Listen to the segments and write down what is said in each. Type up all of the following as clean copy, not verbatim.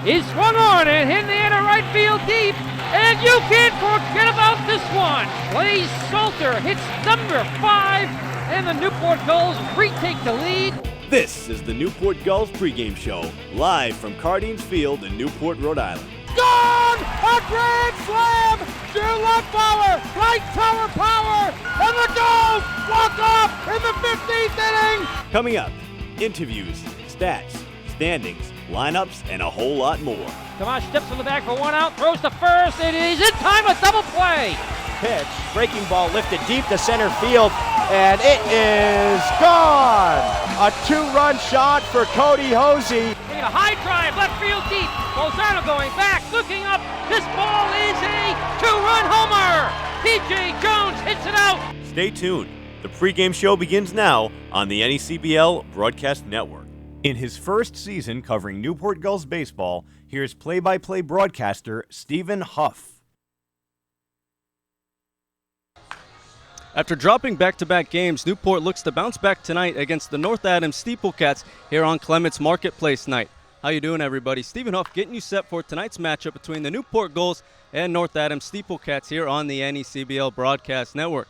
is swung on and hit in the air to right field deep. And you can't forget about this one. Blaze Salter hits number 5, and the Newport Gulls retake the lead. This is the Newport Gulls pregame show, live from Cardines Field in Newport, Rhode Island. Gone! A grand slam! To left power, right tower power, and the Gulls walk off in the 15th inning! Coming up, interviews, stats, standings, lineups, and a whole lot more. Tomas steps on the bag for 1 out, throws to first, it is in time, a double play. Pitch, breaking ball lifted deep to center field, and it is gone! A 2-run shot for Cody Hosey. A high drive, left field deep. Lozano going back, looking up. This ball is a 2-run homer. P.J. Jones hits it out. Stay tuned. The pregame show begins now on the NECBL Broadcast Network. In his first season covering Newport Gulls baseball, here's play-by-play broadcaster Stephen Huff. After dropping back-to-back games, Newport looks to bounce back tonight against the North Adams SteepleCats here on Clements Marketplace night. How you doing, everybody? Stephen Huff getting you set for tonight's matchup between the Newport Gulls and North Adams SteepleCats here on the NECBL Broadcast Network.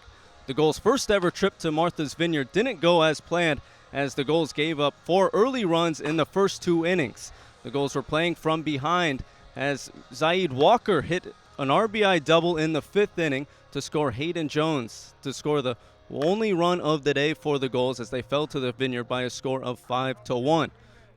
The Gulls' first ever trip to Martha's Vineyard didn't go as planned, as the Gulls gave up 4 early runs in the first 2 innings. The Gulls were playing from behind as Zaid Walker hit an RBI double in the 5th inning to score Hayden Jones to score the only run of the day for the Gulls as they fell to the Vineyard by a score of 5-1.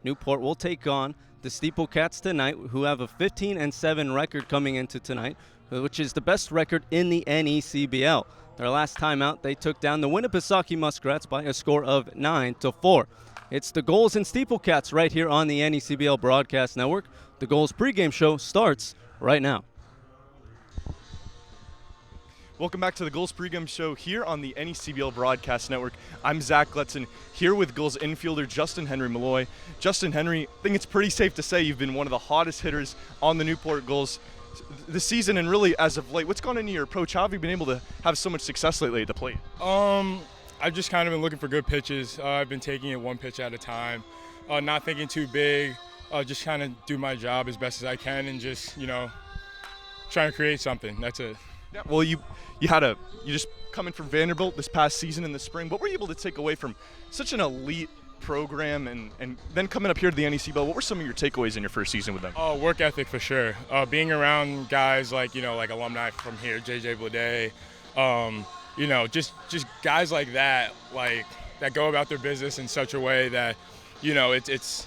Newport will take on the SteepleCats tonight, who have a 15-7 record coming into tonight, which is the best record in the NECBL. Their last time out, they took down the Winnipesaukee Muskrats by a score of 9-4. It's the Gulls and SteepleCats right here on the NECBL Broadcast Network. The Gulls pregame show starts right now. Welcome back to the Gulls pregame show here on the NECBL Broadcast Network. I'm Zach Gletson here with Gulls infielder Justin Henry Malloy. Justin Henry, I think it's pretty safe to say you've been one of the hottest hitters on the Newport Gulls this season and really as of late. What's gone into your approach? How have you been able to have so much success lately at the plate? I've just kind of been looking for good pitches. I've been taking it 1 pitch at a time, not thinking too big, just kind of do my job as best as I can and just, trying to create something. That's it. Yeah, well, you just coming from Vanderbilt this past season in the spring. What were you able to take away from such an elite program and then coming up here to the NECBL? What were some of your takeaways in your first season with them? Work ethic for sure. Being around guys like alumni from here, JJ Blade, just guys like that go about their business in such a way that, it's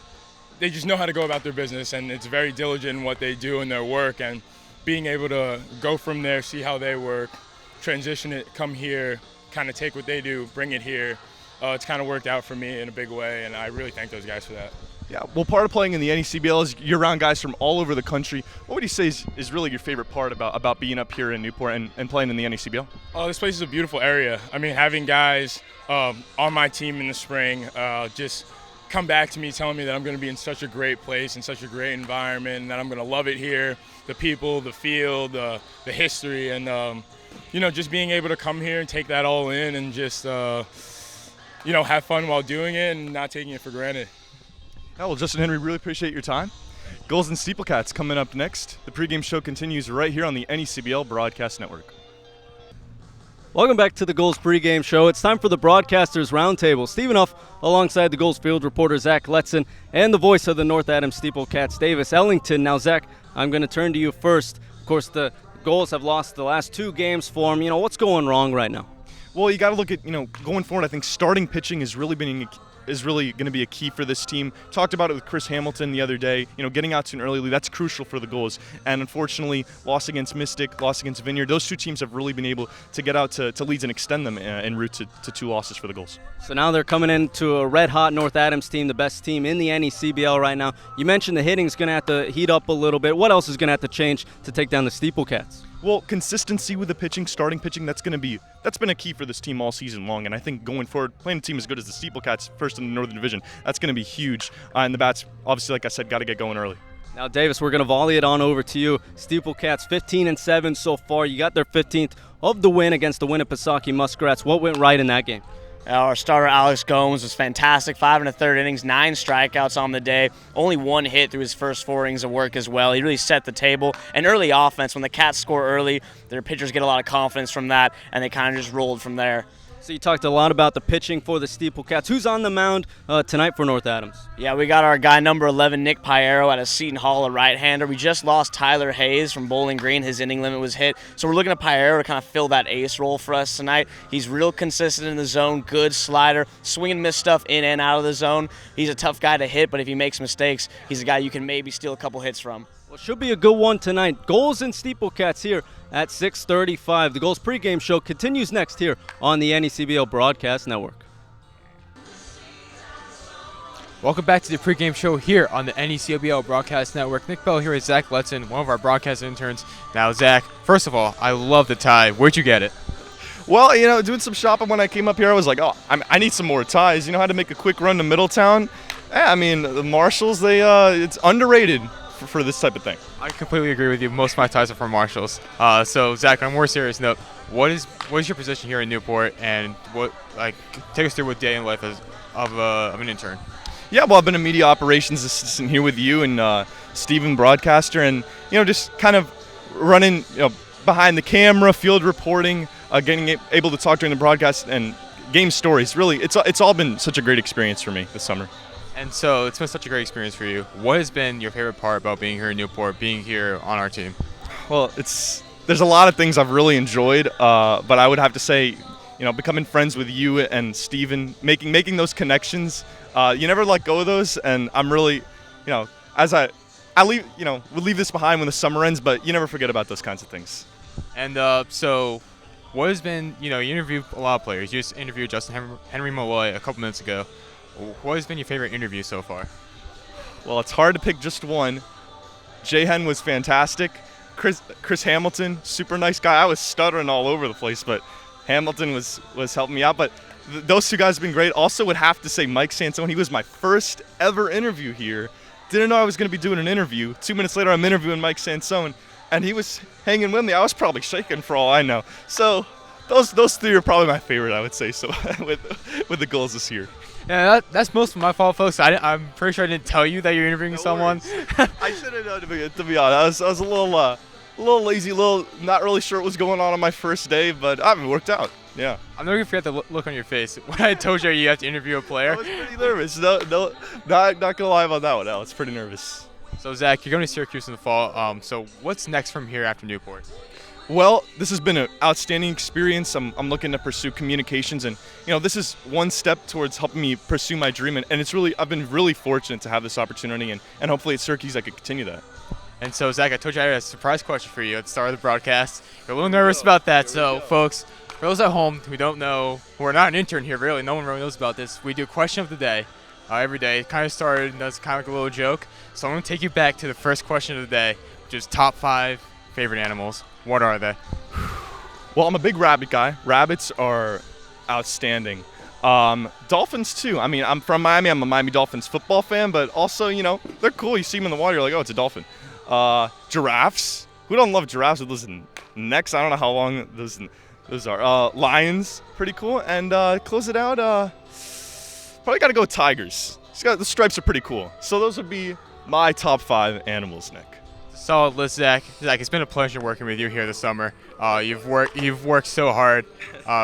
they just know how to go about their business, and it's very diligent in what they do in their work, and being able to go from there, see how they work, transition it, come here, kind of take what they do, bring it here. It's kind of worked out for me in a big way, and I really thank those guys for that. Yeah, well, part of playing in the NECBL is you're around guys from all over the country. What would you say is really your favorite part about being up here in Newport and playing in the NECBL? This place is a beautiful area. I mean, having guys on my team in the spring just come back to me telling me that I'm going to be in such a great place, in such a great environment, and that I'm going to love it here, the people, the field, the history, and, just being able to come here and take that all in and just, have fun while doing it and not taking it for granted. Yeah, well, Justin Henry, really appreciate your time. Gulls and SteepleCats coming up next. The pregame show continues right here on the NECBL Broadcast Network. Welcome back to the Gulls pregame show. It's time for the Broadcasters Roundtable. Stephen Huff alongside the Gulls field reporter Zach Letson and the voice of the North Adams SteepleCats, Davis Ellington. Now, Zach, I'm going to turn to you first. Of course, the Gulls have lost the last 2 games for them. What's going wrong right now? Well, you got to look at, going forward, I think starting pitching is really going to be a key for this team. Talked about it with Chris Hamilton the other day. Getting out to an early lead, that's crucial for the Gulls. And unfortunately, loss against Mystic, loss against Vineyard, those 2 teams have really been able to get out to leads and extend them en route to 2 losses for the Gulls. So now they're coming into a red-hot North Adams team, the best team in the NECBL right now. You mentioned the hitting's going to have to heat up a little bit. What else is going to have to change to take down the SteepleCats? Well, consistency with the pitching, starting pitching, that's been a key for this team all season long. And I think going forward, playing a team as good as the SteepleCats, first in the Northern Division, that's going to be huge. And the bats, obviously, like I said, got to get going early. Now, Davis, we're going to volley it on over to you. SteepleCats 15-7 so far. You got their 15th of the win against the Winnipesaukee Muskrats. What went right in that game? Our starter Alex Gomes was fantastic, 5 1/3 innings, 9 strikeouts on the day, only 1 hit through his first 4 innings of work as well. He really set the table. And early offense, when the Cats score early, their pitchers get a lot of confidence from that, and they kind of just rolled from there. So you talked a lot about the pitching for the SteepleCats. Who's on the mound tonight for North Adams? Yeah, we got our guy number 11, Nick Piero, out of Seton Hall, a right-hander. We just lost Tyler Hayes from Bowling Green. His inning limit was hit. So we're looking at Piero to kind of fill that ace role for us tonight. He's real consistent in the zone, good slider, swing and miss stuff in and out of the zone. He's a tough guy to hit, but if he makes mistakes, he's a guy you can maybe steal a couple hits from. Well, it should be a good one tonight. Goals and SteepleCats here at 6:35. The Goals pregame show continues next here on the NECBL Broadcast Network. Welcome back to the pregame show here on the NECBL Broadcast Network. Nick Bell here with Zach Letson, one of our broadcast interns. Now, Zach, first of all, I love the tie. Where'd you get it? Well, doing some shopping when I came up here, I was like, oh, I need some more ties. I had to make a quick run to Middletown. Yeah, the Marshalls, it's underrated for this type of thing. I completely agree with you. Most of my ties are from Marshalls. So, Zach, on a more serious note, what is your position here in Newport, and take us through what day in life is of an intern? Yeah, well, I've been a media operations assistant here with you and Steven broadcaster, and just kind of running behind the camera, field reporting, getting able to talk during the broadcast and game stories. Really, it's all been such a great experience for me this summer. And so it's been such a great experience for you. What has been your favorite part about being here in Newport, being here on our team? Well, there's a lot of things I've really enjoyed, but I would have to say, becoming friends with you and Steven, making those connections. You never let go of those, and I'm really, as I leave, we'll leave this behind when the summer ends, but you never forget about those kinds of things. And so what has been, you interview a lot of players. You just interviewed Justin Henry Malloy a couple minutes ago. What has been your favorite interview so far? Well, it's hard to pick just one. Jay-Hen was fantastic. Chris Hamilton, super nice guy. I was stuttering all over the place, but Hamilton was helping me out. But those two guys have been great. Also would have to say Mike Sansone. He was my first ever interview here. Didn't know I was going to be doing an interview. 2 minutes later, I'm interviewing Mike Sansone, and he was hanging with me. I was probably shaking for all I know. So those three are probably my favorite, I would say, so with the Gulls this year. Yeah, that's most of my fault, folks. I'm pretty sure I didn't tell you that you're interviewing someone. I should have known, to be honest. I was a little lazy, not really sure what was going on my first day, but it worked out. Yeah. I'm never gonna forget the look on your face when I told you you have to interview a player. I was pretty nervous. No, not gonna lie about that one. I was pretty nervous. So Zach, you're going to Syracuse in the fall. So what's next from here after Newport? Well, this has been an outstanding experience. I'm looking to pursue communications, and this is one step towards helping me pursue my dream. And I've been really fortunate to have this opportunity, and hopefully at Syracuse I could continue that. And so Zach, I told you I had a surprise question for you at the start of the broadcast. You're a little nervous about that, so folks, for those at home who don't know, who are not an intern here, really, no one really knows about this. We do question of the day every day. It kind of started as kind of like a little joke. So I'm going to take you back to the first question of the day, which is top 5 favorite animals. What are they? Well, I'm a big rabbit guy. Rabbits are outstanding. Dolphins too. I'm from Miami. I'm a Miami Dolphins football fan, but also, they're cool. You see them in the water, you're like, oh, it's a dolphin. Giraffes. Who don't love giraffes with those necks? I don't know how long those are. Lions, pretty cool. And close it out, probably got to go with tigers. The stripes are pretty cool. So those would be my top 5 animals, Nick. Solid list, Zach. Zach, it's been a pleasure working with you here this summer. You've worked so hard.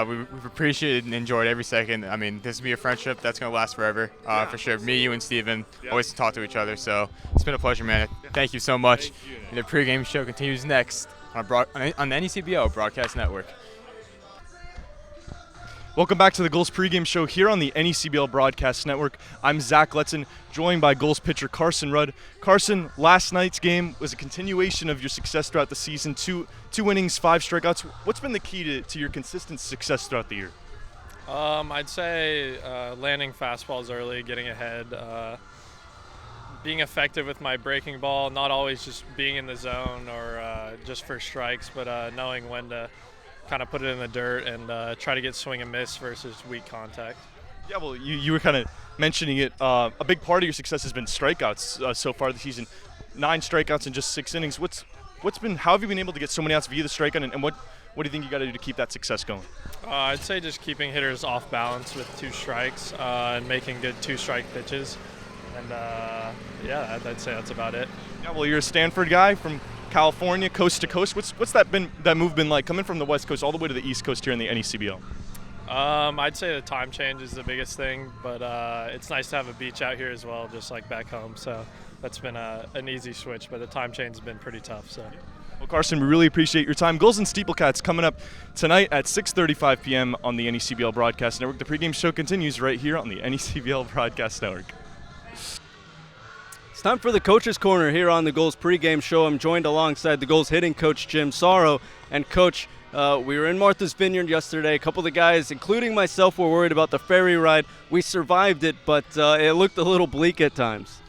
We've appreciated and enjoyed every second. This will be a friendship that's going to last forever, for sure. Me, you, and Steven always talk to each other, so it's been a pleasure, man. Thank you so much. And the pregame show continues next on the NECBL Broadcast Network. Welcome back to the Gulls pregame show here on the NECBL Broadcast Network. I'm Zach Letson, joined by Gulls pitcher Carson Rudd. Carson, last night's game was a continuation of your success throughout the season. Two innings, 5 strikeouts. What's been the key to your consistent success throughout the year? I'd say landing fastballs early, getting ahead, being effective with my breaking ball, not always just being in the zone or just for strikes, but knowing when to kind of put it in the dirt and try to get swing and miss versus weak contact. Yeah, well, you were kind of mentioning it. A big part of your success has been strikeouts so far this season. 9 strikeouts in just 6 innings. How have you been able to get so many outs via the strikeout, and what What do you think you got to do to keep that success going? I'd say just keeping hitters off balance with 2 strikes and making good 2-strike pitches. And yeah, I'd say that's about it. Yeah, well, you're a Stanford guy from California, coast to coast. What's that move been like, coming from the West Coast all the way to the East Coast here in the NECBL? I'd say the time change is the biggest thing, but it's nice to have a beach out here as well, just like back home. So that's been an easy switch, but the time change has been pretty tough. So. Well, Carson, we really appreciate your time. Gulls and SteepleCats coming up tonight at 6:35 p.m. on the NECBL Broadcast Network. The pregame show continues right here on the NECBL Broadcast Network. It's time for the Coach's Corner here on the Gulls pregame show. I'm joined alongside the Gulls hitting coach Jim Sorrow. And Coach, we were in Martha's Vineyard yesterday. A couple of the guys, including myself, were worried about the ferry ride. We survived it, but it looked a little bleak at times.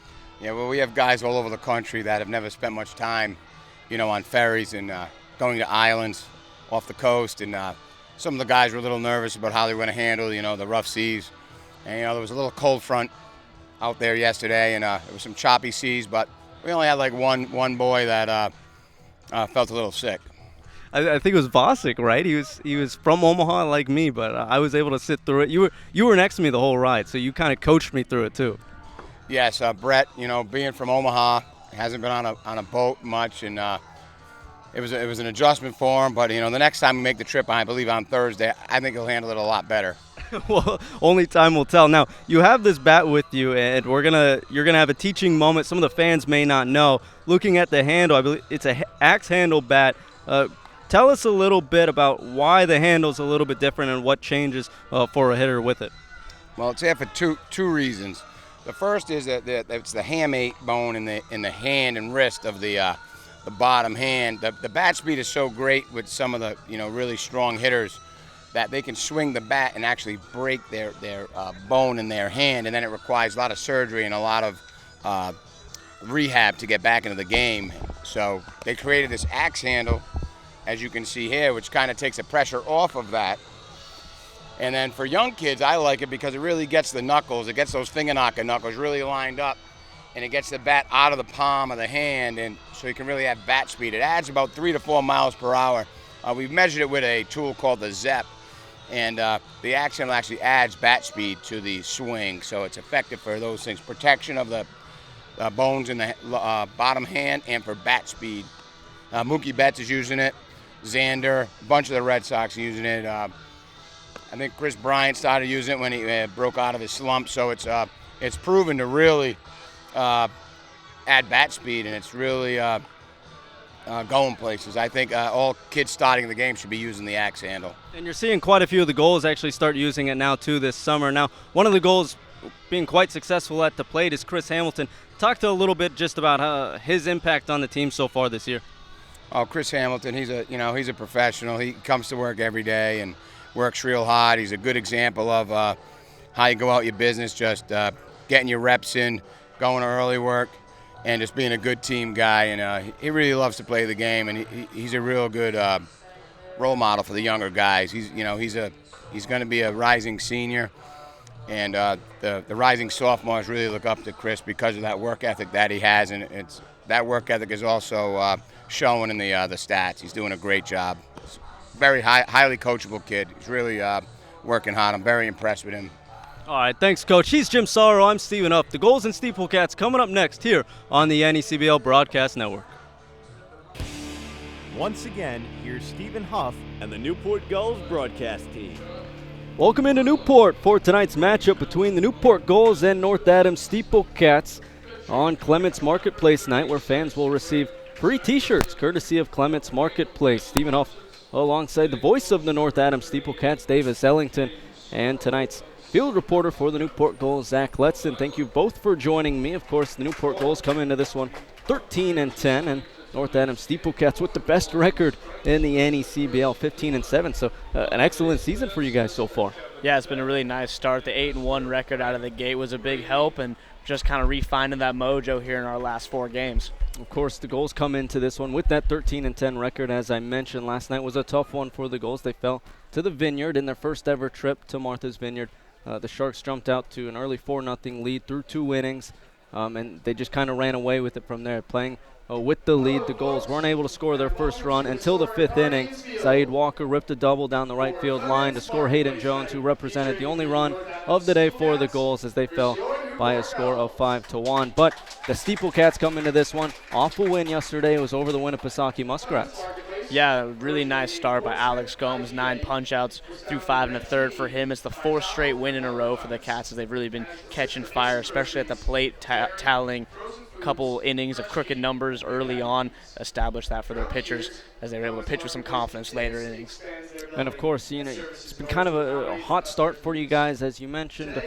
Yeah, well, we have guys all over the country that have never spent much time, on ferries and going to islands off the coast. And some of the guys were a little nervous about how they were going to handle, the rough seas. And, there was a little cold front out there yesterday, and there was some choppy seas, but we only had like one boy that felt a little sick. I think it was Vosick, right? He was from Omaha like me, but I was able to sit through it. You were next to me the whole ride, so you kind of coached me through it too. Yes, Brett, being from Omaha, hasn't been on a boat much, and it was an adjustment for him. But the next time we make the trip, I believe on Thursday, I think he'll handle it a lot better. Well, only time will tell. Now, you have this bat with you, and you're gonna have a teaching moment. Some of the fans may not know. Looking at the handle, I believe it's a axe handle bat. Tell us a little bit about why the handle's a little bit different and what changes for a hitter with it. Well, it's there for two reasons. The first is that it's the hamate bone in the hand and wrist of the bottom hand. The bat speed is so great with some of the really strong hitters that they can swing the bat and actually break their bone in their hand, and then it requires a lot of surgery and a lot of rehab to get back into the game. So they created this axe handle, as you can see here, which kind of takes the pressure off of that. And then for young kids, I like it because it really gets the knuckles, it gets those finger knocker knuckles really lined up, and it gets the bat out of the palm of the hand, and so you can really have bat speed. It adds about 3 to 4 miles per hour. We've measured it with a tool called the ZEP, and the axe handle actually adds bat speed to the swing, so it's effective for those things. Protection of the bones in the bottom hand and for bat speed. Mookie Betts is using it, Xander, a bunch of the Red Sox are using it. I think Chris Bryant started using it when he broke out of his slump, so it's proven to really add bat speed, and it's really going places. I think all kids starting the game should be using the axe handle. And you're seeing quite a few of the goals actually start using it now too this summer. Now, one of the goals being quite successful at the plate is Chris Hamilton. Talk to a little bit just about his impact on the team so far this year. Oh, Chris Hamilton, he's a professional. He comes to work every day and works real hard. He's a good example of how you go out your business, just getting your reps in, going to early work, and just being a good team guy. And he really loves to play the game, and he's a real good role model for the younger guys. He's going to be a rising senior, and the rising sophomores really look up to Chris because of that work ethic that he has, and that work ethic is also showing in the stats. He's doing a great job. Very highly coachable kid. He's really working hard. I'm very impressed with him. All right, thanks, Coach. He's Jim Sorrow. I'm Stephen Huff. The Gulls and SteepleCats coming up next here on the NECBL Broadcast Network. Once again, here's Stephen Huff and the Newport Gulls broadcast team. Welcome into Newport for tonight's matchup between the Newport Gulls and North Adams SteepleCats on Clements Marketplace night, where fans will receive free T-shirts courtesy of Clements Marketplace. Stephen Huff alongside the voice of the North Adams SteepleCats, Davis Ellington, and tonight's field reporter for the Newport Gulls, Zach Letson. Thank you both for joining me. Of course, the Newport Gulls come into this one 13-10, and North Adams SteepleCats with the best record in the NECBL, 15-7. So an excellent season for you guys so far. Yeah, it's been a really nice start. The 8-1 record out of the gate was a big help, and just kind of refining that mojo here in our last 4 games. Of course, the Gulls come into this one with that 13-10 record. As I mentioned, last night was a tough one for the Gulls. They fell to the Vineyard in their first ever trip to Martha's Vineyard. The Sharks jumped out to an early 4-0 lead through 2 innings. and they just kind of ran away with it from there, playing with the lead. The Gulls weren't able to score their first run until the 5th inning. Saeed Walker ripped a double down the right field line to score Hayden Jones, who represented the only run of the day for the Gulls as they fell by a score of 5-1. But the SteepleCats come into this one off a win yesterday. It was over the Winnipesaukee Muskrats. Yeah, really nice start by Alex Gomes. 9 punch-outs through 5 1/3 for him. It's the 4th straight win in a row for the Cats as they've really been catching fire, especially at the plate, tallying a couple innings of crooked numbers early on, established that for their pitchers as they were able to pitch with some confidence later innings. And of course, it's been kind of a hot start for you guys, as you mentioned.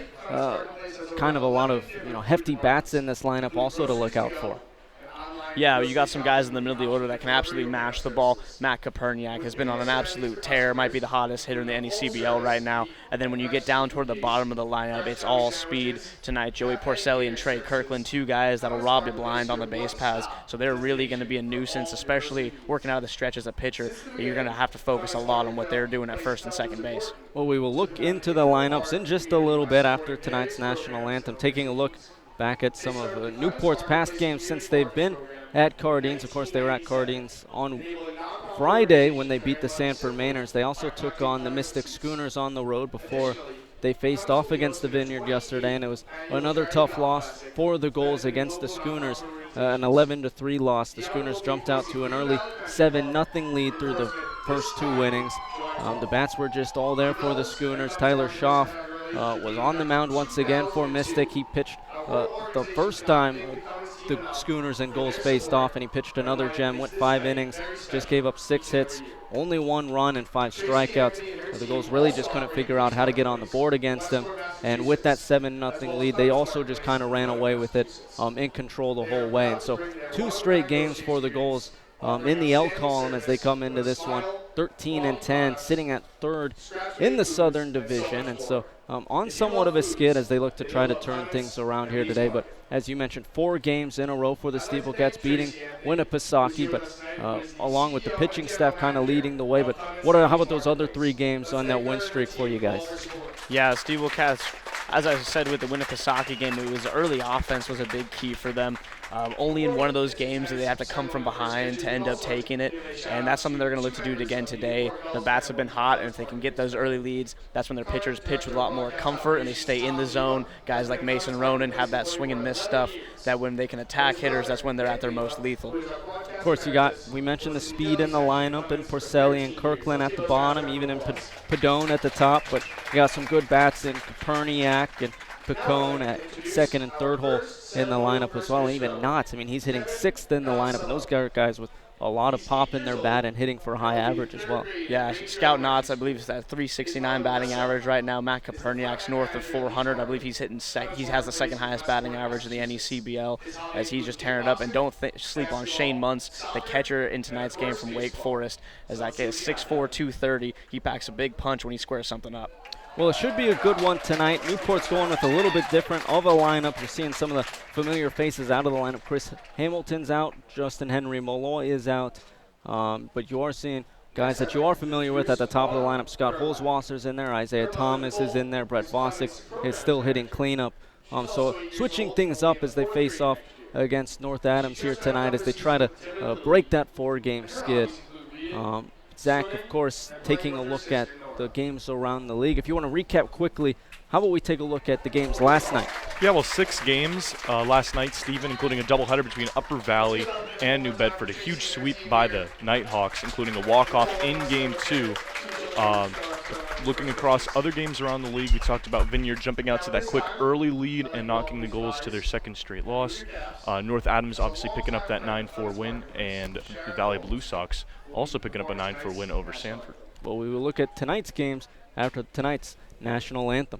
Kind of a lot of hefty bats in this lineup also to look out for. Yeah, you got some guys in the middle of the order that can absolutely mash the ball. Matt Koperniak has been on an absolute tear, might be the hottest hitter in the NECBL right now. And then when you get down toward the bottom of the lineup, it's all speed tonight. Joey Porcelli and Trey Kirkland, 2 guys that'll rob you blind on the base paths. So they're really going to be a nuisance, especially working out of the stretch as a pitcher. You're going to have to focus a lot on what they're doing at first and second base. Well, we will look into the lineups in just a little bit after tonight's national anthem, taking a look back at some of Newport's past games since they've been at Cardines. Of course, they were at Cardines on Friday when they beat the Sanford Mainers. They also took on the Mystic Schooners on the road before they faced off against the Vineyard yesterday, and it was another tough loss for the Gulls against the Schooners, an 11-3 loss. The Schooners jumped out to an early 7-0 lead through the first 2 innings. The bats were just all there for the Schooners. Tyler Schaff was on the mound once again for Mystic. He pitched the first time the Schooners and Gulls faced off, and he pitched another gem, went 5 innings, just gave up 6 hits, only 1 run and 5 strikeouts. The Gulls really just couldn't figure out how to get on the board against him, and with that 7-0 lead, they also just kind of ran away with it in control the whole way. And so 2 straight games for the Gulls in the L column as they come into this one, 13-10, sitting at 3rd in the Southern Division, and so on somewhat of a skid as they look to try to turn things around here today. But as you mentioned, 4 games in a row for the SteepleCats, beating Winnipesaukee, but along with the pitching staff kind of leading the way. But how about those other 3 games on that win streak for you guys? Yeah, SteepleCats, as I said with the Winnipesaukee game, it was early offense was a big key for them. Only in one of those games do they have to come from behind to end up taking it, and that's something they're going to look to do again today. The bats have been hot, and if they can get those early leads, that's when their pitchers pitch with a lot more comfort and they stay in the zone. Guys like Mason Ronan have that swing and miss stuff that when they can attack hitters, that's when they're at their most lethal. Of course, we mentioned the speed in the lineup, and Porcelli and Kirkland at the bottom, even in Padone at the top, but you got some good bats in Koperniak and Picone at 2nd and 3rd hole in the lineup as well. And even Knotts, he's hitting 6th in the lineup, and those guys with a lot of pop in their bat and hitting for a high average as well. Yeah, Scout Knotts, I believe, is at 369 batting average right now. Matt Koperniak's north of 400. I believe he's hitting he has the 2nd highest batting average in the NECBL as he's just tearing it up. And don't sleep on Shane Muntz, the catcher in tonight's game from Wake Forest, as that kid is 6'4", 230. He packs a big punch when he squares something up. Well, it should be a good one tonight. Newport's going with a little bit different of a lineup. You're seeing some of the familiar faces out of the lineup. Chris Hamilton's out. Justin Henry Malloy is out. But you are seeing guys that you are familiar with at the top of the lineup. Scott Holzwasser's in there. Isaiah Thomas is in there. Brett Vossick is still hitting cleanup. So switching things up as they face off against North Adams here tonight as they try to break that 4-game skid. Zach, of course, taking a look at the games around the league. If you want to recap quickly, how about we take a look at the games last night? Yeah, well, 6 games last night, Stephen, including a doubleheader between Upper Valley and New Bedford. A huge sweep by the Nighthawks, including a walk-off in Game 2. Looking across other games around the league, we talked about Vineyard jumping out to that quick early lead and knocking the Gulls to their 2nd straight loss. North Adams obviously picking up that 9-4 win, and the Valley Blue Sox also picking up a 9-4 win over Sanford. Well, we will look at tonight's games after tonight's national anthem.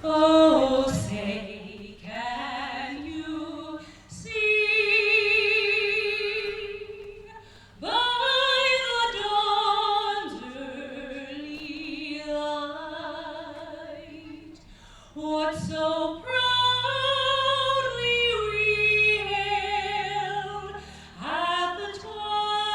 Oh, say, can you see by the dawn's early light what so proudly we hailed at the twilight?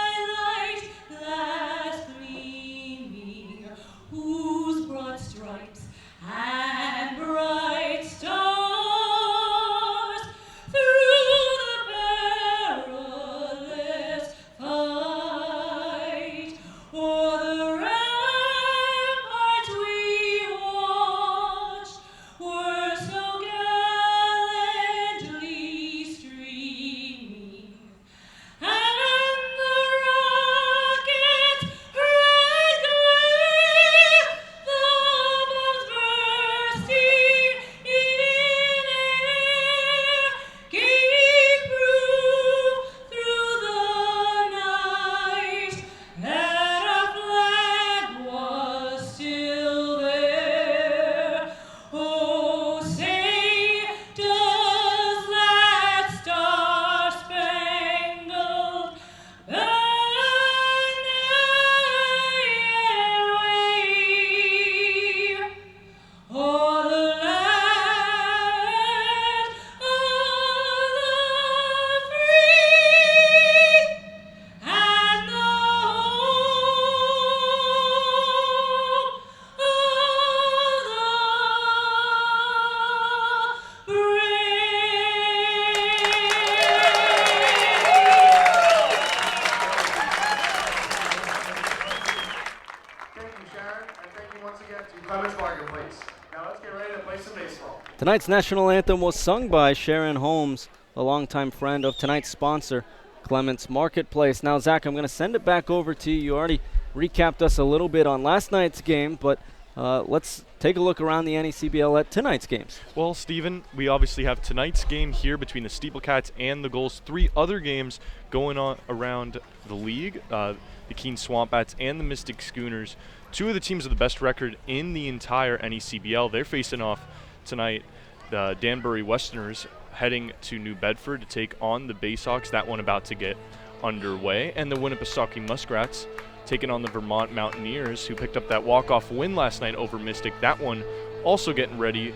Tonight's national anthem was sung by Sharon Holmes, a longtime friend of tonight's sponsor, Clements Marketplace. Now, Zach, I'm going to send it back over to you. You already recapped us a little bit on last night's game, but let's take a look around the NECBL at tonight's games. Well, Stephen, we obviously have tonight's game here between the SteepleCats and the Gulls. 3 other games going on around the league, the Keene Swamp-Bats and the Mystic Schooners. 2 of the teams with the best record in the entire NECBL. They're facing off tonight. The Danbury Westerners heading to New Bedford to take on the Baysox. That one about to get underway. And the Winnipesaukee Muskrats taking on the Vermont Mountaineers, who picked up that walk-off win last night over Mystic. That one also getting ready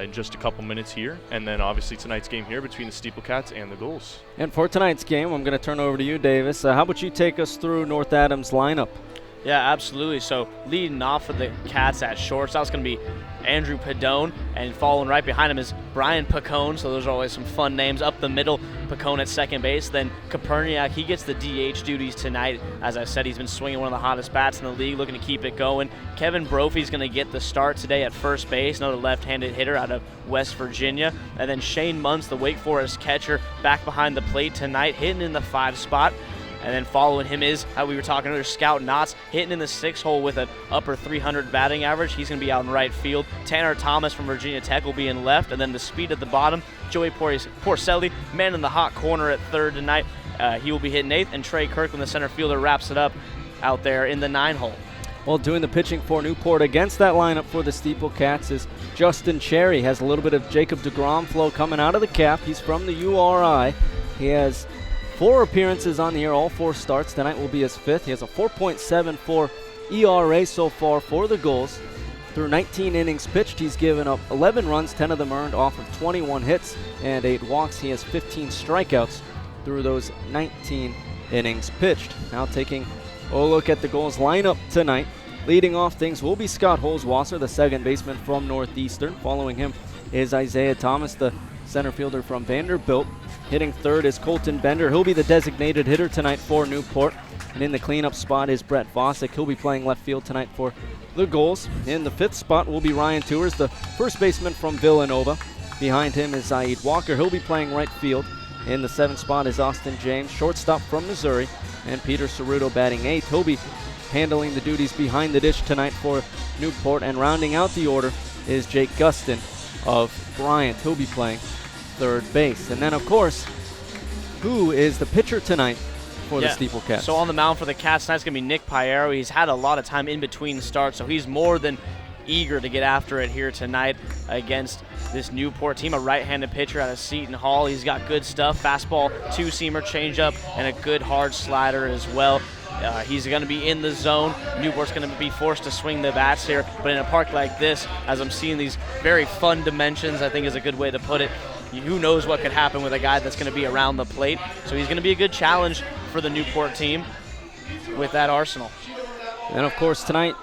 in just a couple minutes here. And then obviously tonight's game here between the SteepleCats and the Gulls. And for tonight's game, I'm going to turn over to you, Davis. How about you take us through North Adams' lineup? Yeah, absolutely. So leading off for the Cats at shorts, that's going to be Andrew Padone, and following right behind him is Brian Pacone, so those are always some fun names. Up the middle, Pacone at second base. Then Koperniak, he gets the DH duties tonight. As I said, he's been swinging one of the hottest bats in the league, looking to keep it going. Kevin Brophy's going to get the start today at first base, another left-handed hitter out of West Virginia. And then Shane Muntz, the Wake Forest catcher, back behind the plate tonight, hitting in the 5 spot. And then following him is, how we were talking earlier, Scout Knotts, hitting in the 6 hole with an upper 300 batting average. He's going to be out in right field. Tanner Thomas from Virginia Tech will be in left. And then the speed at the bottom, Joey Porcelli, man in the hot corner at third tonight. He will be hitting 8th. And Trey Kirkland, the center fielder, wraps it up out there in the 9 hole. Well, doing the pitching for Newport against that lineup for the SteepleCats is Justin Cherry. Has a little bit of Jacob DeGrom flow coming out of the cap. He's from the URI. He has 4 appearances on the year, all 4 starts. Tonight will be his 5th. He has a 4.74 ERA so far for the Gulls. Through 19 innings pitched, he's given up 11 runs, 10 of them earned off of 21 hits and 8 walks. He has 15 strikeouts through those 19 innings pitched. Now taking a look at the Gulls lineup tonight. Leading off things will be Scott Holzwasser, the second baseman from Northeastern. Following him is Isaiah Thomas, the center fielder from Vanderbilt. Hitting third is Colton Bender. He'll be the designated hitter tonight for Newport. And in the cleanup spot is Brett Vosick. He'll be playing left field tonight for the Gulls. In the 5th spot will be Ryan Tours, the first baseman from Villanova. Behind him is Zaid Walker. He'll be playing right field. In the 7th spot is Austin James, shortstop from Missouri. And Peter Ceruto batting 8th. He'll be handling the duties behind the dish tonight for Newport. And rounding out the order is Jake Gustin of Bryant. He'll be playing third base. And then, of course, who is the pitcher tonight for the SteepleCats? So on the mound for the Cats tonight's going to be Nick Piero. He's had a lot of time in between starts, so he's more than eager to get after it here tonight against this Newport team. A right-handed pitcher out of Seton Hall. He's got good stuff, fastball, 2-seamer, changeup, and a good hard slider as well. He's going to be in the zone. Newport's going to be forced to swing the bats here, but in a park like this, as I'm seeing these very fun dimensions, I think is a good way to put it. Who knows what could happen with a guy that's going to be around the plate. So he's going to be a good challenge for the Newport team with that arsenal. And, of course, tonight,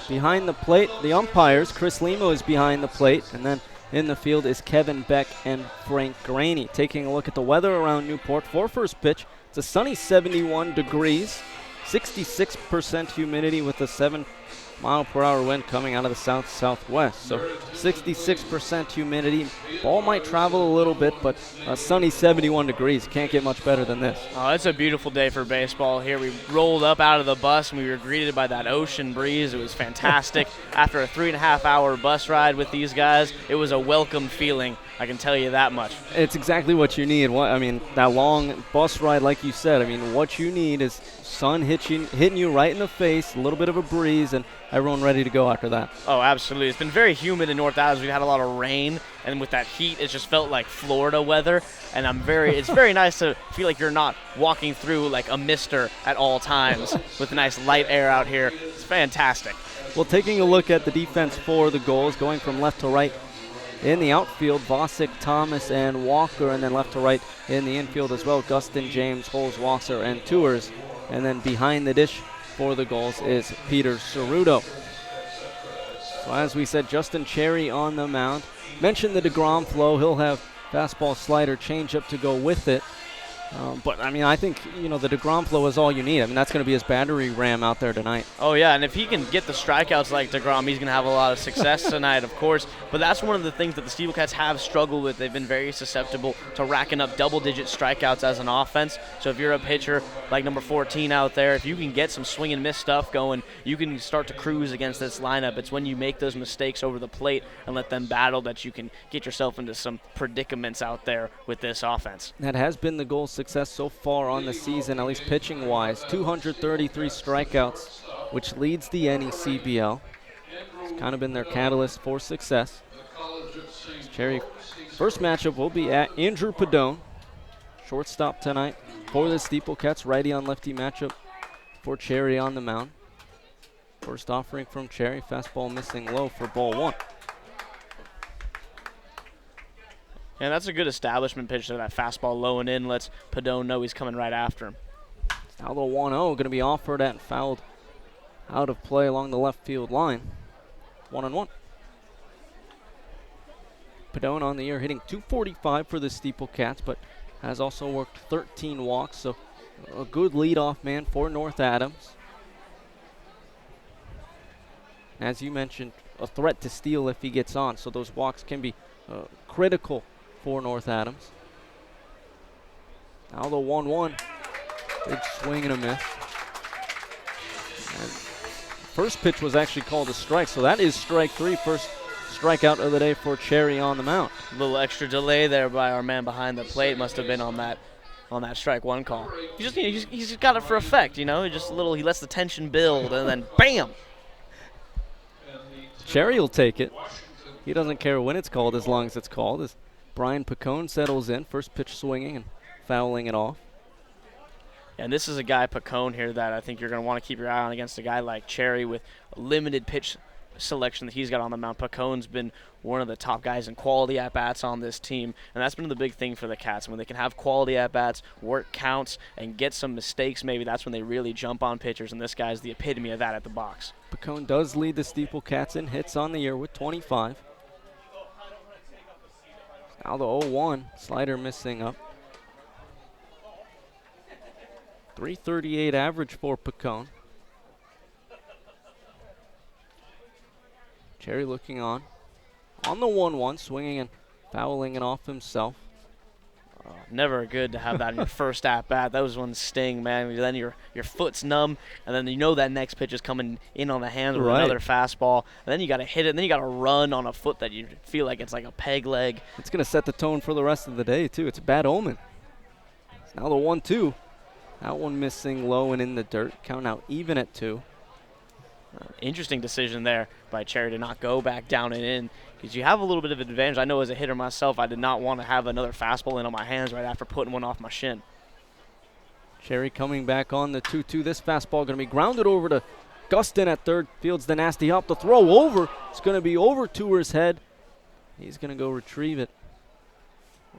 behind the plate, the umpires, Chris Limo is behind the plate, and then in the field is Kevin Beck and Frank Graney. Taking a look at the weather around Newport for first pitch, it's a sunny 71 degrees, 66% humidity with a 7-mile-per-hour wind coming out of the south-southwest. So 66% humidity. Ball might travel a little bit, but a sunny 71 degrees. Can't get much better than this. Oh, it's a beautiful day for baseball here. We rolled up out of the bus and we were greeted by that ocean breeze. It was fantastic. After a 3.5-hour bus ride with these guys, it was a welcome feeling. I can tell you that much. It's exactly what you need. That long bus ride, like you said, what you need is sun hitting you right in the face, a little bit of a breeze, and everyone ready to go after that. Oh, absolutely. It's been very humid in North Adams. We've had a lot of rain, and with that heat, it just felt like Florida weather. And it's very nice to feel like you're not walking through like a mister at all times with nice light air out here. It's fantastic. Well, taking a look at the defense for the Gulls, going from left to right. In the outfield, Vosick, Thomas, and Walker, and then left to right in the infield as well, Gustin, James, Holzwasser, and Tours. And then behind the dish for the Gulls is Peter Ceruto. So as we said, Justin Cherry on the mound. Mentioned the DeGrom flow. He'll have fastball, slider, changeup to go with it. But, I mean, I think, the DeGrom flow is all you need. I mean, that's going to be his battery ram out there tonight. Oh, yeah, and if he can get the strikeouts like DeGrom, he's going to have a lot of success tonight, of course. But that's one of the things that the SteepleCats have struggled with. They've been very susceptible to racking up double-digit strikeouts as an offense. So if you're a pitcher like number 14 out there, if you can get some swing and miss stuff going, you can start to cruise against this lineup. It's when you make those mistakes over the plate and let them battle that you can get yourself into some predicaments out there with this offense. That has been the goal success so far on the season, at least pitching-wise. 233 strikeouts, which leads the NECBL. It's kind of been their catalyst for success. Cherry, first matchup will be at Andrew Padone, shortstop tonight for the SteepleCats. Righty on lefty matchup for Cherry on the mound. First offering from Cherry, fastball missing low for ball one. And that's a good establishment pitch to that fastball low and in. Lets Padone know he's coming right after him. Now the 1-0 going to be offered at and fouled out of play along the left field line. 1-1. Padone on the year hitting .245 for the SteepleCats, but has also worked 13 walks, so a good leadoff man for North Adams. As you mentioned, a threat to steal if he gets on, so those walks can be critical for North Adams. Now the 1-1. Big swing and a miss. And first pitch was actually called a strike, so that is strike three. First strikeout of the day for Cherry on the mound. A little extra delay there by our man behind the plate must have been on that strike one call. He's just got it for effect, He just he lets the tension build and then bam. Cherry will take it. He doesn't care when it's called as long as it's called. As Brian Picone settles in, first pitch swinging and fouling it off. And this is a guy, Picone, here that I think you're going to want to keep your eye on against a guy like Cherry with a limited pitch selection that he's got on the mound. Picone's been one of the top guys in quality at-bats on this team, and that's been the big thing for the Cats. When they can have quality at-bats, work counts, and get some mistakes, maybe that's when they really jump on pitchers, and this guy's the epitome of that at the box. Picone does lead the SteepleCats in hits on the year with 25. Now the 0-1, slider missing up. 338 average for Picone. Cherry looking on. On the 1-1, swinging and fouling it off himself. Never good to have that in your first at-bat. Those ones sting, man. Then your foot's numb, and then that next pitch is coming in on the hands with another fastball. And then you got to hit it, and then you got to run on a foot that you feel like it's like a peg leg. It's going to set the tone for the rest of the day, too. It's a bad omen. It's now the 1-2. That one missing low and in the dirt. Count out even at 2. Interesting decision there by Cherry to not go back down and in, because you have a little bit of advantage. I know as a hitter myself, I did not want to have another fastball in on my hands right after putting one off my shin. Cherry coming back on the 2-2. This fastball going to be grounded over to Gustin at third. Fields the nasty hop. The throw over. It's going to be over Tour's head. He's going to go retrieve it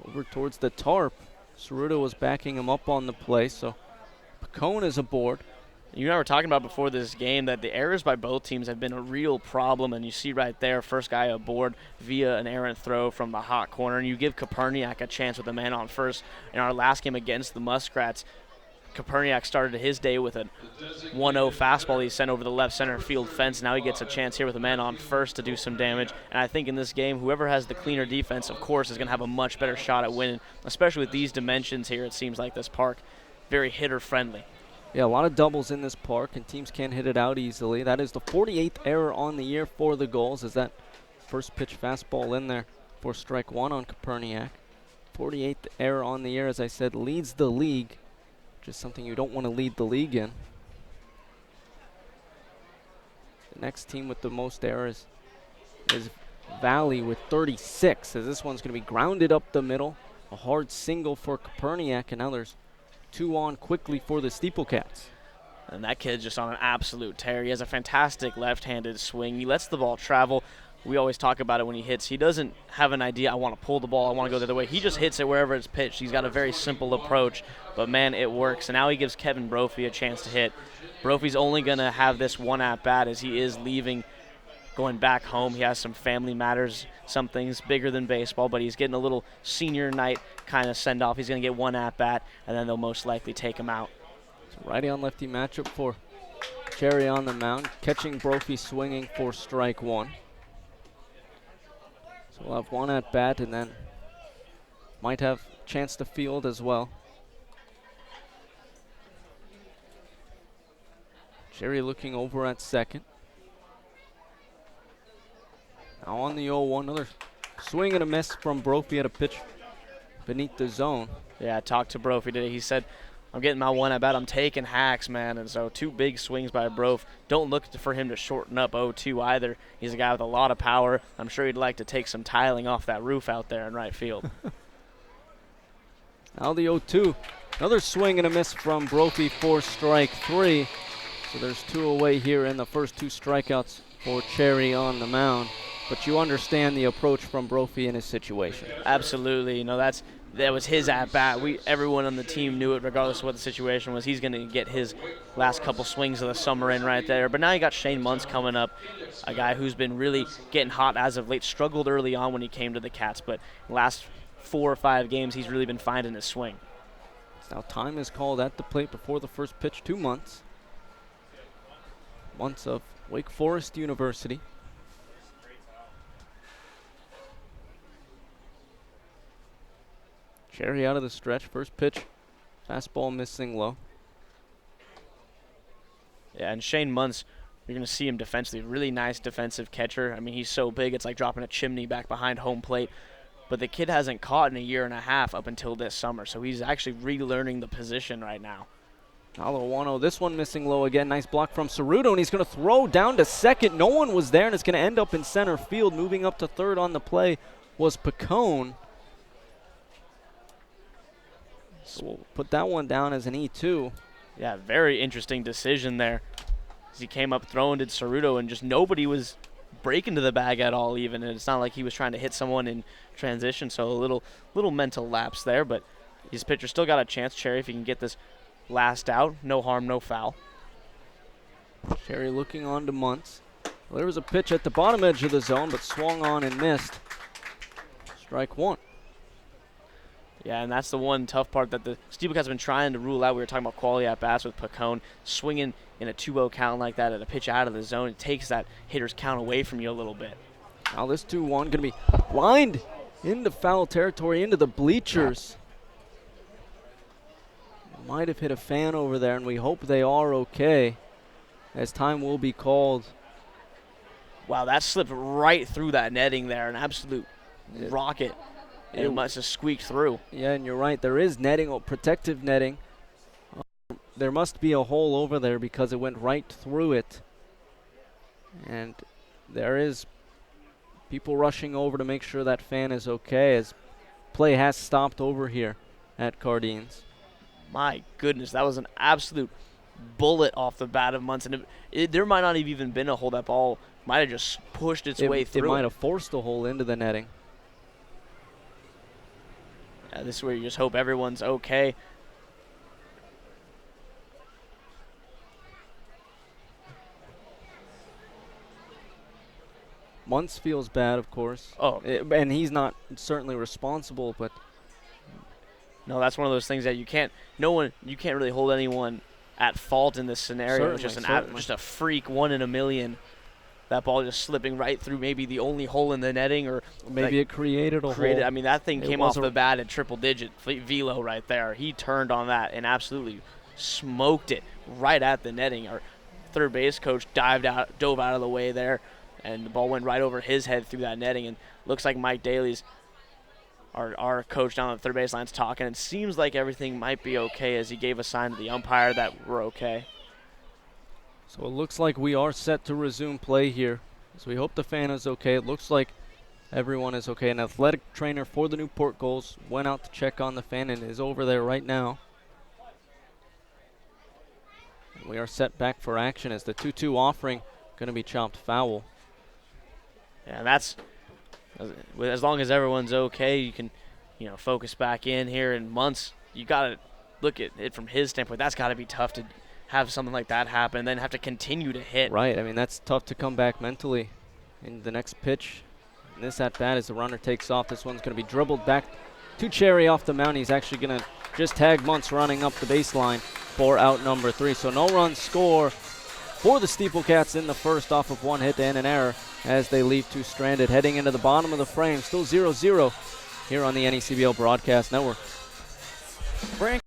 over towards the tarp. Cerruto was backing him up on the play, so Picone is aboard. You and I were talking about before this game that the errors by both teams have been a real problem, and you see right there, first guy aboard via an errant throw from the hot corner, and you give Koperniak a chance with a man on first. In our last game against the Muskrats, Koperniak started his day with a 1-0 fastball he sent over the left center field fence. Now he gets a chance here with a man on first to do some damage, and I think in this game, whoever has the cleaner defense, of course, is going to have a much better shot at winning, especially with these dimensions here. It seems like this park, very hitter-friendly. Yeah, a lot of doubles in this park, and teams can't hit it out easily. That is the 48th error on the year for the Gulls, as that first pitch fastball in there for strike one on Koperniak. 48th error on the year, as I said, leads the league, which is something you don't want to lead the league in. The next team with the most errors is Valley with 36, as this one's going to be grounded up the middle. A hard single for Koperniak, and now there's 2 on quickly for the SteepleCats. And that kid's just on an absolute tear. He has a fantastic left-handed swing. He lets the ball travel. We always talk about it when he hits. He doesn't have an idea, I want to pull the ball, I want to go the other way. He just hits it wherever it's pitched. He's got a very simple approach, but, man, it works. And now he gives Kevin Brophy a chance to hit. Brophy's only going to have this one at-bat as he is leaving going back home. He has some family matters, some things bigger than baseball, but he's getting a little senior night kind of send off. He's going to get one at bat, and then they'll most likely take him out. So righty on lefty matchup for Cherry on the mound, catching Brophy swinging for strike one. So we'll have one at bat and then might have a chance to field as well. Cherry looking over at second. Now on the 0-1, another swing and a miss from Brophy at a pitch beneath the zone. Yeah, I talked to Brophy today. He said, I'm getting my one at bat. I'm taking hacks, man. And so 2 big swings by Brof. Don't look for him to shorten up 0-2 either. He's a guy with a lot of power. I'm sure he'd like to take some tiling off that roof out there in right field. Now the 0-2. Another swing and a miss from Brophy for strike 3. So there's 2 away here in the first 2 strikeouts for Cherry on the mound. But you understand the approach from Brophy in his situation. Absolutely. You know, that was his at-bat. Everyone on the team knew it, regardless of what the situation was. He's going to get his last couple swings of the summer in right there. But now you got Shane Muntz coming up, a guy who's been really getting hot as of late. Struggled early on when he came to the Cats, but last 4 or 5 games, he's really been finding his swing. Now time is called at the plate before the first pitch. 2 Muntz. Muntz of Wake Forest University. Cherry out of the stretch. First pitch, fastball missing low. Yeah, and Shane Muntz, you're going to see him defensively. Really nice defensive catcher. I mean, he's so big, it's like dropping a chimney back behind home plate. But the kid hasn't caught in a year and a half up until this summer, so he's actually relearning the position right now. Now the 1-0. This one missing low again. Nice block from Ceruto, and he's going to throw down to second. No one was there, and it's going to end up in center field. Moving up to third on the play was Picone. So we'll put that one down as an E2. Yeah, very interesting decision there. As he came up throwing to Ceruto, and just nobody was breaking to the bag at all even. And it's not like he was trying to hit someone in transition, so a little mental lapse there. But his pitcher still got a chance, Cherry, if he can get this last out. No harm, no foul. Cherry looking on to Muntz. Well, there was a pitch at the bottom edge of the zone, but swung on and missed. Strike 1. Yeah, and that's the one tough part that the SteepleCats have been trying to rule out. We were talking about quality at-bats with Picone. Swinging in a 2-0 count like that at a pitch out of the zone, it takes that hitter's count away from you a little bit. Now this 2-1 going to be lined into foul territory, into the bleachers. Might have hit a fan over there, and we hope they are okay, as time will be called. Wow, that slipped right through that netting there, an absolute rocket. And it must have squeaked through. Yeah, and you're right. There is netting, protective netting. There must be a hole over there because it went right through it. And there is people rushing over to make sure that fan is okay, as play has stopped over here at Cardines. My goodness, that was an absolute bullet off the bat of Muntz. And there might not have even been a hole. That ball might have just pushed its way through. It might have forced a hole into the netting. Yeah, this is where you just hope everyone's okay. Muntz feels bad, of course. Oh. And he's not certainly responsible, but no, that's one of those things that you can't really hold anyone at fault in this scenario. It's just a freak 1 in a million. That ball just slipping right through maybe the only hole in the netting, or maybe it created a hole. I mean, that thing came off the bat at triple-digit velo right there. He turned on that and absolutely smoked it right at the netting. Our third base coach dove out of the way there, and the ball went right over his head through that netting. And looks like Mike Daly's our coach down on the third base line's talking, and seems like everything might be okay, as he gave a sign to the umpire that we're okay. So it looks like we are set to resume play here. So we hope the fan is okay. It looks like everyone is okay. An athletic trainer for the Newport Gulls went out to check on the fan and is over there right now. And we are set back for action as the 2-2 offering going to be chopped foul. Yeah, that's as long as everyone's okay, you can, focus back in here. In months, you got to look at it from his standpoint. That's got to be tough to have something like that happen and then have to continue to hit. Right. I mean, that's tough to come back mentally. in the next pitch. And this at bat as the runner takes off. This one's going to be dribbled back to Cherry off the mound. He's actually going to just tag Muntz running up the baseline for out number 3. So no run score for the SteepleCats in the first off of 1 hit and an error as they leave 2 stranded. Heading into the bottom of the frame, still 0-0 here on the NECBL Broadcast Network. Frank.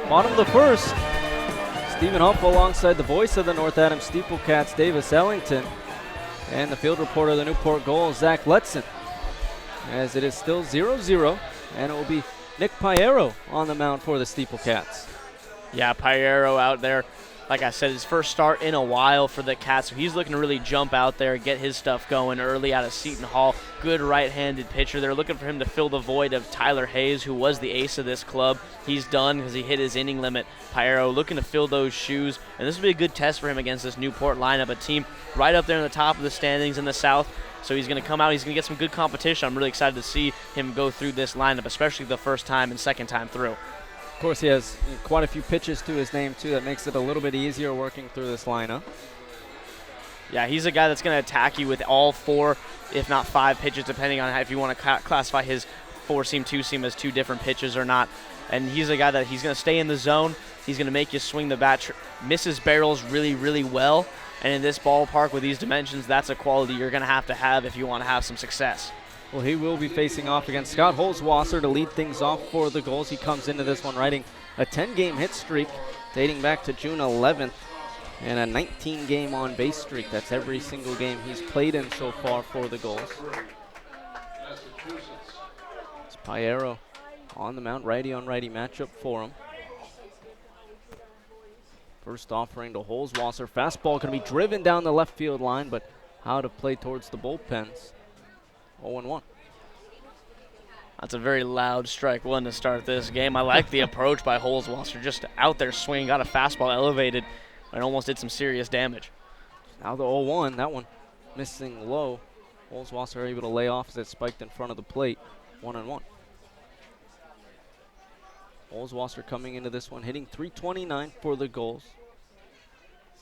Bottom of the first, Stephen Huff alongside the voice of the North Adams SteepleCats, Davis Ellington, and the field reporter of the Newport Gulls, Zach Letson, as it is still 0-0, and it will be Nick Piero on the mound for the SteepleCats. Yeah, Piero out there. Like I said, his first start in a while for the Cats, so he's looking to really jump out there, get his stuff going early out of Seton Hall. Good right-handed pitcher. They're looking for him to fill the void of Tyler Hayes, who was the ace of this club. He's done because he hit his inning limit. Piero looking to fill those shoes, and this will be a good test for him against this Newport lineup, a team right up there in the top of the standings in the South. So he's going to come out, he's going to get some good competition. I'm really excited to see him go through this lineup, especially the first time and second time through. Of course, he has quite a few pitches to his name, too. That makes it a little bit easier working through this lineup. Yeah, he's a guy that's going to attack you with all 4, if not 5 pitches, depending on if you want to classify his 4-seam, 2-seam as 2 different pitches or not. And he's a guy that he's going to stay in the zone. He's going to make you swing the bat, misses barrels really, really well. And in this ballpark with these dimensions, that's a quality you're going to have if you want to have some success. Well, he will be facing off against Scott Holzwasser to lead things off for the Gulls. He comes into this one riding a 10-game hit streak dating back to June 11th and a 19-game on-base streak. That's every single game he's played in so far for the Gulls. It's Piero on the mound, righty-on-righty matchup for him. First offering to Holzwasser. Fastball going to be driven down the left field line, but out of play towards the bullpens. 0-1. That's a very loud strike one to start this game. I like the approach by Holzwasser, just out there swinging, got a fastball elevated, and almost did some serious damage. Now the 0-1, that one missing low. Holzwasser able to lay off as it spiked in front of the plate. 1-1. Holzwasser coming into this one, hitting .329 for the Gulls.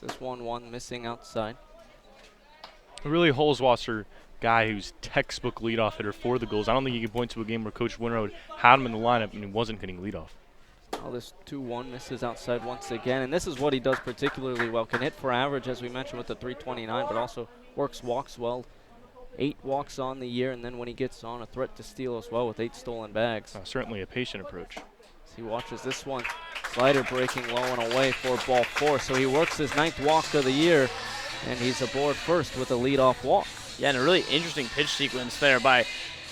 This 1-1 missing outside. Really, Holzwasser guy who's textbook leadoff hitter for the Gulls. I don't think you can point to a game where Coach Winroad had him in the lineup and he wasn't hitting leadoff. Now this 2-1 misses outside once again, and this is what he does particularly well. Can hit for average, as we mentioned, with the .329, but also works walks well. 8 walks on the year, and then when he gets on, a threat to steal as well with 8 stolen bags. Certainly a patient approach. As he watches this one, slider breaking low and away for ball 4, so he works his 9th walk of the year, and he's aboard first with a leadoff walk. Yeah, and a really interesting pitch sequence there by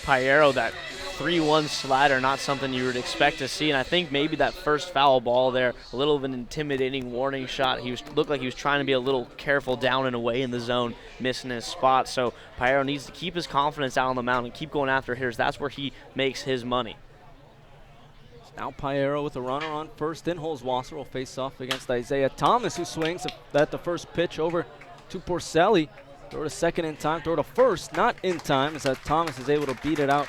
Piero. That 3-1 slider, not something you would expect to see. And I think maybe that first foul ball there, a little of an intimidating warning shot. Looked like he was trying to be a little careful down and away in the zone, missing his spot. So Piero needs to keep his confidence out on the mound and keep going after hitters. That's where he makes his money. Now Piero with a runner on first. Then Holzwasser will face off against Isaiah Thomas, who swings at the first pitch over to Porcelli. Throw to second in time, throw to first, not in time, as Thomas is able to beat it out.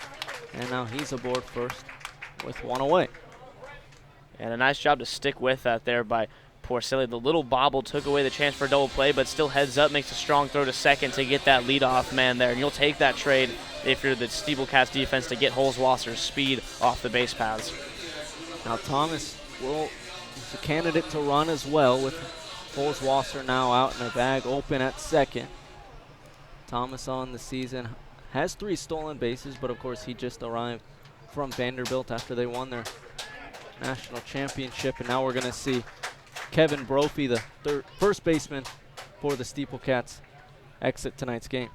And now he's aboard first with 1 away. And a nice job to stick with that there by Porcelli. The little bobble took away the chance for a double play, but still heads up, makes a strong throw to second to get that leadoff man there. And you'll take that trade if you're the SteepleCats defense to get Holzwasser's speed off the base paths. Now Thomas is a candidate to run as well, with Holzwasser now out in the bag, open at second. Thomas on the season has 3 stolen bases, but of course he just arrived from Vanderbilt after they won their national championship, and now we're going to see Kevin Brophy, the first baseman for the SteepleCats, exit tonight's game.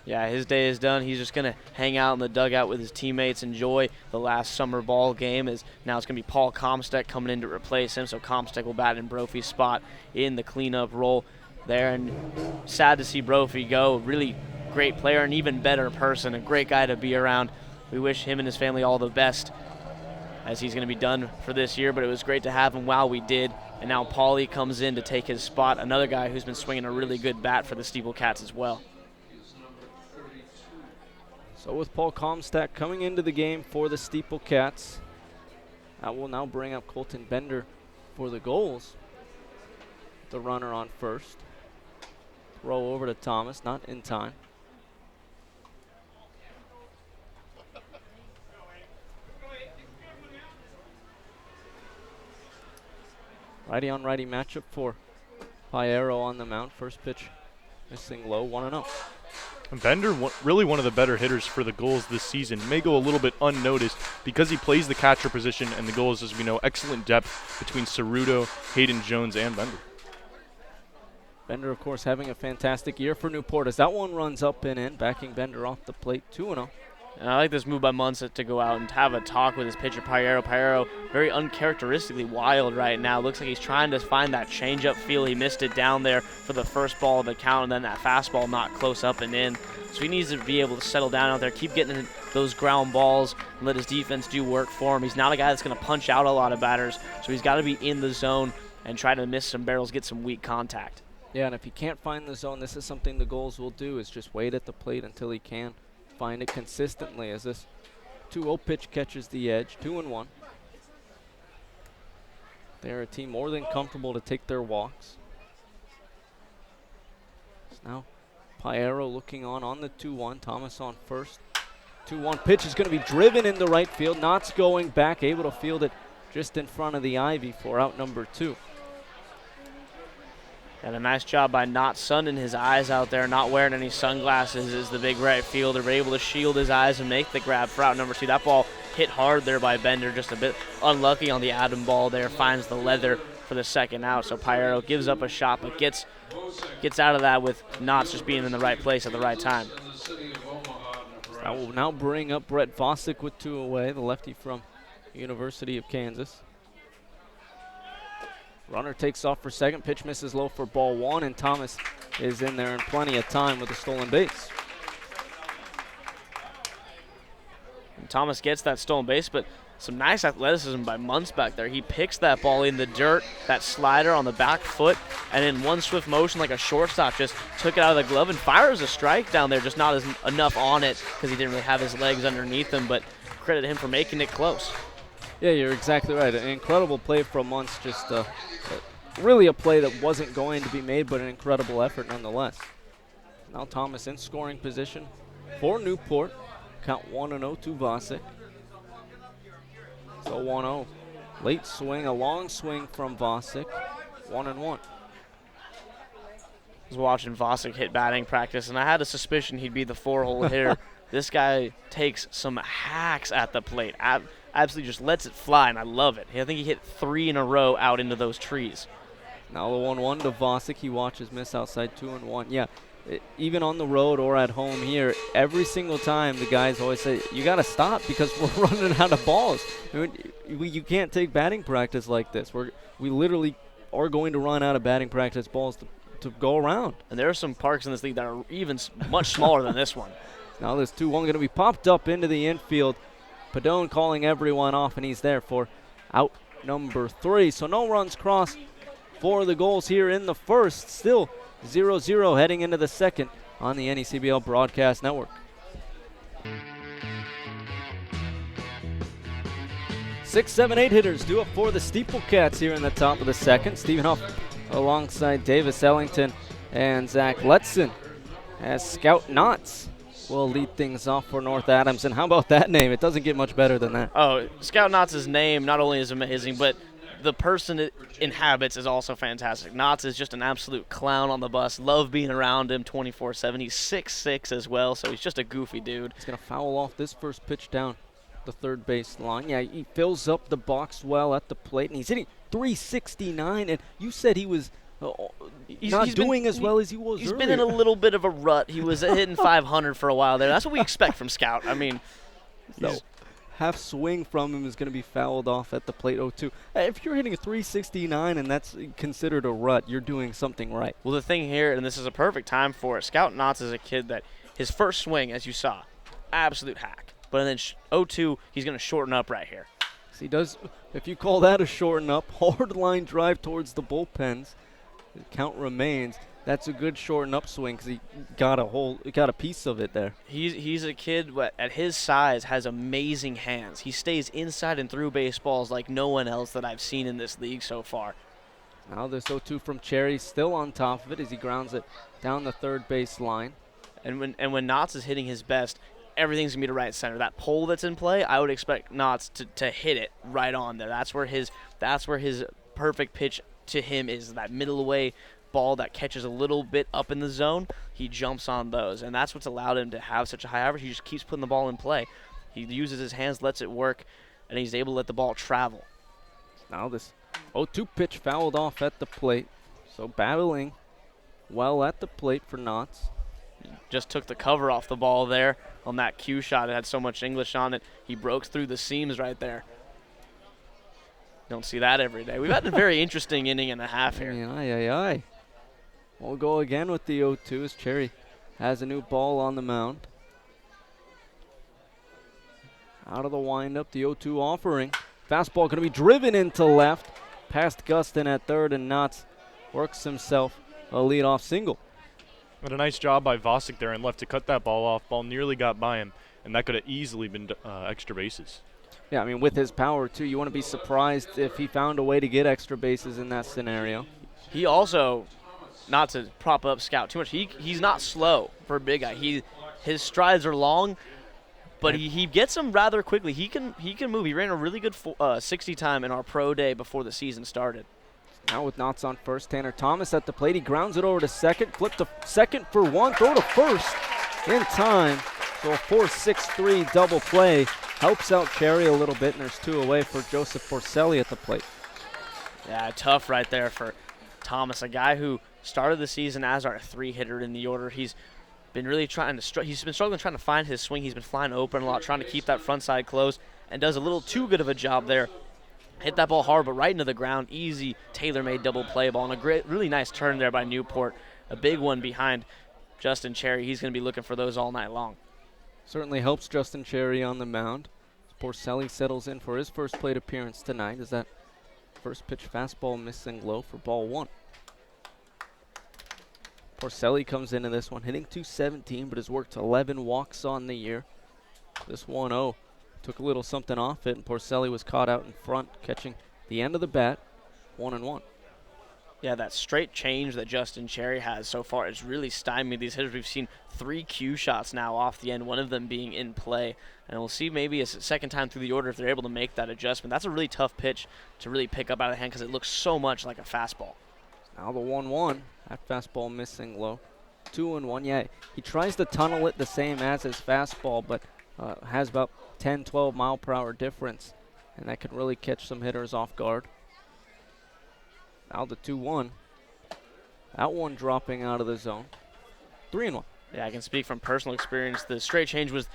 Yeah, his day is done. He's just going to hang out in the dugout with his teammates, enjoy the last summer ball game. Now it's going to be Paul Comstock coming in to replace him, so Comstock will bat in Brophy's spot in the cleanup role there. And sad to see Brophy go. Really great player, an even better person, a great guy to be around. We wish him and his family all the best as he's going to be done for this year, but it was great to have him while we did. And now Paulie comes in to take his spot, another guy who's been swinging a really good bat for the SteepleCats as well. So with Paul Comstock coming into the game for the SteepleCats, that will now bring up Colton Bender for the Gulls. The runner on first. Throw over to Thomas, not in time. Righty on righty matchup for Piero on the mound. First pitch missing low, 1-0. Bender, really one of the better hitters for the Gulls this season, may go a little bit unnoticed because he plays the catcher position, and the Gulls, as we know, excellent depth between Ceruto, Hayden Jones, and Bender. Bender, of course, having a fantastic year for Newport as that one runs up and in, backing Bender off the plate, 2-0. And I like this move by Munson to go out and have a talk with his pitcher, Piero. Piero, very uncharacteristically wild right now. Looks like he's trying to find that changeup feel. He missed it down there for the first ball of the count, and then that fastball not close up and in. So he needs to be able to settle down out there, keep getting those ground balls, and let his defense do work for him. He's not a guy that's going to punch out a lot of batters, so he's got to be in the zone and try to miss some barrels, get some weak contact. Yeah, and if he can't find the zone, this is something the Gulls will do, is just wait at the plate until he can find it consistently, as this 2-0 pitch catches the edge, 2-1. They're a team more than comfortable to take their walks. So now Piero looking on the 2-1. Thomas on first. 2-1 pitch is going to be driven into right field. Knott's going back, able to field it just in front of the ivy for out number 2. And a nice job by not sunning his eyes out there, not wearing any sunglasses as the big right fielder, but able to shield his eyes and make the grab for out number 2. That ball hit hard there by Bender, just a bit unlucky on the Adam ball there, finds the leather for the second out. So Piero gives up a shot, but gets out of that with Knotts just being in the right place at the right time. That will now bring up Brett Vosick with 2 away, the lefty from University of Kansas. Runner takes off for second. Pitch misses low for ball 1, and Thomas is in there in plenty of time with a stolen base. And Thomas gets that stolen base, but some nice athleticism by Muntz back there. He picks that ball in the dirt, that slider on the back foot, and in one swift motion like a shortstop just took it out of the glove and fires a strike down there, just not enough on it because he didn't really have his legs underneath him, but credit him for making it close. Yeah, you're exactly right. An incredible play from Muntz, just really a play that wasn't going to be made, but an incredible effort nonetheless. Now Thomas in scoring position for Newport. Count 1-0 to Vosick. So 1-0. Late swing, a long swing from Vosick. 1-1. I was watching Vosick hit batting practice, and I had a suspicion he'd be the 4-hole hitter. This guy takes some hacks at the plate. Absolutely just lets it fly, and I love it. I think he hit 3 in a row out into those trees. Now the 1-1 to Vosick. He watches miss outside 2-1. Yeah, even on the road or at home here, every single time the guys always say, you got to stop because we're running out of balls. I mean, you can't take batting practice like this. We literally are going to run out of batting practice balls to go around. And there are some parks in this league that are even much smaller than this one. Now this 2-1 going to be popped up into the infield. Padone calling everyone off, and he's there for out number 3. So no runs crossed for the Gulls here in the first. Still 0-0 heading into the second on the NECBL Broadcast Network. 6, 7, 8 hitters do it for the SteepleCats here in the top of the second. Stephen Huff alongside Davis Ellington and Zach Letson as Scout Knotts will lead things off for North Adams. And how about that name? It doesn't get much better than that. Oh, Scout Knotts' name not only is amazing, but the person it inhabits is also fantastic. Knotts is just an absolute clown on the bus. Love being around him 24/7. He's 6'6" as well, so he's just a goofy dude. He's going to foul off this first pitch down the third base line. Yeah, he fills up the box well at the plate, and he's hitting 369. And you said he was he's doing as well as he was He's earlier. been in a little bit of a rut. He was hitting 500 for a while there. That's what we expect from Scout. I mean, no. Half swing from him is going to be fouled off at the plate 0-2. If you're hitting a 369 and that's considered a rut, you're doing something right. Well, the thing here, and this is a perfect time for it, Scout Knotts is a kid that his first swing, as you saw, absolute hack. But then 0-2, he's going to shorten up right here. So he does, if you call that a shorten up, hard line drive towards the bullpens. The count remains. That's a good short and upswing because he got a piece of it there. He's a kid at his size has amazing hands. He stays inside and through baseballs like no one else that I've seen in this league so far. Now this 0-2 from Cherry, still on top of it as he grounds it down the third base line. And when Knotts is hitting his best, everything's gonna be to right center. That pole that's in play, I would expect Knotts to hit it right on there. That's where his perfect pitch to him is, that middle away ball that catches a little bit up in the zone. He jumps on those, and that's what's allowed him to have such a high average. He just keeps putting the ball in play. He uses his hands, lets it work, and he's able to let the ball travel. Now this 0-2 pitch fouled off at the plate. So battling well at the plate for Knotts. Just took the cover off the ball there on that cue shot. It had so much English on it. He broke through the seams right there. Don't see that every day. We've had a very interesting inning and a half here. Aye. We'll go again with the 0-2 as Cherry has a new ball on the mound. Out of the windup, the 0-2 offering. Fastball going to be driven into left. Past Gustin at third, and Knotts works himself a leadoff single. But a nice job by Vosick there and left to cut that ball off. Ball nearly got by him, and that could have easily been extra bases. Yeah, I mean, with his power, too, you want to be surprised if he found a way to get extra bases in that scenario. He also, not to prop up Scout too much, he's not slow for a big guy. His strides are long, but he gets them rather quickly. He can move. He ran a really good 60 time in our pro day before the season started. Now with Knotts on first, Tanner Thomas at the plate. He grounds it over to second, flip to second for one, throw to first in time. So a 4-6-3 double play helps out Cherry a little bit, and there's two away for Joseph Porcelli at the plate. Yeah, tough right there for Thomas, a guy who started the season as our 3-hitter in the order. He's been really he's been struggling trying to find his swing. He's been flying open a lot, trying to keep that front side closed, and does a little too good of a job there. Hit that ball hard, but right into the ground. Easy, tailor-made double play ball, and a great, really nice turn there by Newport. A big one behind Justin Cherry. He's going to be looking for those all night long. Certainly helps Justin Cherry on the mound. Porcelli settles in for his first plate appearance tonight as that first pitch fastball missing low for ball one. Porcelli comes into this one hitting .217, but has worked 11 walks on the year. This 1-0 took a little something off it, and Porcelli was caught out in front, catching the end of the bat, 1-1. Yeah, that straight change that Justin Cherry has so far has really stymied these hitters. We've seen 3 cue shots now off the end, one of them being in play. And we'll see maybe a second time through the order if they're able to make that adjustment. That's a really tough pitch to really pick up out of the hand because it looks so much like a fastball. Now the 1-1, that fastball missing low. 2-1, yeah, he tries to tunnel it the same as his fastball, but has about 10, 12 mile per hour difference, and that can really catch some hitters off guard. Now the 2-1. That one dropping out of the zone. 3-1. Yeah, I can speak from personal experience. The straight change was,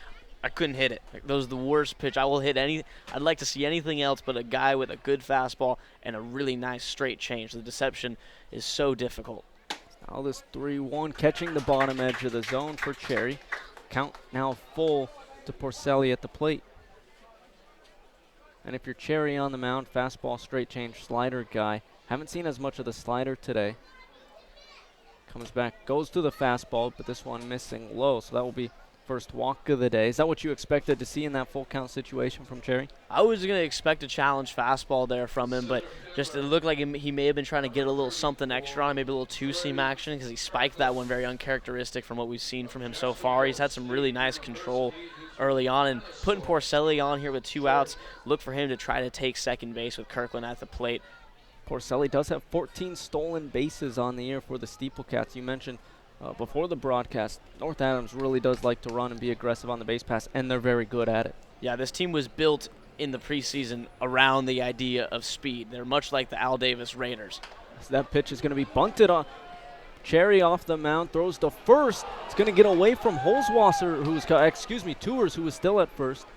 I couldn't hit it. Like, that was the worst pitch. I will hit any. I'd like to see anything else but a guy with a good fastball and a really nice straight change. The deception is so difficult. Now this 3-1, catching the bottom edge of the zone for Cherry. Count now full to Porcelli at the plate. And if you're Cherry on the mound, fastball, straight change, slider guy. Haven't seen as much of the slider today. Comes back, goes to the fastball, but this one missing low, so that will be first walk of the day. Is that what you expected to see in that full count situation from Cherry? I was going to expect a challenge fastball there from him, but just it looked like he may have been trying to get a little something extra on, maybe a little two-seam action, because he spiked that one very uncharacteristic from what we've seen from him so far. He's had some really nice control early on, and putting Porcelli on here with 2 outs, look for him to try to take second base with Kirkland at the plate. Porcelli does have 14 stolen bases on the year for the SteepleCats. You mentioned before the broadcast, North Adams really does like to run and be aggressive on the base pass, and they're very good at it. Yeah, this team was built in the preseason around the idea of speed. They're much like the Al Davis Raiders. So that pitch is going to be bunted on. Cherry off the mound, throws to first. It's going to get away from Holzwasser, Tours, who was still at first.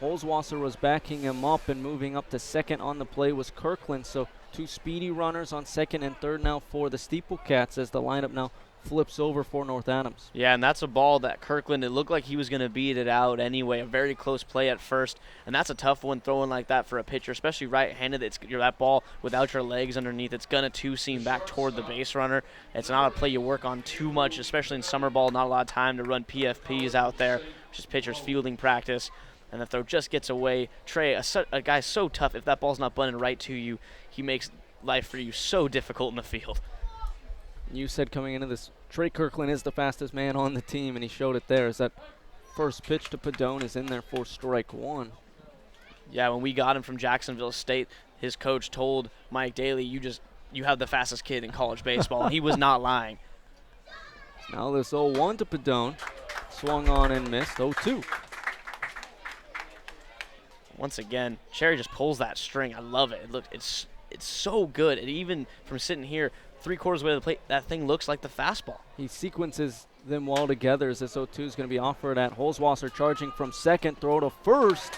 Holzwasser was backing him up, and moving up to second on the play was Kirkland. So 2 speedy runners on second and third now for the SteepleCats as the lineup now flips over for North Adams. Yeah, and that's a ball that Kirkland, it looked like he was going to beat it out anyway. A very close play at first, and that's a tough one throwing like that for a pitcher, especially right-handed. That ball without your legs underneath, it's going to two-seam back toward the base runner. It's not a play you work on too much, especially in summer ball. Not a lot of time to run PFPs out there, which is pitcher's fielding practice. And the throw just gets away. Trey, a guy so tough, if that ball's not bunting right to you, he makes life for you so difficult in the field. You said coming into this, Trey Kirkland is the fastest man on the team, and he showed it there as that first pitch to Padone is in there for strike one. Yeah, when we got him from Jacksonville State, his coach told Mike Daly, you have the fastest kid in college baseball. He was not lying. Now this 0-1 to Padone. Swung on and missed. 0-2. Once again, Cherry just pulls that string. I love it. It's so good. And even from sitting here, 3/4 way of the plate, that thing looks like the fastball. He sequences them well together as this 0-2 is going to be offered at Holzwasser, charging from second, throw to first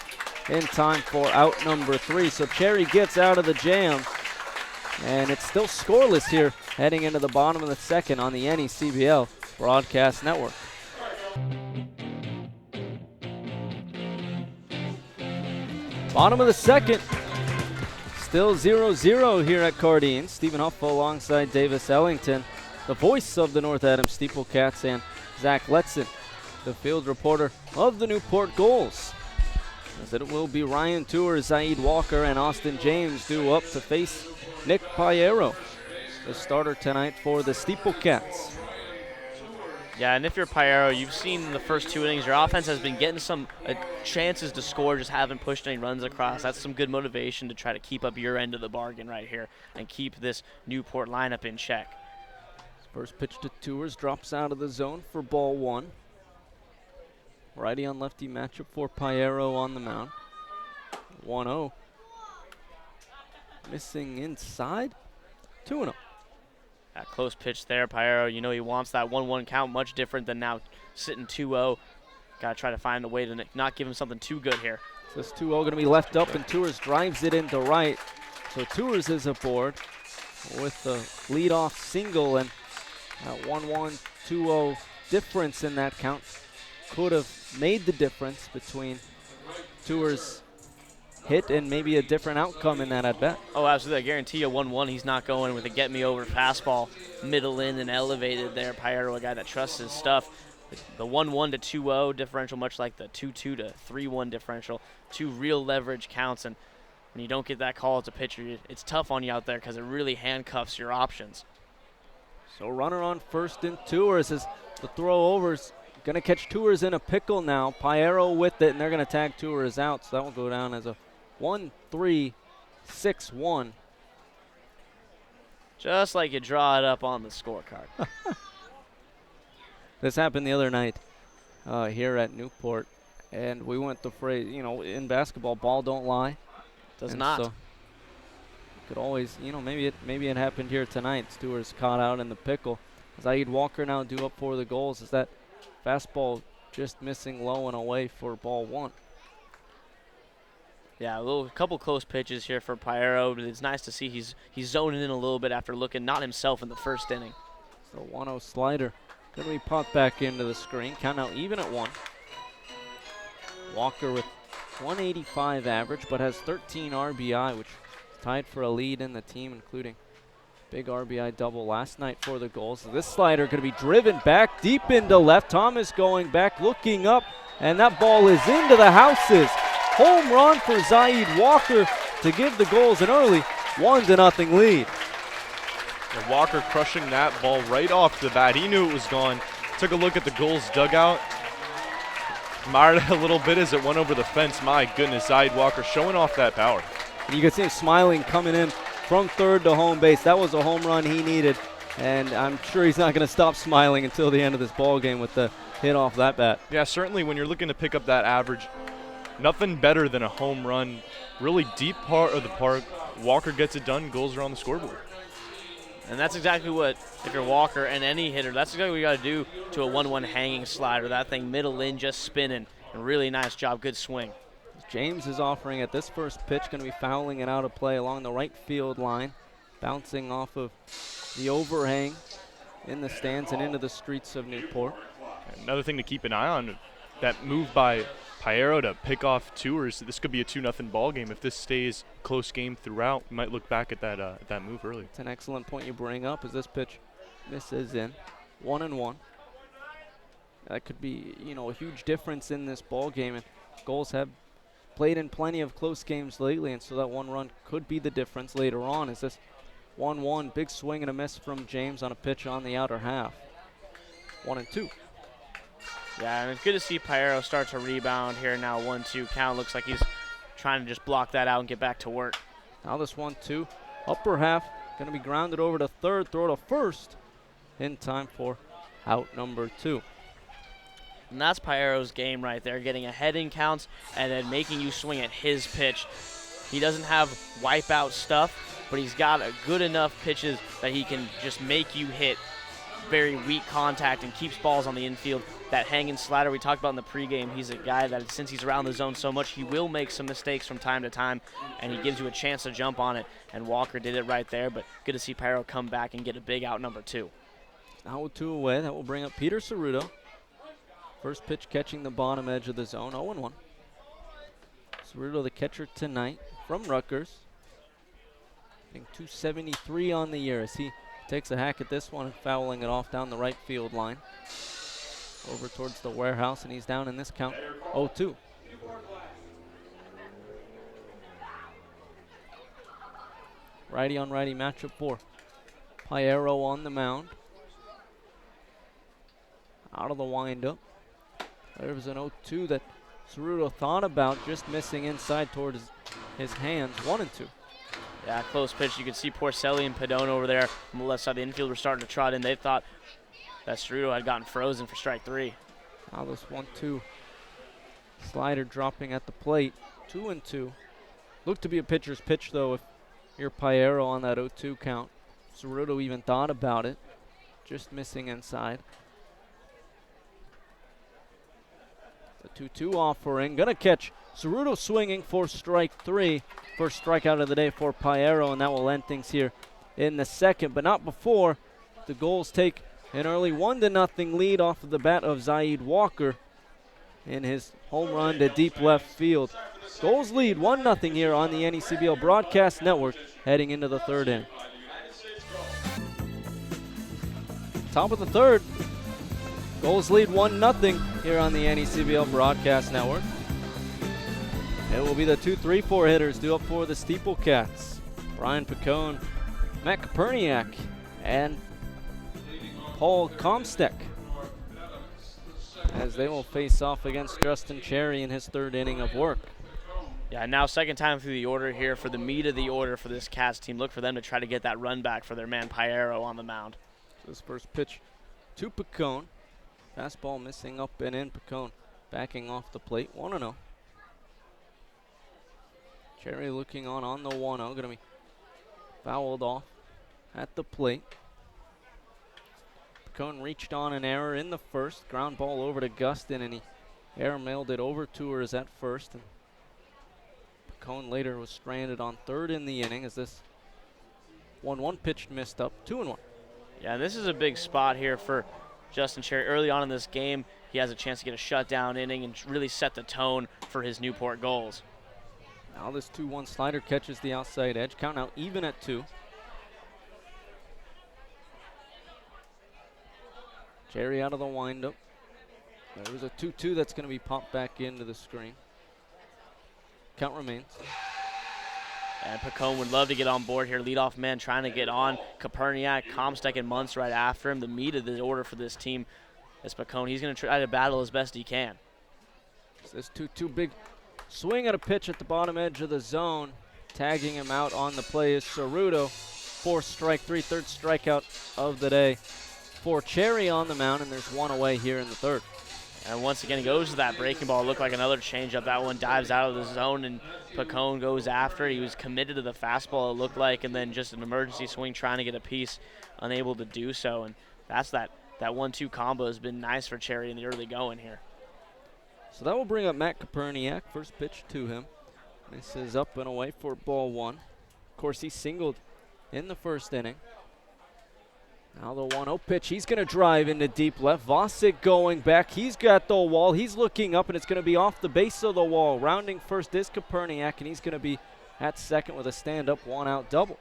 in time for out number 3. So Cherry gets out of the jam, and it's still scoreless here heading into the bottom of the second on the NECBL Broadcast Network. Bottom of the second. Still 0-0 here at Cardine. Stephen Huff alongside Davis Ellington, the voice of the North Adams SteepleCats, and Zach Letson, the field reporter of the Newport Gulls. As it will be Ryan Tour, Zaid Walker, and Austin James due up to face Nick Piero, the starter tonight for the SteepleCats. Yeah, and if you're Piero, you've seen in the first 2 innings, your offense has been getting some chances to score, just haven't pushed any runs across. That's some good motivation to try to keep up your end of the bargain right here and keep this Newport lineup in check. First pitch to Tours drops out of the zone for ball 1. Righty on lefty matchup for Piero on the mound. 1-0. Missing inside. 2-0. That close pitch there, Piero, he wants that 1-1 count, much different than now sitting 2-0. Got to try to find a way to not give him something too good here. So this 2-0 going to be left up, and Tours drives it into right. So Tours is aboard with the leadoff single, and that 1-1, 2-0 difference in that count could have made the difference between Tours' hit and maybe a different outcome in that at-bat. Oh, absolutely. I guarantee you 1-1, he's not going with a get-me-over fastball, middle in and elevated there. Piero, a guy that trusts his stuff. The 1-1 to 2-0 differential, much like the 2-2 to 3-1 differential, 2 real leverage counts, and when you don't get that call as a pitcher, it's tough on you out there because it really handcuffs your options. So runner on first and Tours as the throw over's going to catch Tours in a pickle now. Piero with it, and they're going to tag Tours out, so that will go down as a 1-3-6-1. Just like you draw it up on the scorecard. This happened the other night here at Newport, and we went the phrase, in basketball, ball don't lie. Does not. So could always, maybe it happened here tonight. Stewart's caught out in the pickle. Zaid Walker now due up for the goals. Is that fastball just missing low and away for ball 1? Yeah, a couple close pitches here for Piero, but it's nice to see he's zoning in a little bit after looking not himself in the first inning. So 1-0 slider going to be popped back into the screen. Count now even at 1. Walker with 185 average, but has 13 RBI, which is tied for a lead in the team, including big RBI double last night for the Gulls. So this slider going to be driven back deep into left. Thomas going back, looking up, and that ball is into the houses. Home run for Zaid Walker to give the Gulls an early 1-0 lead. And Walker crushing that ball right off the bat. He knew it was gone. Took a look at the Gulls dugout. Admired it a little bit as it went over the fence. My goodness, Zaid Walker showing off that power. And you can see him smiling coming in from third to home base. That was a home run he needed, and I'm sure he's not going to stop smiling until the end of this ball game with the hit off that bat. Yeah, certainly when you're looking to pick up that average, nothing better than a home run. Really deep part of the park. Walker gets it done. Goals are on the scoreboard. And that's exactly what, if you're Walker and any hitter, that's exactly what you got to do to a 1-1 hanging slider. That thing middle in, just spinning. And really nice job. Good swing. James is offering at this first pitch, going to be fouling it out of play along the right field line, bouncing off of the overhang in the stands and into the streets of Newport. Another thing to keep an eye on, that move by Piero to pick off Tours. This could be a 2-0 ball game. If this stays close game throughout, we might look back at that move early. It's an excellent point you bring up as this pitch misses in. 1-1. That could be, a huge difference in this ball game. And Gulls have played in plenty of close games lately, and so that one run could be the difference later on. Is this 1-1, big swing and a miss from James on a pitch on the outer half. 1-2. Yeah, and it's good to see Piero start to rebound here now. 1-2 count. Looks like he's trying to just block that out and get back to work. Now this 1-2, upper half, going to be grounded over to third, throw to first in time for out number 2. And that's Piero's game right there, getting ahead in counts and then making you swing at his pitch. He doesn't have wipeout stuff, but he's got a good enough pitches that he can just make you hit very weak contact and keeps balls on the infield. That hanging slider we talked about in the pregame, he's a guy that since he's around the zone so much, he will make some mistakes from time to time, and he gives you a chance to jump on it, and Walker did it right there, but good to see Piero come back and get a big out number 2. Now with 2 away, that will bring up Peter Ceruto. First pitch catching the bottom edge of the zone, 0-1. Ceruto, the catcher tonight from Rutgers. Hitting .273 on the year as he takes a hack at this one and fouling it off down the right field line. Over towards the warehouse, and he's down in this count, 0-2. Righty on righty matchup for Piero on the mound. Out of the windup. There was an 0-2 that Ceruto thought about, just missing inside towards his hands, 1-2. Yeah, close pitch. You can see Porcelli and Padone over there on the left side. The infield were starting to trot in. They thought that Ceruto had gotten frozen for strike 3. Now this 1-2 slider dropping at the plate, 2-2. Looked to be a pitcher's pitch though if you're Piero on that 0-2 count. Ceruto even thought about it, just missing inside. The 2-2 offering, gonna catch Ceruto swinging for strike 3. First strikeout of the day for Piero, and that will end things here in the second, but not before the Gulls take an early 1-0 lead off of the bat of Zaid Walker in his home run to deep left field. Gulls lead 1-0 here on the NECBL Broadcast Network heading into the third inning. Top of the third, Gulls lead 1-0 here on the NECBL Broadcast Network. It will be the 2-3-4 hitters due up for the SteepleCats. Brian Picone, Matt Koperniak, and Paul Comsteck, as they will face off against Justin Cherry in his third inning of work. Yeah, now second time through the order here for the meat of the order for this Cats team. Look for them to try to get that run back for their man Piero on the mound. This first pitch to Picone. Fastball missing up and in. Picone backing off the plate, 1-0. Cherry looking on the 1-0, going to be fouled off at the plate. Picone reached on an error in the first. Ground ball over to Gustin, and he air-mailed it over Tours at first. And Picone later was stranded on third in the inning as this 1-1 pitch missed up, 2-1. Yeah, this is a big spot here for Justin Cherry. Early on in this game, he has a chance to get a shutdown inning and really set the tone for his Newport Gulls. Now this 2-1 slider catches the outside edge. Count now even at 2. Cherry out of the windup. There was a 2-2 that's going to be popped back into the screen. Count remains. And Picone would love to get on board here. Leadoff man trying to get on. Koperniak, Comsteck, and Muntz right after him. The meat of the order for this team is Picone. He's going to try to battle as best he can. This 2-2 big swing at a pitch at the bottom edge of the zone. Tagging him out on the play is Ceruto. 4th strike, 3, third strikeout of the day for Cherry on the mound, and there's one away here in the third. And once again, he goes to that breaking ball. It looked like another changeup. That one dives out of the zone, and Picone goes after it. He was committed to the fastball, it looked like, and then just an emergency swing trying to get a piece, unable to do so. And that's that 1-2 combo has been nice for Cherry in the early going here. So that will bring up Matt Koperniak. First pitch to him. This is up and away for ball 1. Of course, he singled in the first inning. Now the 1-0 pitch. He's going to drive into deep left. Vosick going back. He's got the wall. He's looking up, and it's going to be off the base of the wall. Rounding first is Koperniak, and he's going to be at second with a stand-up, one-out double.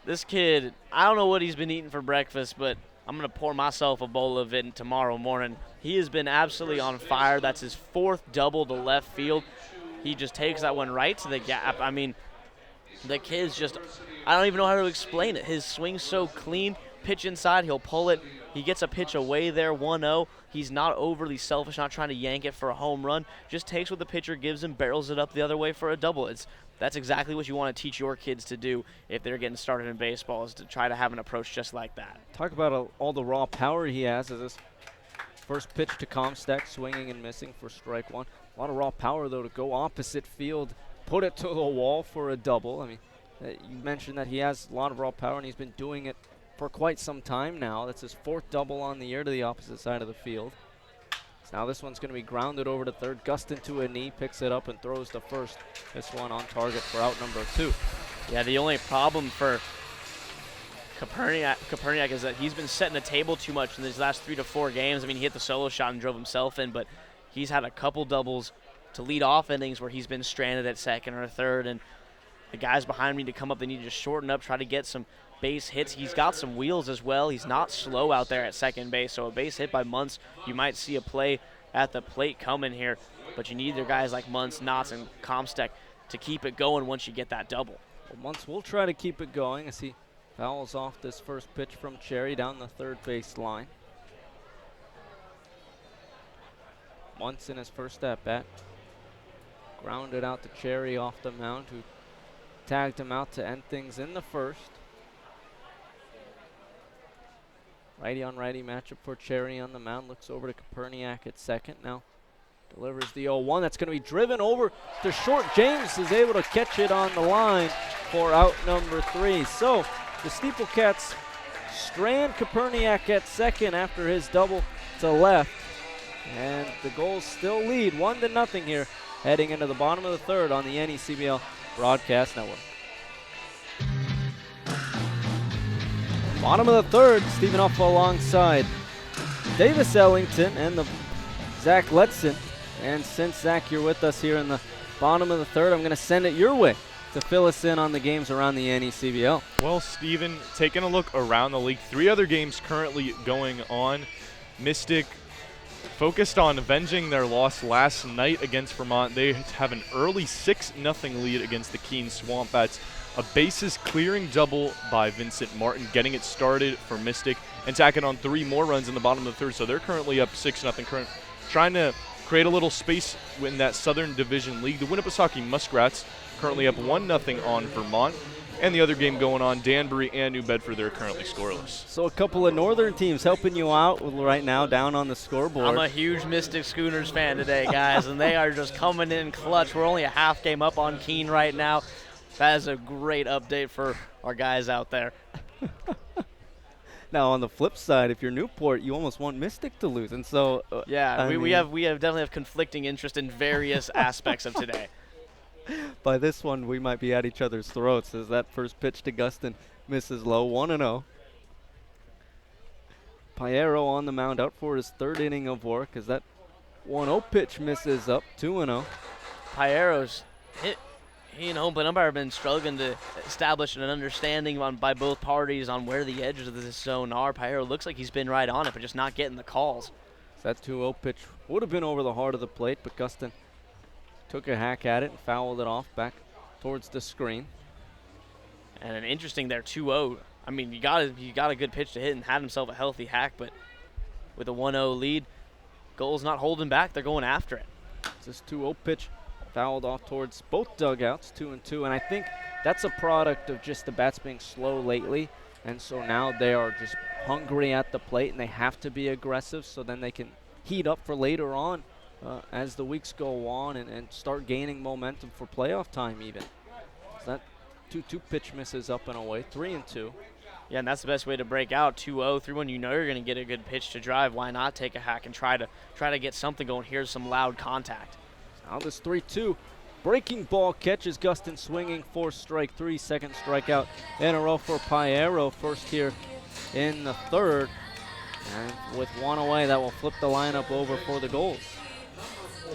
This kid, I don't know what he's been eating for breakfast, but I'm going to pour myself a bowl of it tomorrow morning. He has been absolutely on fire. That's his 4th double to left field. He just takes that one right to the gap. I mean, the kid's just, I don't even know how to explain it. His swing's so clean. Pitch inside, he'll pull it. He gets a pitch away there, 1-0. He's not overly selfish, not trying to yank it for a home run. Just takes what the pitcher gives him, barrels it up the other way for a double. That's exactly what you want to teach your kids to do if they're getting started in baseball, is to try to have an approach just like that. Talk about all the raw power he has as this first pitch to Comstock, swinging and missing for strike one. A lot of raw power, though, to go opposite field, put it to the wall for a double. I mean, you mentioned that he has a lot of raw power, and he's been doing it for quite some time now. That's his 4th double on the year to the opposite side of the field. So now this one's going to be grounded over to third. Gustin to a knee, picks it up and throws to first. This one on target for out number 2. Yeah, the only problem for Koperniak is that he's been setting the table too much in these last 3 to 4 games. I mean, he hit the solo shot and drove himself in, but he's had a couple doubles to lead off innings where he's been stranded at second or third, and the guys behind me to come up, they need to just shorten up, try to get some base hits. He's got some wheels as well. He's not slow out there at second base, so a base hit by Muntz, you might see a play at the plate coming here, but you need their guys like Muntz, Knotts, and Comstock to keep it going once you get that double. Well, Muntz will try to keep it going as he fouls off this first pitch from Cherry down the third base line. Muntz in his first at-bat. Grounded out to Cherry off the mound, who tagged him out to end things in the first. Righty on righty matchup for Cherry on the mound. Looks over to Koperniak at second. Now delivers the 0-1. That's going to be driven over to short. James is able to catch it on the line for out number 3. So the SteepleCats strand Koperniak at second after his double to left. And the Gulls still lead 1-0 here, heading into the bottom of the third on the NECBL Broadcast Network. Bottom of the third, Stephen Huff alongside Davis Ellington and the Zach Letson. And since, Zach, you're with us here in the bottom of the third, I'm going to send it your way to fill us in on the games around the NECBL. Well, Stephen, taking a look around the league, 3 other games currently going on. Mystic focused on avenging their loss last night against Vermont. They have an early 6-0 lead against the Keene Swamp Bats. A bases clearing double by Vincent Martin, getting it started for Mystic and tacking on 3 more runs in the bottom of the third. So they're currently up 6-0, trying to create a little space in that Southern Division League. The Winnipesaukee Muskrats currently up 1-0 on Vermont. And the other game going on, Danbury and New Bedford, they're currently scoreless. So a couple of northern teams helping you out right now down on the scoreboard. I'm a huge Mystic Schooners fan today, guys, and they are just coming in clutch. We're only a half game up on Keene right now. That is a great update for our guys out there. Now, on the flip side, if you're Newport, you almost want Mystic to lose. And so, yeah, we definitely have conflicting interest in various aspects of today. By this one, we might be at each other's throats as that first pitch to Gustin misses low, 1-0. Piero on the mound out for his 3rd inning of work as that 1-0 pitch misses up, 2-0. Piero's hit. He and home plate umpire have been struggling to establish an understanding by both parties on where the edges of this zone are. Piero looks like he's been right on it, but just not getting the calls. That 2-0 pitch would have been over the heart of the plate, but Gustin took a hack at it and fouled it off back towards the screen. And an interesting there, 2-0. I mean, he got a good pitch to hit and had himself a healthy hack, but with a 1-0 lead, Gulls not holding back. They're going after it. This 2-0 pitch fouled off towards both dugouts, 2-2, and I think that's a product of just the bats being slow lately, and so now they are just hungry at the plate and they have to be aggressive so then they can heat up for later on as the weeks go on and start gaining momentum for playoff time even. So that 2-2 pitch misses up and away, 3-2. Yeah, and that's the best way to break out, 2-0, 3-1. You know you're going to get a good pitch to drive. Why not take a hack and try to get something going? Here's some loud contact. Now this 3-2 breaking ball catches Gustin swinging for strike 3, second strikeout in a row for Piero. First here in the third. And with one away, that will flip the lineup over for the Gulls.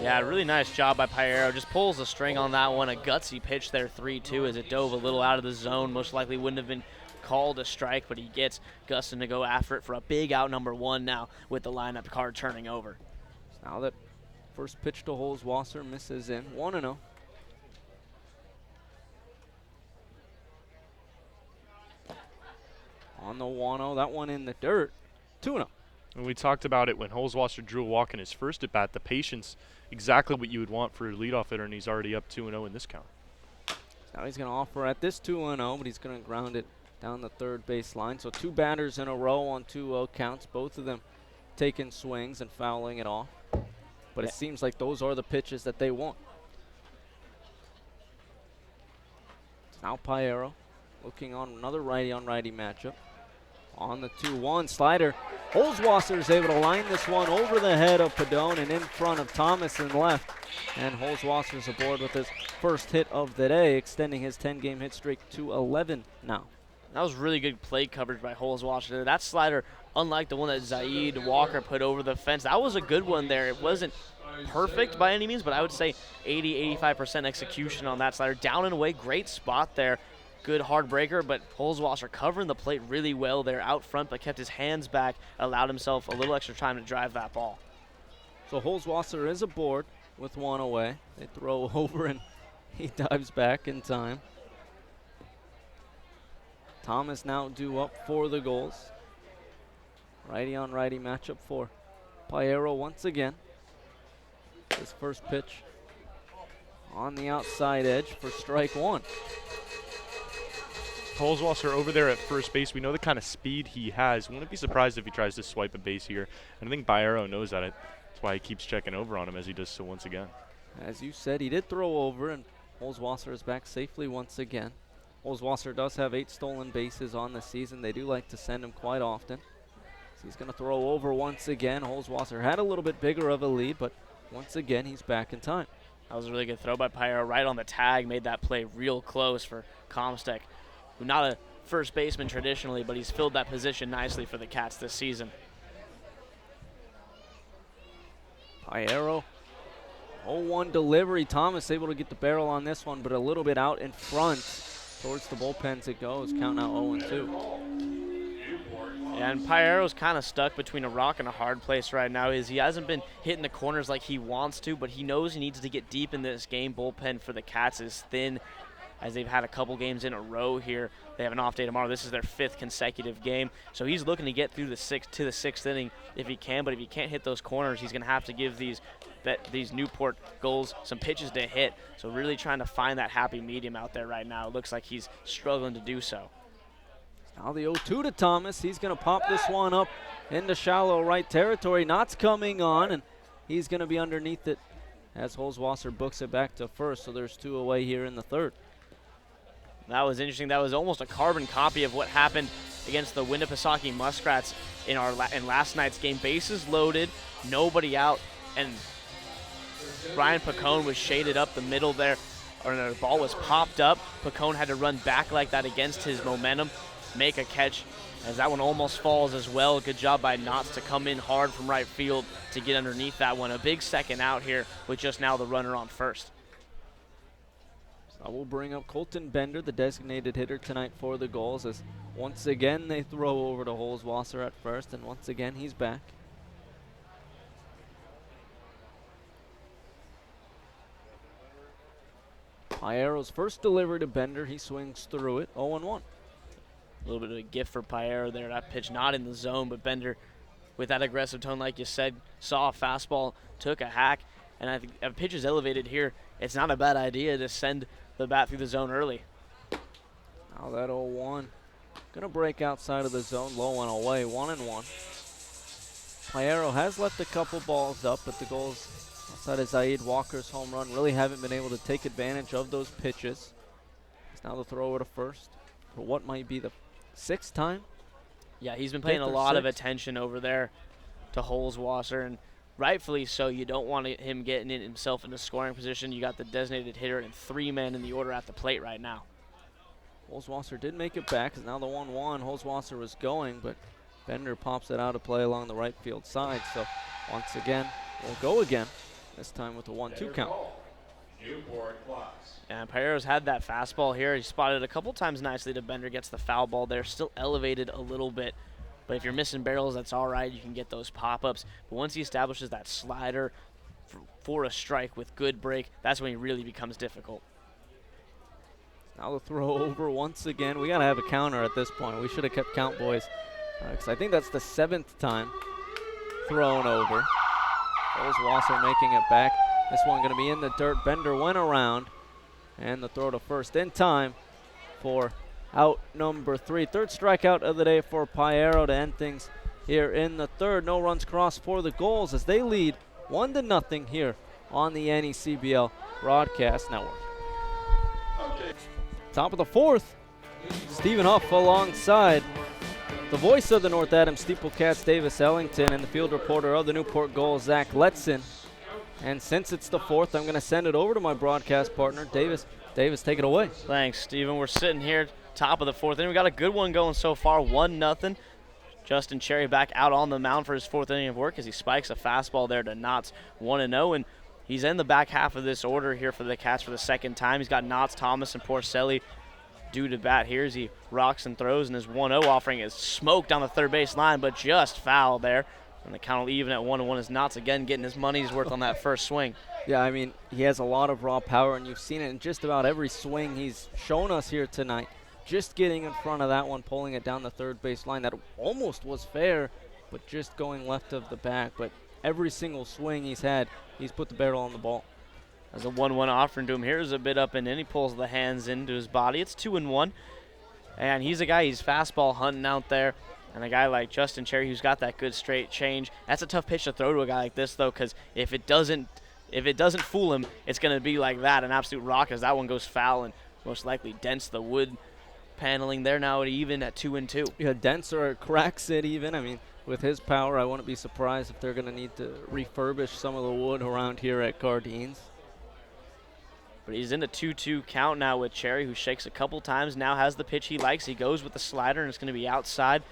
Yeah, really nice job by Piero. Just pulls the string on that one. A gutsy pitch there, 3-2, as it dove a little out of the zone. Most likely wouldn't have been called a strike, but he gets Gustin to go after it for a big out number one now with the lineup card turning over. Now that first pitch to Holzwasser misses in, 1-0. On the 1-0, that one in the dirt, 2-0. And we talked about it when Holzwasser drew a walk in his first at bat. The patience, exactly what you would want for a leadoff hitter, and he's already up 2-0 in this count. Now he's going to offer at this 2-0, but he's going to ground it down the third base line. So two batters in a row on 2-0 counts, both of them taking swings and fouling it off. But it seems like those are the pitches that they want. Now Piero looking on another righty-on-righty matchup. On the 2-1 slider, Holzwasser is able to line this one over the head of Padone and in front of Thomas in left. And Holzwasser is aboard with his first hit of the day, extending his 10-game hit streak to 11 now. That was really good plate coverage by Holzwasser. That slider, unlike the one that Zaid Walker put over the fence, that was a good one there. It wasn't perfect by any means, but I would say 80-85% execution on that slider. Down and away, great spot there. Good hard breaker, but Holzwasser covering the plate really well there out front, but kept his hands back, allowed himself a little extra time to drive that ball. So Holzwasser is aboard with one away. They throw over and he dives back in time. Thomas now due up for the Gulls. Righty-on-righty matchup for Piero once again. His first pitch on the outside edge for strike one. Holzwasser over there at first base. We know the kind of speed he has. Wouldn't be surprised if he tries to swipe a base here. And I think Piero knows that. That's why he keeps checking over on him as he does so once again. As you said, he did throw over, and Holzwasser is back safely once again. Holzwasser does have 8 stolen bases on the season. They do like to send him quite often. So he's going to throw over once again. Holzwasser had a little bit bigger of a lead, but once again, he's back in time. That was a really good throw by Piero, right on the tag, made that play real close for Comstock, who not a first baseman traditionally, but he's filled that position nicely for the Cats this season. Piero, 0-1 delivery. Thomas able to get the barrel on this one, but a little bit out in front. Towards the bullpens it goes. Count now 0-2. And Piero's kind of stuck between a rock and a hard place right now. He hasn't been hitting the corners like he wants to, but he knows he needs to get deep in this game. Bullpen for the Cats is thin, as they've had a couple games in a row here. They have an off day tomorrow. This is their 5th consecutive game. So he's looking to get through the 6th inning if he can, but if he can't hit those corners, he's going to have to give these Newport Gulls some pitches to hit. So really trying to find that happy medium out there right now. It looks like he's struggling to do so. Now the 0-2 to Thomas. He's going to pop this one up into shallow right territory. Knott's coming on, and he's going to be underneath it as Holzwasser books it back to first. So there's 2 away here in the third. That was interesting. That was almost a carbon copy of what happened against the Winnipesaukee Muskrats in last night's game. Bases loaded, nobody out, and Brian Pacone was shaded up the middle there, or the ball was popped up. Pacone had to run back like that against his momentum, make a catch, as that one almost falls as well. Good job by Knotts to come in hard from right field to get underneath that one. A big second out here with just now the runner on first. I will bring up Colton Bender, the designated hitter tonight for the Gulls, as once again they throw over to Holzwasser at first, and once again he's back. Piero's first delivery to Bender, he swings through it, 0-1. A little bit of a gift for Piero there. That pitch not in the zone, but Bender, with that aggressive tone, like you said, saw a fastball, took a hack, and I think if a pitch is elevated here, it's not a bad idea to send the bat through the zone early. Now that 0-1, gonna break outside of the zone, low and away, 1-1. Piero has left a couple balls up, but the Gulls, outside of Zaid Walker's home run, really haven't been able to take advantage of those pitches. It's now the throw over to first for what might be the 6th time. Yeah, he's been paying a lot of attention over there to Holzwasser, and rightfully so. You don't want him getting himself into scoring position. You got the designated hitter and 3 men in the order at the plate right now. Holzwasser did make it back, as now the 1-1. Holzwasser was going, but Bender pops it out of play along the right field side. So once again, we'll go again, this time with a 1-2 count. And Payero's had that fastball here. He spotted it a couple times nicely to Bender, gets the foul ball there, still elevated a little bit. But if you're missing barrels, that's all right. You can get those pop-ups. But once he establishes that slider for a strike with good break, that's when he really becomes difficult. Now the throw over once again. We got to have a counter at this point. We should have kept count, boys, because I think that's the 7th time thrown over. Holzwasser making it back. This one going to be in the dirt. Bender went around, and the throw to first in time for out number 3. Third strikeout of the day for Payero to end things here in the third. No runs crossed for the Gulls as they lead 1-0 here on the NECBL Broadcast Network. Top of the 4th, Stephen Huff alongside the voice of the North Adams SteepleCats, Davis Ellington, and the field reporter of the Newport Gulls, Zach Letson. And since it's the 4th, I'm going to send it over to my broadcast partner, Davis. Davis, take it away. Thanks, Stephen. We're sitting here, top of the 4th inning. We got a good one going so far, 1-0. Justin Cherry back out on the mound for his 4th inning of work as he spikes a fastball there to Knotts, 1-0. And he's in the back half of this order here for the Cats for the 2nd time. He's got Knotts, Thomas, and Porcelli due to bat here as he rocks and throws, and his 1-0 offering is smoked down the third base line, but just foul there. And the count will even at 1-1 as Knotts again getting his money's worth on that first swing. Yeah, I mean, he has a lot of raw power, and you've seen it in just about every swing he's shown us here tonight. Just getting in front of that one, pulling it down the third base line. That almost was fair, but just going left of the back. But every single swing he's had, he's put the barrel on the ball. As a 1-1 offering to him here is a bit up and in. He pulls the hands into his body. It's 2-1. And he's a guy, he's fastball hunting out there. And a guy like Justin Cherry who's got that good straight change. That's a tough pitch to throw to a guy like this, though, because if it doesn't fool him, it's going to be like that, an absolute rock, as that one goes foul and most likely dents the wood paneling there now at even at 2-2. Yeah, dents or cracks it even. I mean, with his power, I wouldn't be surprised if they're going to need to refurbish some of the wood around here at Gardine's. But he's in the 2-2 count now with Cherry, who shakes a couple times, now has the pitch he likes. He goes with the slider, and it's going to be outside.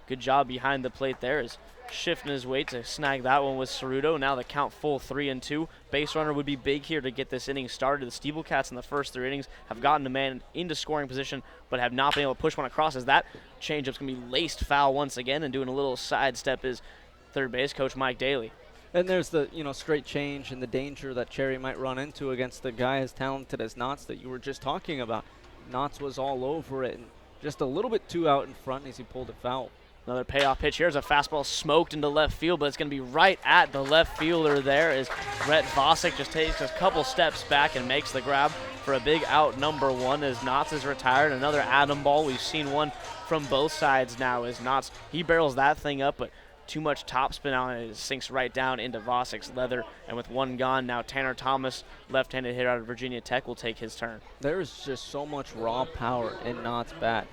Good job behind the plate there, is shifting his weight to snag that one with Ceruto. Now the count full 3-2. Base runner would be big here to get this inning started. The SteepleCats in the first 3 innings have gotten a man into scoring position, but have not been able to push one across, as that changeup's going to be laced foul once again, and doing a little sidestep is third base coach Mike Daly. And there's the straight change and the danger that Cherry might run into against the guy as talented as Knotts that you were just talking about. Knotts was all over it and just a little bit too out in front as he pulled it foul. Another payoff pitch. Here's a fastball smoked into left field, but it's going to be right at the left fielder there as Brett Vosick just takes a couple steps back and makes the grab for a big out number 1 as Knotts is retired. Another Adam ball. We've seen one from both sides now as Knotts, he barrels that thing up, but too much topspin on it. It sinks right down into Vosick's leather. And with one gone, now Tanner Thomas, left-handed hitter out of Virginia Tech, will take his turn. There's just so much raw power in Knott's bat.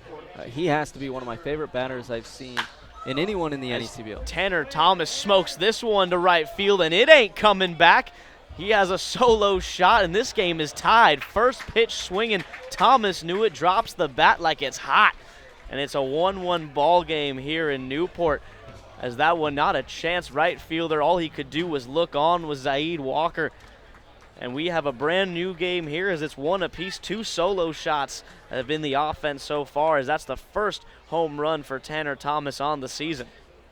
He has to be one of my favorite batters I've seen in anyone in the NECBL. Tanner Thomas smokes this one to right field, and it ain't coming back. He has a solo shot, and this game is tied. First pitch swinging. Thomas knew it, drops the bat like it's hot. And it's a 1-1 ball game here in Newport. As that one, not a chance, right fielder. All he could do was look on was Zaid Walker. And we have a brand new game here as it's 1 apiece. 2 solo shots have been the offense so far, as that's the first home run for Tanner Thomas on the season.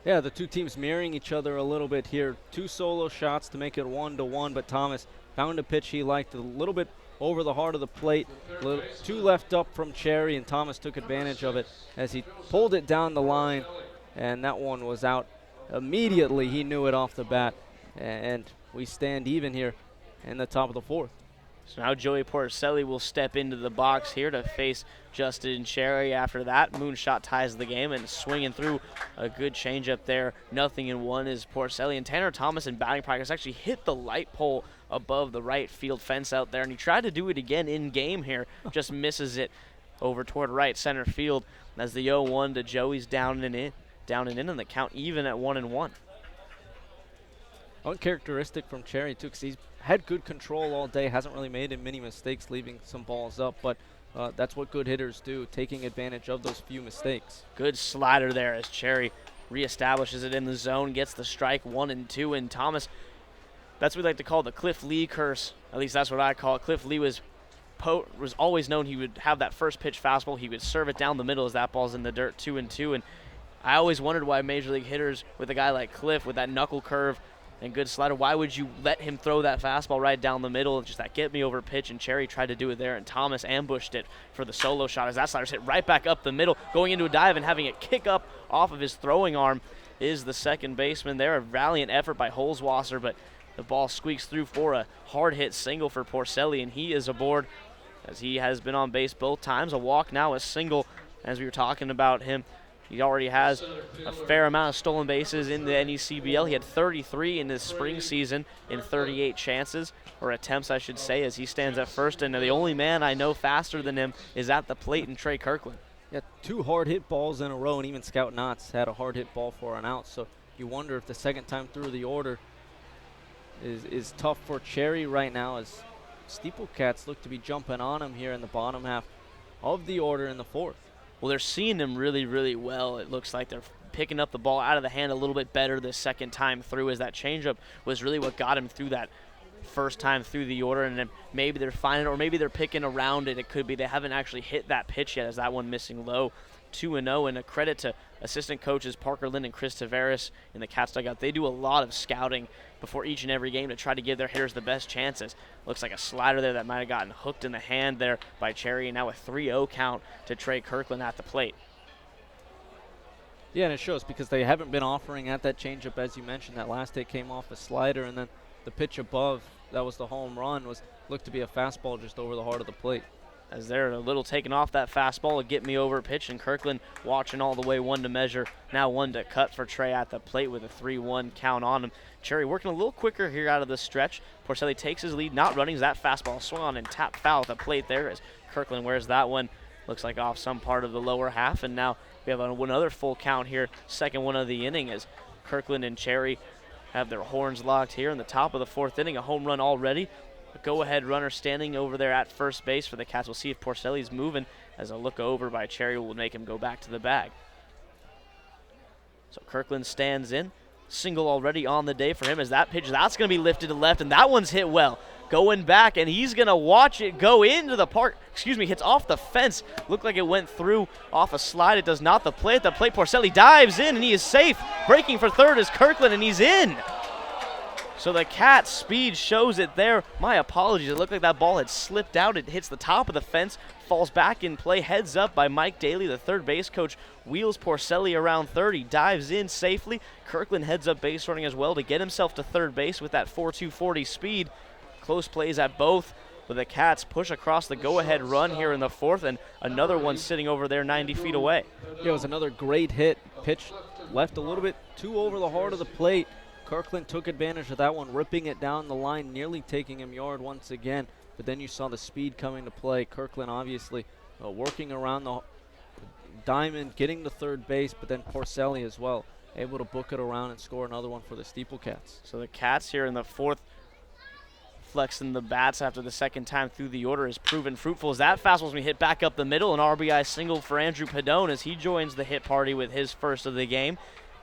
Yeah, the two teams mirroring each other a little bit here. 2 solo shots to make it 1-1, but Thomas found a pitch he liked a little bit over the heart of the plate. 2 left up from Cherry, and Thomas took advantage of it as he pulled it down the line. And that one was out immediately. He knew it off the bat. And we stand even here in the top of the 4th. So now Joey Porcelli will step into the box here to face Justin Cherry. After that, moonshot ties the game, and swinging through a good changeup there. 0-1 is Porcelli. And Tanner Thomas in batting practice actually hit the light pole above the right field fence out there. And he tried to do it again in game here, just misses it over toward right center field. As the 0-1 to Joey's down and in, and the count even at 1-1. Uncharacteristic from Cherry, too, because he's had good control all day, hasn't really made many mistakes, leaving some balls up, but that's what good hitters do, taking advantage of those few mistakes. Good slider there as Cherry reestablishes it in the zone, gets the strike 1 and 2, and Thomas, that's what we like to call the Cliff Lee curse. At least that's what I call it. Cliff Lee was always known he would have that first pitch fastball. He would serve it down the middle as that ball's in the dirt, 2 and 2, and I always wondered why major league hitters with a guy like Cliff with that knuckle curve and good slider, why would you let him throw that fastball right down the middle? Just that get me over pitch, and Cherry tried to do it there, and Thomas ambushed it for the solo shot as that slider's hit right back up the middle, going into a dive and having it kick up off of his throwing arm is the second baseman there. A valiant effort by Holzwasser, but the ball squeaks through for a hard hit single for Porcelli, and he is aboard as he has been on base both times. A walk, now a single, as we were talking about him. He already has a fair amount of stolen bases in the NECBL. He had 33 in his spring season in 38 chances, or attempts I should say, as he stands at first. And the only man I know faster than him is at the plate in Trey Kirkland. Yeah, 2 hard hit balls in a row, and even Scout Knotts had a hard hit ball for an out. So you wonder if the second time through the order is tough for Cherry right now, as SteepleCats look to be jumping on him here in the bottom half of the order in the 4th. Well, they're seeing him really, really well. It looks like they're picking up the ball out of the hand a little bit better the second time through, as that changeup was really what got him through that first time through the order, and then maybe they're finding it, or maybe they're picking around it. It could be they haven't actually hit that pitch yet, as that one missing low. 2-0, and a credit to assistant coaches Parker Lynn and Chris Tavares in the Cats dugout. They do a lot of scouting before each and every game to try to give their hitters the best chances. Looks like a slider there that might have gotten hooked in the hand there by Cherry, and now a 3-0 count to Trey Kirkland at the plate. Yeah, and it shows because they haven't been offering at that changeup, as you mentioned. That last hit came off a slider, and then the pitch above, that was the home run, looked to be a fastball just over the heart of the plate. As they're a little taken off that fastball, a get me over pitch, and Kirkland watching all the way, 1 to measure, now 1 to cut for Trey at the plate with a 3-1 count on him. Cherry working a little quicker here out of the stretch. Porcelli takes his lead, not running as that fastball swung on and tapped foul at the plate there as Kirkland wears that one. Looks like off some part of the lower half, and now we have another full count here, second one of the inning, as Kirkland and Cherry have their horns locked here in the top of the 4th inning. A home run already. A go-ahead runner standing over there at first base for the Cats. We'll see if Porcelli's moving, as a look over by Cherry will make him go back to the bag. So Kirkland stands in. Single already on the day for him, as that pitch, that's going to be lifted to left, and that one's hit well. Going back, and he's going to watch it go into the park. Hits off the fence. Looked like it went through off a slide. It does not. The play at the plate. Porcelli dives in, and he is safe. Breaking for third is Kirkland, and he's in. So the Cats' speed shows it there. My apologies. It looked like that ball had slipped out. It hits the top of the fence, falls back in play, heads up by Mike Daly, the third base coach, wheels Porcelli around third. He dives in safely. Kirkland heads up base running as well to get himself to third base with that 4.240 speed. Close plays at both, but the Cats push across the go-ahead run here in the 4th, and another one sitting over there 90 feet away. Yeah, it was another great hit. Pitch left a little bit too over the heart of the plate. Kirkland took advantage of that one, ripping it down the line, nearly taking him yard once again. But then you saw the speed coming to play. Kirkland obviously working around the diamond, getting to third base, but then Porcelli as well, able to book it around and score another one for the SteepleCats. So the Cats here in the 4th, flexing the bats after the second time through the order, has proven fruitful as that fastball's going to be hit back up the middle. An RBI single for Andrew Padone as he joins the hit party with his first of the game.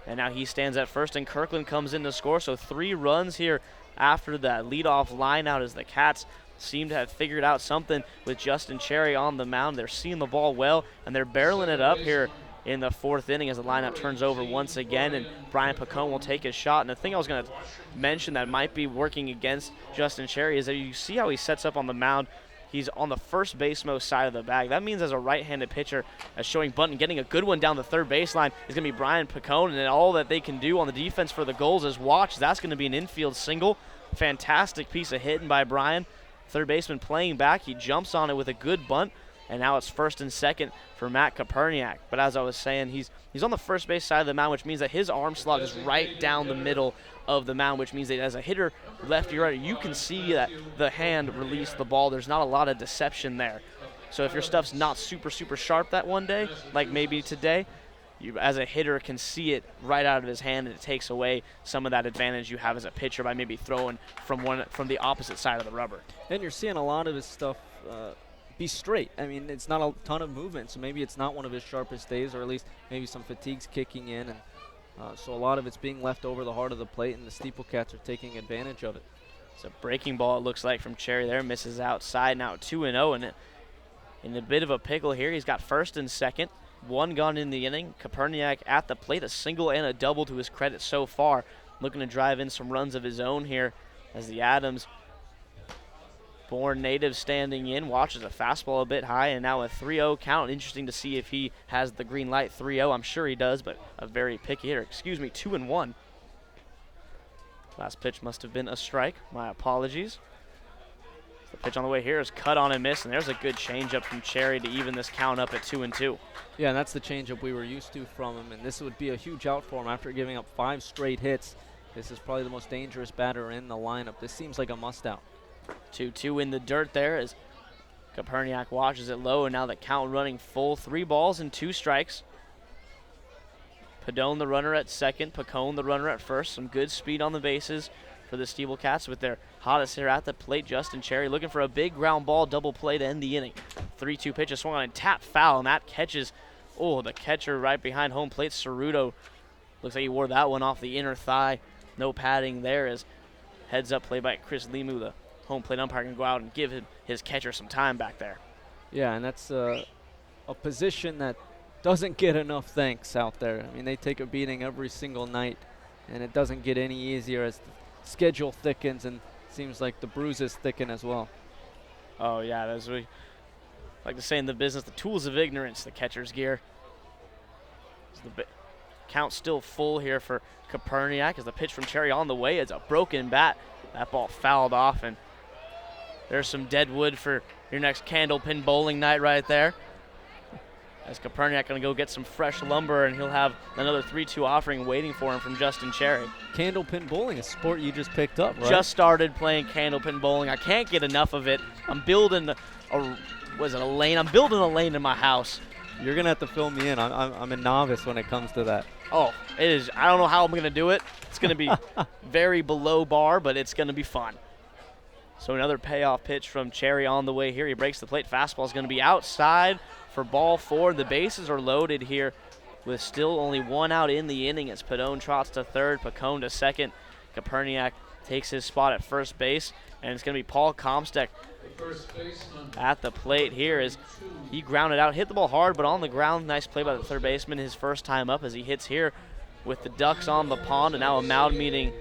And now he stands at first, and Kirkland comes in to score. So 3 runs here after that leadoff line out, as the Cats seem to have figured out something with Justin Cherry on the mound. They're seeing the ball well, and they're barreling it up here in the 4th inning as the lineup turns over once again, and Brian Pacone will take his shot. And the thing I was going to mention that might be working against Justin Cherry is that you see how he sets up on the mound. He's on the first basemost side of the bag. That means as a right-handed pitcher, as showing Bunton getting a good one down the third baseline is going to be Brian Pacone, and then all that they can do on the defense for the Gulls is watch. That's going to be an infield single. Fantastic piece of hitting by Brian. Third baseman playing back. He jumps on it with a good bunt, and now it's first and second for Matt Koperniak. But as I was saying, he's on the first base side of the mound, which means that his arm slot is right down the middle of the mound, which means that as a hitter, lefty right, you can see that the hand release the ball. There's not a lot of deception there. So if your stuff's not super, super sharp that one day, like maybe today, you as a hitter can see it right out of his hand, and it takes away some of that advantage you have as a pitcher by maybe throwing from the opposite side of the rubber. And you're seeing a lot of his stuff be straight. I mean, it's not a ton of movement, so maybe it's not one of his sharpest days, or at least maybe some fatigue's kicking in, and so a lot of it's being left over the heart of the plate, and the SteepleCats are taking advantage of it. It's a breaking ball, it looks like, from Cherry there. Misses outside, now 2-0, and in a bit of a pickle here. He's got first and second. One gone in the inning. Koperniak at the plate, a single and a double to his credit so far. Looking to drive in some runs of his own here as the Adams born native standing in, watches a fastball a bit high, and now a 3-0 count. Interesting to see if he has the green light 3-0. I'm sure he does, but a very picky hitter. 2-1. Last pitch must have been a strike. My apologies. The pitch on the way here is cut on and miss, and there's a good changeup from Cherry to even this count up at 2-2. Yeah, and that's the changeup we were used to from him, and this would be a huge out for him after giving up 5 straight hits. This is probably the most dangerous batter in the lineup. This seems like a must-out. 2-2 in the dirt there as Koperniak watches it low, and now the count running full. 3 balls and 2 strikes. Padone the runner at second, Pacone the runner at first. Some good speed on the bases for the SteepleCats with their hottest hitter at the plate, Justin Cherry, looking for a big ground ball double play to end the inning. 3-2 pitch is swung on and tap foul, and that catches, the catcher right behind home plate, Ceruto. Looks like he wore that one off the inner thigh. No padding there as heads up play by Chris Limu, the home plate umpire, can go out and give his catcher some time back there. Yeah, and that's a position that doesn't get enough thanks out there. I mean, they take a beating every single night, and it doesn't get any easier as the schedule thickens, and seems like the bruises thicken as well. Oh, yeah, as we like to say in the business, the tools of ignorance, the catcher's gear. So the count still full here for Koperniak as the pitch from Cherry on the way. It's a broken bat. That ball fouled off, and there's some dead wood for your next candlepin bowling night right there. As Koperniak going to go get some fresh lumber, and he'll have another 3-2 offering waiting for him from Justin Cherry. Candlepin bowling, a sport you just picked up, right? Just started playing candlepin bowling. I can't get enough of it. I'm building a lane? I'm building a lane in my house. You're going to have to fill me in. I'm a novice when it comes to that. Oh, it is. I don't know how I'm going to do it. It's going to be very below bar, but it's going to be fun. So another payoff pitch from Cherry on the way here. He breaks the plate. Fastball is going to be outside for ball 4. The bases are loaded here with still only 1 out in the inning as Padone trots to third, Pacone to second. Koperniak takes his spot at first base, and it's going to be Paul Comstock at the plate here as he grounded out, hit the ball hard, but on the ground. Nice play by the third baseman, his first time up as he hits here with the Ducks on the pond, and now a mound meeting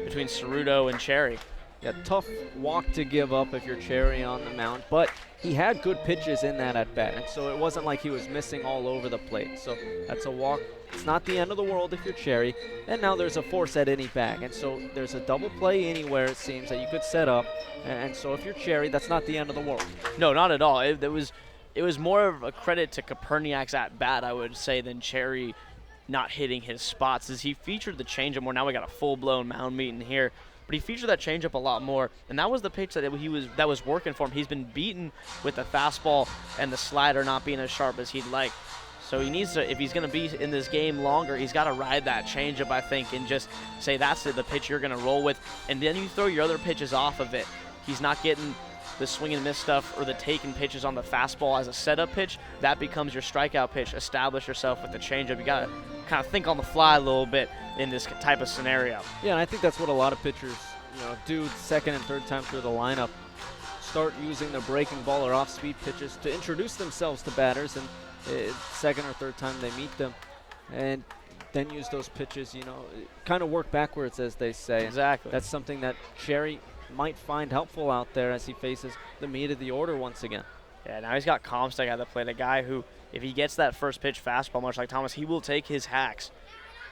between Ceruto and Cherry. Yeah, tough walk to give up if you're Cherry on the mound, but he had good pitches in that at-bat, and so it wasn't like he was missing all over the plate. So that's a walk. It's not the end of the world if you're Cherry, and now there's a force at any bag, and so there's a double play anywhere, it seems, that you could set up, and so if you're Cherry, that's not the end of the world. No, not at all. It was more of a credit to Koperniak's at-bat, I would say, than Cherry not hitting his spots, as he featured the changeup more. Now we got a full-blown mound meeting here. But he featured that changeup a lot more, and that was the pitch that was working for him. He's been beaten with the fastball and the slider not being as sharp as he'd like. So he needs to, if he's going to be in this game longer, he's got to ride that changeup, I think, and just say that's the pitch you're going to roll with, and then you throw your other pitches off of it. He's not getting the swing and miss stuff or the taken pitches on the fastball as a setup pitch. That becomes your strikeout pitch. Establish yourself with the changeup. You got to kind of think on the fly a little bit in this type of scenario. Yeah, and I think that's what a lot of pitchers do second and third time through the lineup. Start using their breaking ball or off-speed pitches to introduce themselves to batters, and second or third time they meet them, and then use those pitches, kind of work backwards, as they say. Exactly. That's something that Cherry might find helpful out there as he faces the meat of the order once again. Yeah, now he's got Comstock at the plate, a guy who, if he gets that first pitch fastball, much like Thomas, he will take his hacks.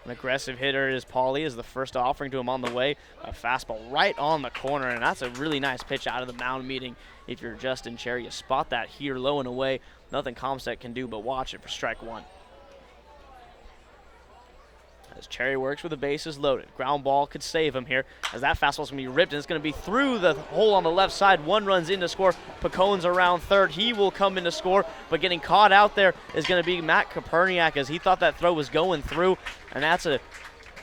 An aggressive hitter is Paulie, is the first offering to him on the way. A fastball right on the corner, and that's a really nice pitch out of the mound meeting. If you're Justin Cherry, you spot that here low and away. Nothing Comstock can do but watch it for strike 1. as Cherry works with the bases loaded. Ground ball could save him here, as that fastball's going to be ripped, and it's going to be through the hole on the left side. One runs in to score. Picone's around third. He will come in to score, but getting caught out there is going to be Matt Koperniak, as he thought that throw was going through, and that's a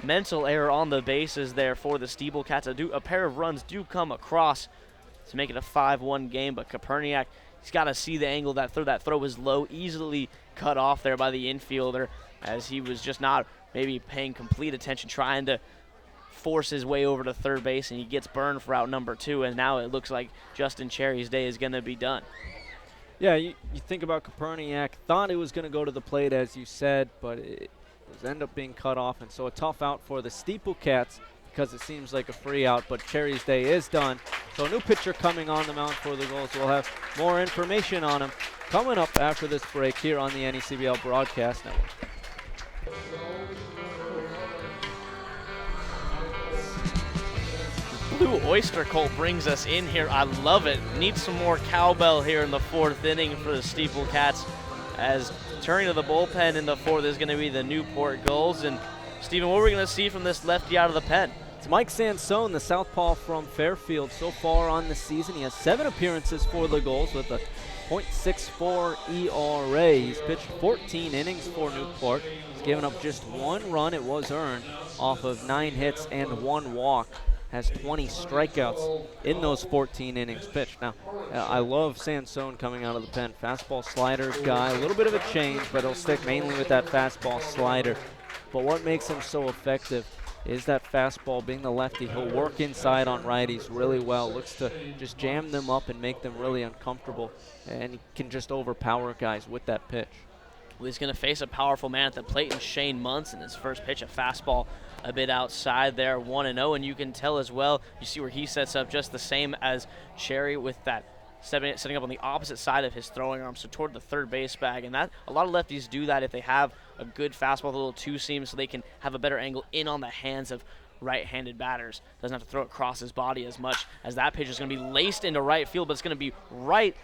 mental error on the bases there for the SteepleCats. A pair of runs do come across to make it a 5-1 game, but Koperniak, he's got to see the angle that throw. That throw was low, easily cut off there by the infielder, as he was just not maybe paying complete attention, trying to force his way over to third base, and he gets burned for out number 2, and now it looks like Justin Cherry's day is going to be done. Yeah, you think about Koperniak, thought it was going to go to the plate, as you said, but it ended up being cut off, and so a tough out for the SteepleCats because it seems like a free out, but Cherry's day is done. So a new pitcher coming on the mound for the Gulls. We'll have more information on him coming up after this break here on the NECBL Broadcast Network. Blue Oyster Cult brings us in here. I love it. Need some more cowbell here in the 4th inning for the SteepleCats, as turning to the bullpen in the 4th is going to be the Newport Gulls. And Stephen, what are we going to see from this lefty out of the pen? It's Mike Sansone, the southpaw from Fairfield. So far on the season, he has 7 appearances for the Gulls with a .64 ERA. He's pitched 14 innings for Newport. He's given up just 1 run. It was earned off of 9 hits and 1 walk. Has 20 strikeouts in those 14 innings pitched. Now, I love Sansone coming out of the pen. Fastball slider guy, a little bit of a change, but he'll stick mainly with that fastball slider. But what makes him so effective is that fastball. Being the lefty, he'll work inside on righties really well. Looks to just jam them up and make them really uncomfortable, and he can just overpower guys with that pitch. Well, he's going to face a powerful man at the plate in Shane Muntz, in his first pitch, a fastball a bit outside there, 1-0, and you can tell as well, you see where he sets up just the same as Cherry with that setting up on the opposite side of his throwing arm, so toward the third base bag. And that a lot of lefties do that if they have a good fastball with a little two-seam, so they can have a better angle in on the hands of right-handed batters. Doesn't have to throw it across his body as much, as that pitch is going to be laced into right field, but it's going to be right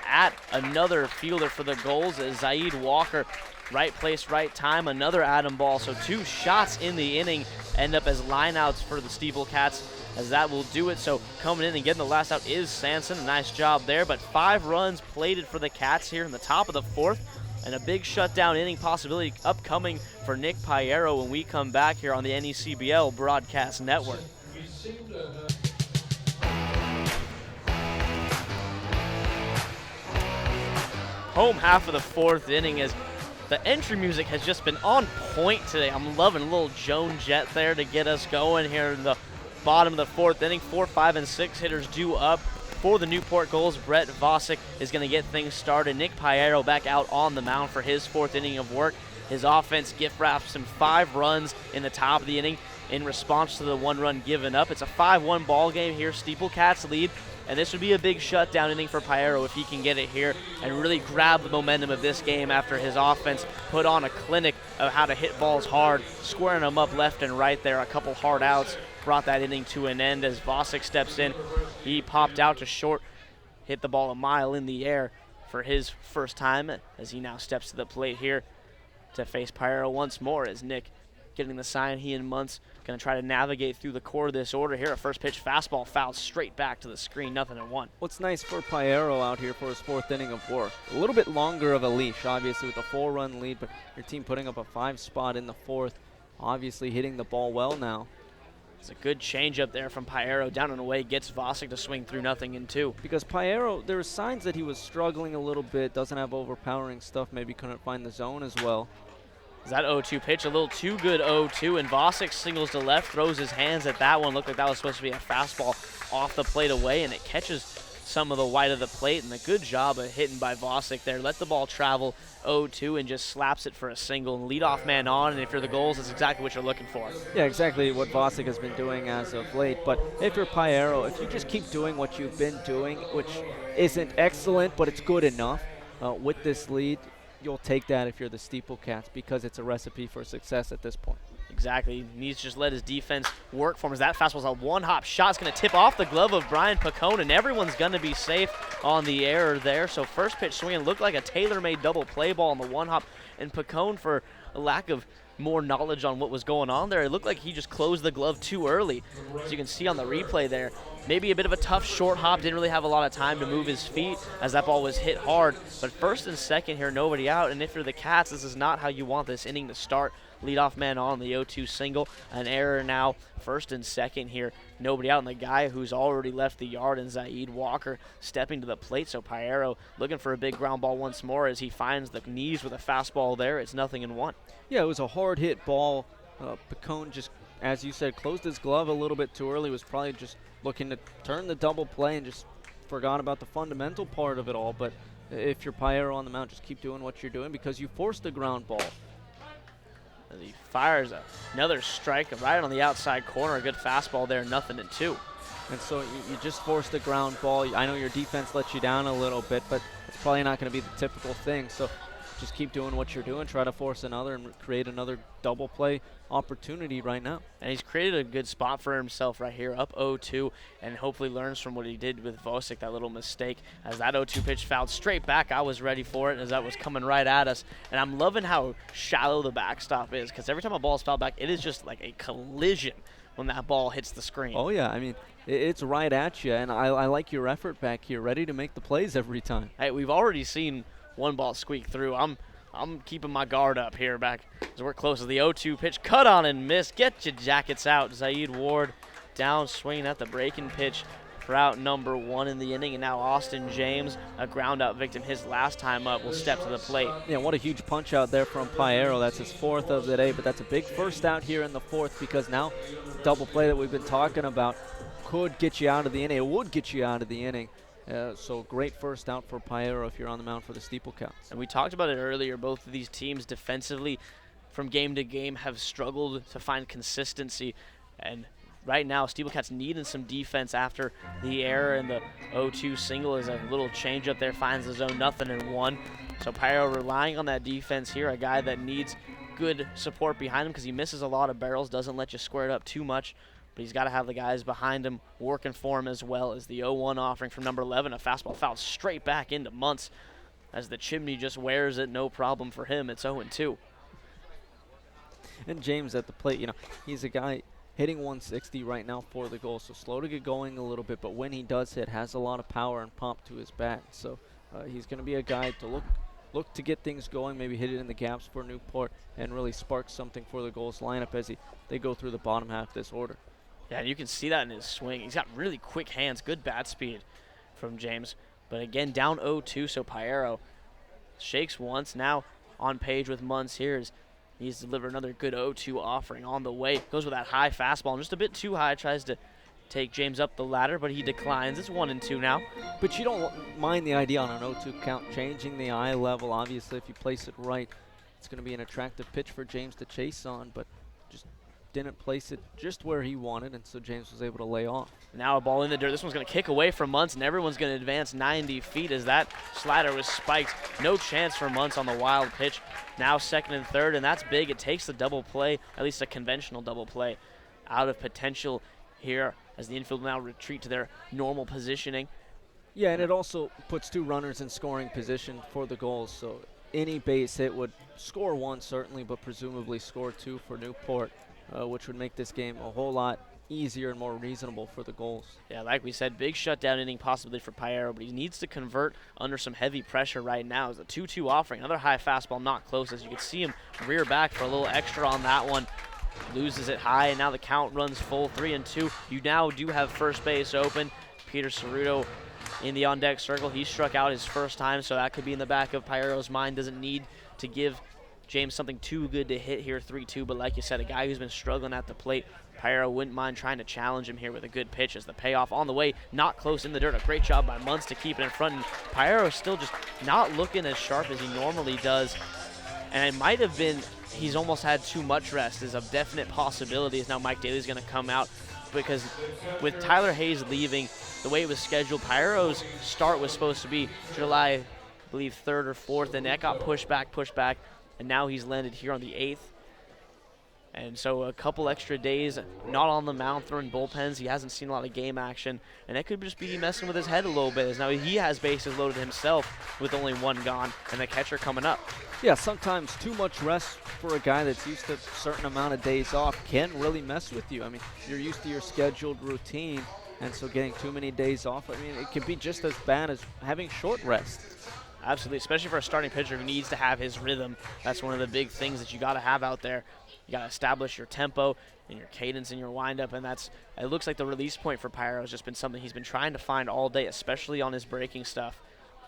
at another fielder for the Gulls, as Zaid Walker. Right place, right time, another Adam ball. So 2 shots in the inning end up as lineouts for the SteepleCats, as that will do it. So coming in and getting the last out is Sanson. A nice job there, but 5 runs plated for the Cats here in the top of the 4th, and a big shutdown inning possibility upcoming for Nick Piero when we come back here on the NECBL Broadcast Network. Home half of the 4th inning, as the entry music has just been on point today. I'm loving a little Joan Jett there to get us going here in the bottom of the 4th inning. 4, 5, and 6 hitters due up for the Newport Gulls. Brett Vosick is going to get things started. Nick Piero back out on the mound for his 4th inning of work. His offense gift wraps him 5 runs in the top of the inning in response to the 1 run given up. It's a 5-1 ball game here. SteepleCats lead. And this would be a big shutdown inning for Piero if he can get it here and really grab the momentum of this game after his offense put on a clinic of how to hit balls hard, squaring them up left and right there. A couple hard outs brought that inning to an end as Vosick steps in. He popped out to short, hit the ball a mile in the air for his first time, as he now steps to the plate here to face Piero once more, as Nick getting the sign. He and Muntz going to try to navigate through the core of this order here. A first pitch fastball fouled straight back to the screen, 0-1. What's nice for Piero out here for his 4th inning of work, a little bit longer of a leash, obviously with a 4-run lead, but your team putting up a 5 spot in the 4th, obviously hitting the ball well now. It's a good changeup there from Piero, down and away, gets Vosick to swing through 0-2. Because Piero, there were signs that he was struggling a little bit, doesn't have overpowering stuff, maybe couldn't find the zone as well. That 0-2 pitch, a little too good 0-2, and Vosick singles to left, throws his hands at that one. Looked like that was supposed to be a fastball off the plate away, and it catches some of the white of the plate, and a good job of hitting by Vosick there. Let the ball travel 0-2 and just slaps it for a single, and leadoff man on, and if you're the Gulls, that's exactly what you're looking for. Yeah, exactly what Vosick has been doing as of late, but if you're Piero, if you just keep doing what you've been doing, which isn't excellent, but it's good enough with this lead, you'll take that if you're the SteepleCats, because it's a recipe for success at this point. Exactly. He needs to just let his defense work for him, as that fastball's a one-hop shot. It's going to tip off the glove of Brian Picone, and everyone's going to be safe on the error there. So first pitch swinging looked like a tailor-made double play ball on the one-hop, and Picone, for a lack of more knowledge on what was going on there. It looked like he just closed the glove too early. As you can see on the replay there, maybe a bit of a tough short hop, didn't really have a lot of time to move his feet as that ball was hit hard. But first and second here, nobody out, and if you're the Cats, this is not how you want this inning to start. Leadoff man on the 0-2 single, an error now, first and second here, nobody out, and the guy who's already left the yard, and Zaid Walker stepping to the plate. So Piero looking for a big ground ball once more as he finds the knees with a fastball there. It's 0-1. Yeah, it was a hard hit ball. Picone just, as you said, closed his glove a little bit too early, was probably just looking to turn the double play and just forgot about the fundamental part of it all. But if you're Piero on the mound, just keep doing what you're doing because you forced the ground ball. As he fires another strike right on the outside corner. A good fastball there, 0-2. And so you just forced the ground ball. I know your defense let you down a little bit, but it's probably not going to be the typical thing. So just keep doing what you're doing. Try to force another and create another double play opportunity right now. And he's created a good spot for himself right here, up 0-2, and hopefully learns from what he did with Vosick, that little mistake. As that 0-2 pitch fouled straight back, I was ready for it as that was coming right at us. And I'm loving how shallow the backstop is, because every time a ball is fouled back, it is just like a collision when that ball hits the screen. Oh, yeah. I mean, it's right at you, and I like your effort back here, ready to make the plays every time. Hey, we've already seen one ball squeak through. I'm keeping my guard up here back as we're close to the 0-2 pitch. Cut on and miss. Get your jackets out. Zaid Ward down swinging at the breaking pitch for out number 1 in the inning. And now Austin James, a ground out victim his last time up, will step to the plate. Yeah, what a huge punch out there from Piero. That's his 4th of the day, but that's a big first out here in the 4th because now the double play that we've been talking about could get you out of the inning. It would get you out of the inning. So great first out for Piero if you're on the mound for the SteepleCats. And we talked about it earlier. Both of these teams defensively from game to game have struggled to find consistency. And right now, SteepleCats needing some defense after the error in the 0-2 single as a little change up there finds the zone, 0-1. So Piero relying on that defense here, a guy that needs good support behind him because he misses a lot of barrels, doesn't let you square it up too much. But he's got to have the guys behind him working for him as well as the 0-1 offering from number 11. A fastball fouled straight back into Muntz as the chimney just wears it. No problem for him. It's 0-2. And James at the plate, he's a guy hitting 160 right now for the goal. So slow to get going a little bit, but when he does hit, has a lot of power and pop to his bat. So he's going to be a guy to look to get things going, maybe hit it in the gaps for Newport and really spark something for the Gulls lineup as they go through the bottom half of this order. Yeah, and you can see that in his swing. He's got really quick hands, good bat speed from James. But again, down 0-2, so Piero shakes once. Now on page with Muntz here. He's delivered another good 0-2 offering on the way. Goes with that high fastball, and just a bit too high. Tries to take James up the ladder, but he declines. It's 1-2 now. But you don't mind the idea on an 0-2 count, changing the eye level. Obviously, if you place it right, it's going to be an attractive pitch for James to chase on, but just didn't place it just where he wanted, and so James was able to lay off. Now a ball in the dirt. This one's going to kick away from Muntz, and everyone's going to advance 90 feet as that slider was spiked. No chance for Muntz on the wild pitch. Now second and third, and that's big. It takes the double play, at least a conventional double play, out of potential here as the infield now retreat to their normal positioning. Yeah, and it also puts 2 runners in scoring position for the Gulls, so any base hit would score 1 certainly, but presumably score 2 for Newport. Which would make this game a whole lot easier and more reasonable for the Gulls. Yeah, like we said, big shutdown inning possibly for Piero, but he needs to convert under some heavy pressure right now. It's a 2-2 offering. Another high fastball, not close, as you can see him rear back for a little extra on that one. Loses it high, and now the count runs full, 3-2. You now do have first base open. Peter Cerruto in the on-deck circle. He struck out his first time, so that could be in the back of Piero's mind. Doesn't need to give James something too good to hit here, 3-2, but like you said, a guy who's been struggling at the plate. Piero wouldn't mind trying to challenge him here with a good pitch as the payoff on the way, not close in the dirt. A great job by Muntz to keep it in front, and Piero still just not looking as sharp as he normally does. And it might have been he's almost had too much rest is a definite possibility as now Mike Daly's going to come out, because with Tyler Hayes leaving, the way it was scheduled, Piero's start was supposed to be July, I believe, 3rd or 4th, and that got pushed back. And now he's landed here on the 8th. And so a couple extra days not on the mound throwing bullpens. He hasn't seen a lot of game action, and that could just be messing with his head a little bit, as now he has bases loaded himself with only one gone and the catcher coming up. Yeah, sometimes too much rest for a guy that's used to a certain amount of days off can really mess with you. I mean, you're used to your scheduled routine, and so getting too many days off, I mean, it can be just as bad as having short rest. Absolutely, especially for a starting pitcher who needs to have his rhythm. That's one of the big things that you got to have out there. You got to establish your tempo and your cadence and your windup, and it looks like the release point for Pyro has just been something he's been trying to find all day, especially on his breaking stuff.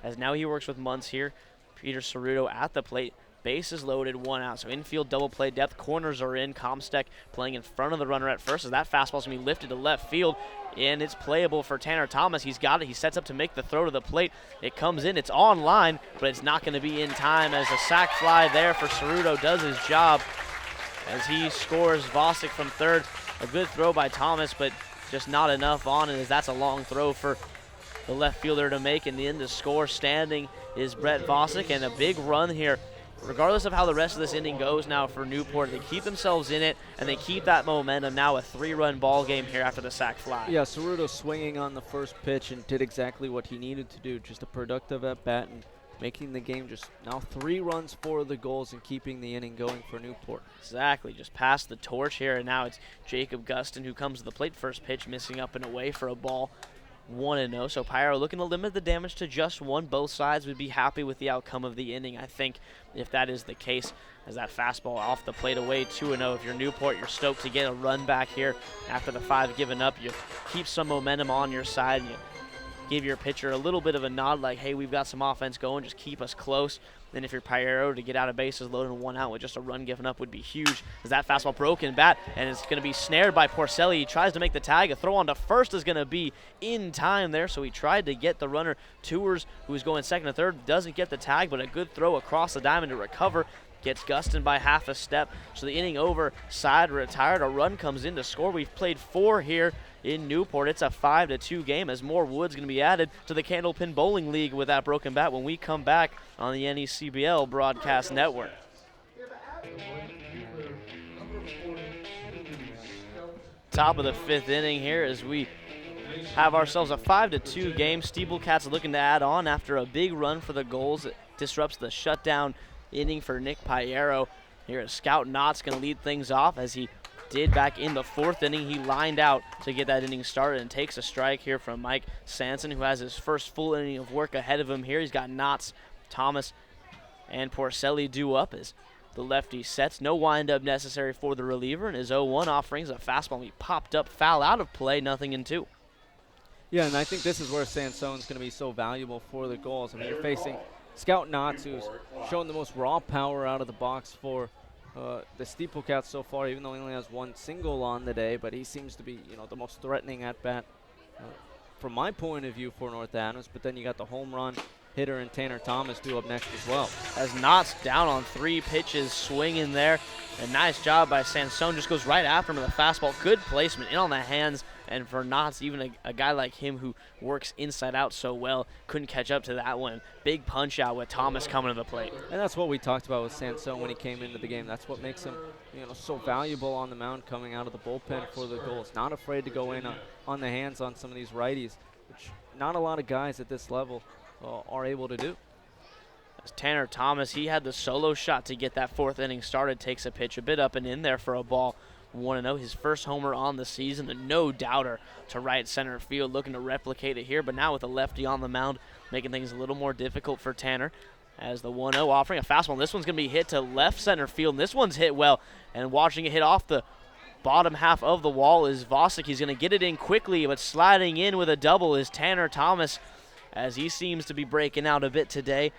As now he works with Muntz here. Peter Ceruto at the plate. Bases loaded, 1 out. So infield double play depth. Corners are in. Comsteck playing in front of the runner at first as that fastball's going to be lifted to left field. And it's playable for Tanner Thomas. He's got it. He sets up to make the throw to the plate. It comes in. It's on line, but it's not going to be in time as a sac fly there for Ceruto does his job as he scores. Vosick from third. A good throw by Thomas, but just not enough on it as that's a long throw for the left fielder to make. And in the score standing is Brett Vosick, and a big run here. Regardless of how the rest of this inning goes now for Newport, they keep themselves in it, and they keep that momentum. Now a 3-run ball game here after the sac fly. Yeah, Ceruto swinging on the first pitch and did exactly what he needed to do. Just a productive at-bat and making the game just now 3 runs for the Gulls and keeping the inning going for Newport. Exactly, just passed the torch here, and now it's Jacob Gustin who comes to the plate. First pitch missing up and away for a ball. 1-0, so Pyro looking to limit the damage to just 1. Both sides would be happy with the outcome of the inning, I think, if that is the case, as that fastball off the plate away. 2-0. If you're Newport, you're stoked to get a run back here after the 5 given up. You keep some momentum on your side, and you give your pitcher a little bit of a nod like, hey, we've got some offense going, just keep us close. Then if you're Pyro, to get out of bases loaded and 1 out with just a run given up would be huge, as that fastball broken bat, and it's going to be snared by Porcelli. He tries to make the tag. A throw on to first is going to be in time there, so he tried to get the runner. Tours, who's going second and third, doesn't get the tag, but a good throw across the diamond to recover. Gets Gustin by half a step, so the inning over, side retired. A run comes in to score. We've played 4 here in Newport. It's a 5-2 game as more wood's going to be added to the Candlepin Bowling League with that broken bat when we come back on the NECBL Broadcast Network. Top of the 5th inning here as we have ourselves a 5-2 game. SteepleCats looking to add on after a big run for the Gulls. It disrupts the shutdown inning for Nick Piero. Here Scout Knott's going to lead things off as he did back in the 4th inning. He lined out to get that inning started and takes a strike here from Mike Sanson, who has his first full inning of work ahead of him here. He's got Knotts, Thomas, and Porcelli due up as the lefty sets. No windup necessary for the reliever, and his 0-1 offerings a fastball. He popped up, foul out of play, 0-2. Yeah, and I think this is where Sanson's going to be so valuable for the Gulls. I mean, you're facing Scout Knotts, who's shown the most raw power out of the box for the SteepleCats so far, even though he only has 1 single on the day, but he seems to be, the most threatening at-bat from my point of view for North Adams. But then you got the home run hitter and Tanner Thomas due up next as well. As Knott's down on 3 pitches, swinging there. A nice job by Sanson, just goes right after him with a fastball. Good placement in on the hands, and for Knott's, even a guy like him who works inside out so well, couldn't catch up to that one. Big punch out with Thomas coming to the plate. And that's what we talked about with Sanson when he came into the game. That's what makes him, so valuable on the mound coming out of the bullpen for the Gulls. Not afraid to go in on the hands on some of these righties, which not a lot of guys at this level are able to do. As Tanner Thomas, he had the solo shot to get that 4th inning started, takes a pitch a bit up and in there for a ball. 1-0, his first homer on the season, a no-doubter to right center field, looking to replicate it here, but now with a lefty on the mound, making things a little more difficult for Tanner. As the 1-0 offering a fastball, and this one's going to be hit to left center field, and this one's hit well, and watching it hit off the bottom half of the wall is Vosick. He's going to get it in quickly, but sliding in with a double is Tanner Thomas, as he seems to be breaking out a bit today,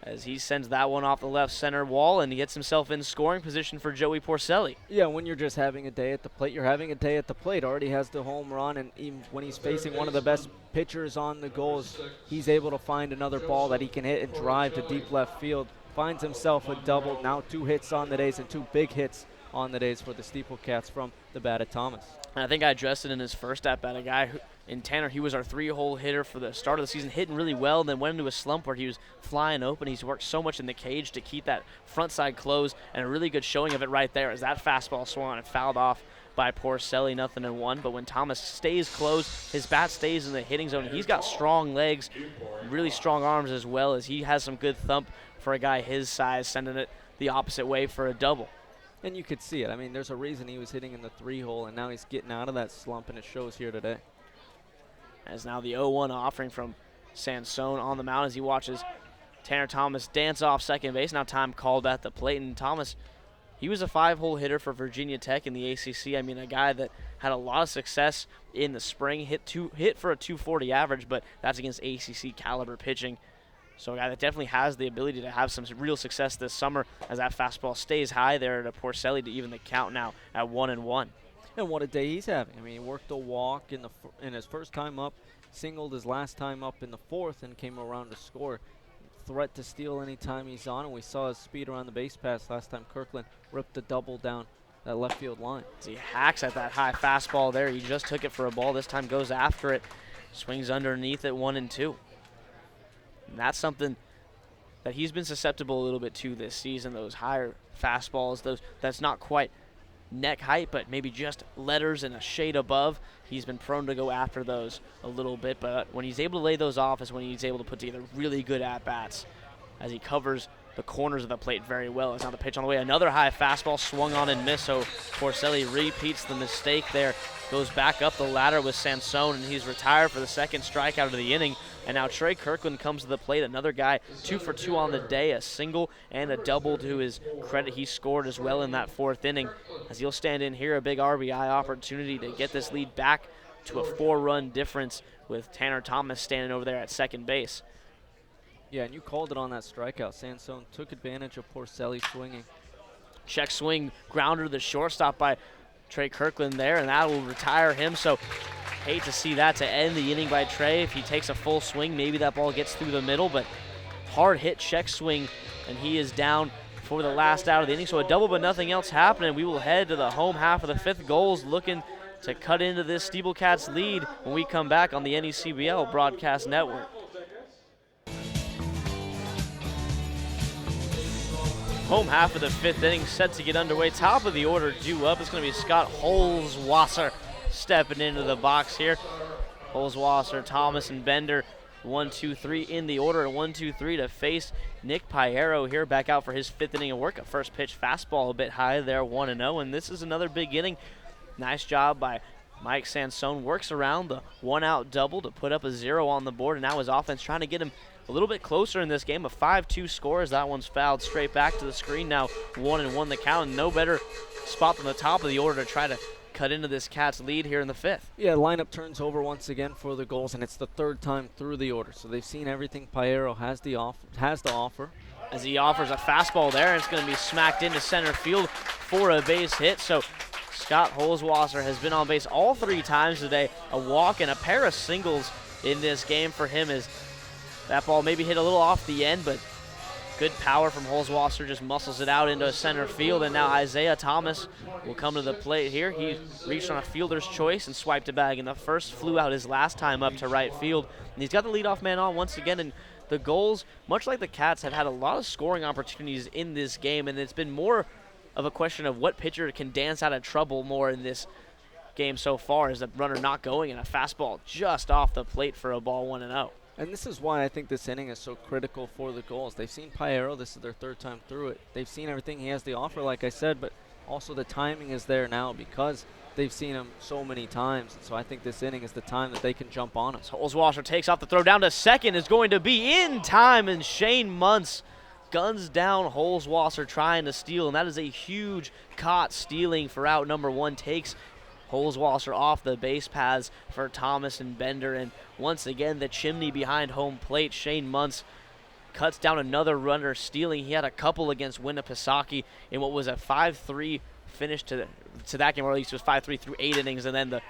as he sends that one off the left center wall and he gets himself in scoring position for Joey Porcelli. Yeah, when you're just having a day at the plate, you're having a day at the plate. Already has the home run, and even when he's facing one of the best pitchers on the Gulls, he's able to find another ball that he can hit and drive to deep left field. Finds himself a double, now 2 hits on the days and 2 big hits on the days for the SteepleCats from the bat of Thomas. And I think I addressed it in his first at-bat. A guy in Tanner, he was our 3-hole hitter for the start of the season, hitting really well, and then went into a slump where he was flying open. He's worked so much in the cage to keep that front side closed, and a really good showing of it right there as that fastball swung and fouled off by Porcelli, 0-1. But when Thomas stays closed, his bat stays in the hitting zone. He's got strong legs, really strong arms as well, as he has some good thump for a guy his size, sending it the opposite way for a double. And you could see it. I mean, there's a reason he was hitting in the 3-hole, and now he's getting out of that slump, and it shows here today. As now the 0-1 offering from Sansone on the mound as he watches Tanner Thomas dance off second base. Now time called at the plate, and Thomas, he was a 5-hole hitter for Virginia Tech in the ACC. I mean, a guy that had a lot of success in the spring, hit for a 240 average, but that's against ACC caliber pitching. So a guy that definitely has the ability to have some real success this summer as that fastball stays high there to Porcelli to even the count now at 1-1. And what a day he's having. I mean, he worked a walk in his first time up, singled his last time up in the 4th, and came around to score. Threat to steal anytime he's on, and we saw his speed around the base pass last time. Kirkland ripped the double down that left field line. He hacks at that high fastball there. He just took it for a ball. This time goes after it. Swings underneath at 1-2. And that's something that he's been susceptible a little bit to this season, those higher fastballs, that's not quite neck height, but maybe just letters and a shade above. He's been prone to go after those a little bit, but when he's able to lay those off is when he's able to put together really good at-bats as he covers the corners of the plate very well. It's now the pitch on the way. Another high fastball swung on and missed, so Porcelli repeats the mistake there. Goes back up the ladder with Sansone, and he's retired for the second strikeout of the inning. And now Trey Kirkland comes to the plate, another guy 2 for 2 on the day, a single and a double to his credit. He scored as well in that 4th inning as he'll stand in here, a big RBI opportunity to get this lead back to a 4-run difference with Tanner Thomas standing over there at second base. Yeah, and you called it on that strikeout. Sansone took advantage of Porcelli swinging. Check swing, grounder to the shortstop by Trey Kirkland there, and that will retire him. So hate to see that to end the inning by Trey. If he takes a full swing, maybe that ball gets through the middle, but hard hit check swing, and he is down for the last out of the inning. So a double, but nothing else happening. We will head to the home half of the 5th. Gulls looking to cut into this SteepleCats lead when we come back on the NECBL Broadcast Network. Home half of the 5th inning set to get underway. Top of the order due up. It's going to be Scott Holzwasser stepping into the box here. Holzwasser, Thomas, and Bender 1, 2, 3 in the order. 1, 2, 3 to face Nick Piero here, back out for his 5th inning of work. A first pitch fastball a bit high there, 1-0. And this is another big inning. Nice job by Mike Sansone. Works around the 1-out double to put up a 0 on the board. And now his offense trying to get him a little bit closer in this game. A 5-2 score as that one's fouled straight back to the screen. Now 1-1 the count, and no better spot than the top of the order to try to cut into this Cats lead here in the 5th. Yeah, lineup turns over once again for the Gulls, and it's the 3rd time through the order. So they've seen everything Piero has to offer. As he offers a fastball there, and it's going to be smacked into center field for a base hit. So Scott Holzwasser has been on base all 3 times today. A walk and a pair of singles in this game for him, as that ball maybe hit a little off the end, but good power from Holzwasser, just muscles it out into center field. And now Isaiah Thomas will come to the plate here. He reached on a fielder's choice and swiped a bag in the first, flew out his last time up to right field. And he's got the leadoff man on once again, and the Gulls, much like the Cats, have had a lot of scoring opportunities in this game, and it's been more of a question of what pitcher can dance out of trouble more in this game so far, as the runner not going and a fastball just off the plate for a ball 1-0. And this is why I think this inning is so critical for the Gulls. They've seen Piero. This is their 3rd time through it. They've seen everything he has to offer, like I said, but also the timing is there now because they've seen him so many times. And so I think this inning is the time that they can jump on him. So Holzwasser takes off the throw down to second, is going to be in time, and Shane Muntz guns down Holzwasser trying to steal, and that is a huge caught stealing for out number 1. Takes Holzwasser off the base paths for Thomas and Bender, and once again the chimney behind home plate. Shane Muntz cuts down another runner stealing. He had a couple against Winnipesaukee in what was a 5-3 finish to that game, or at least it was 5-3 through 8 innings, and then the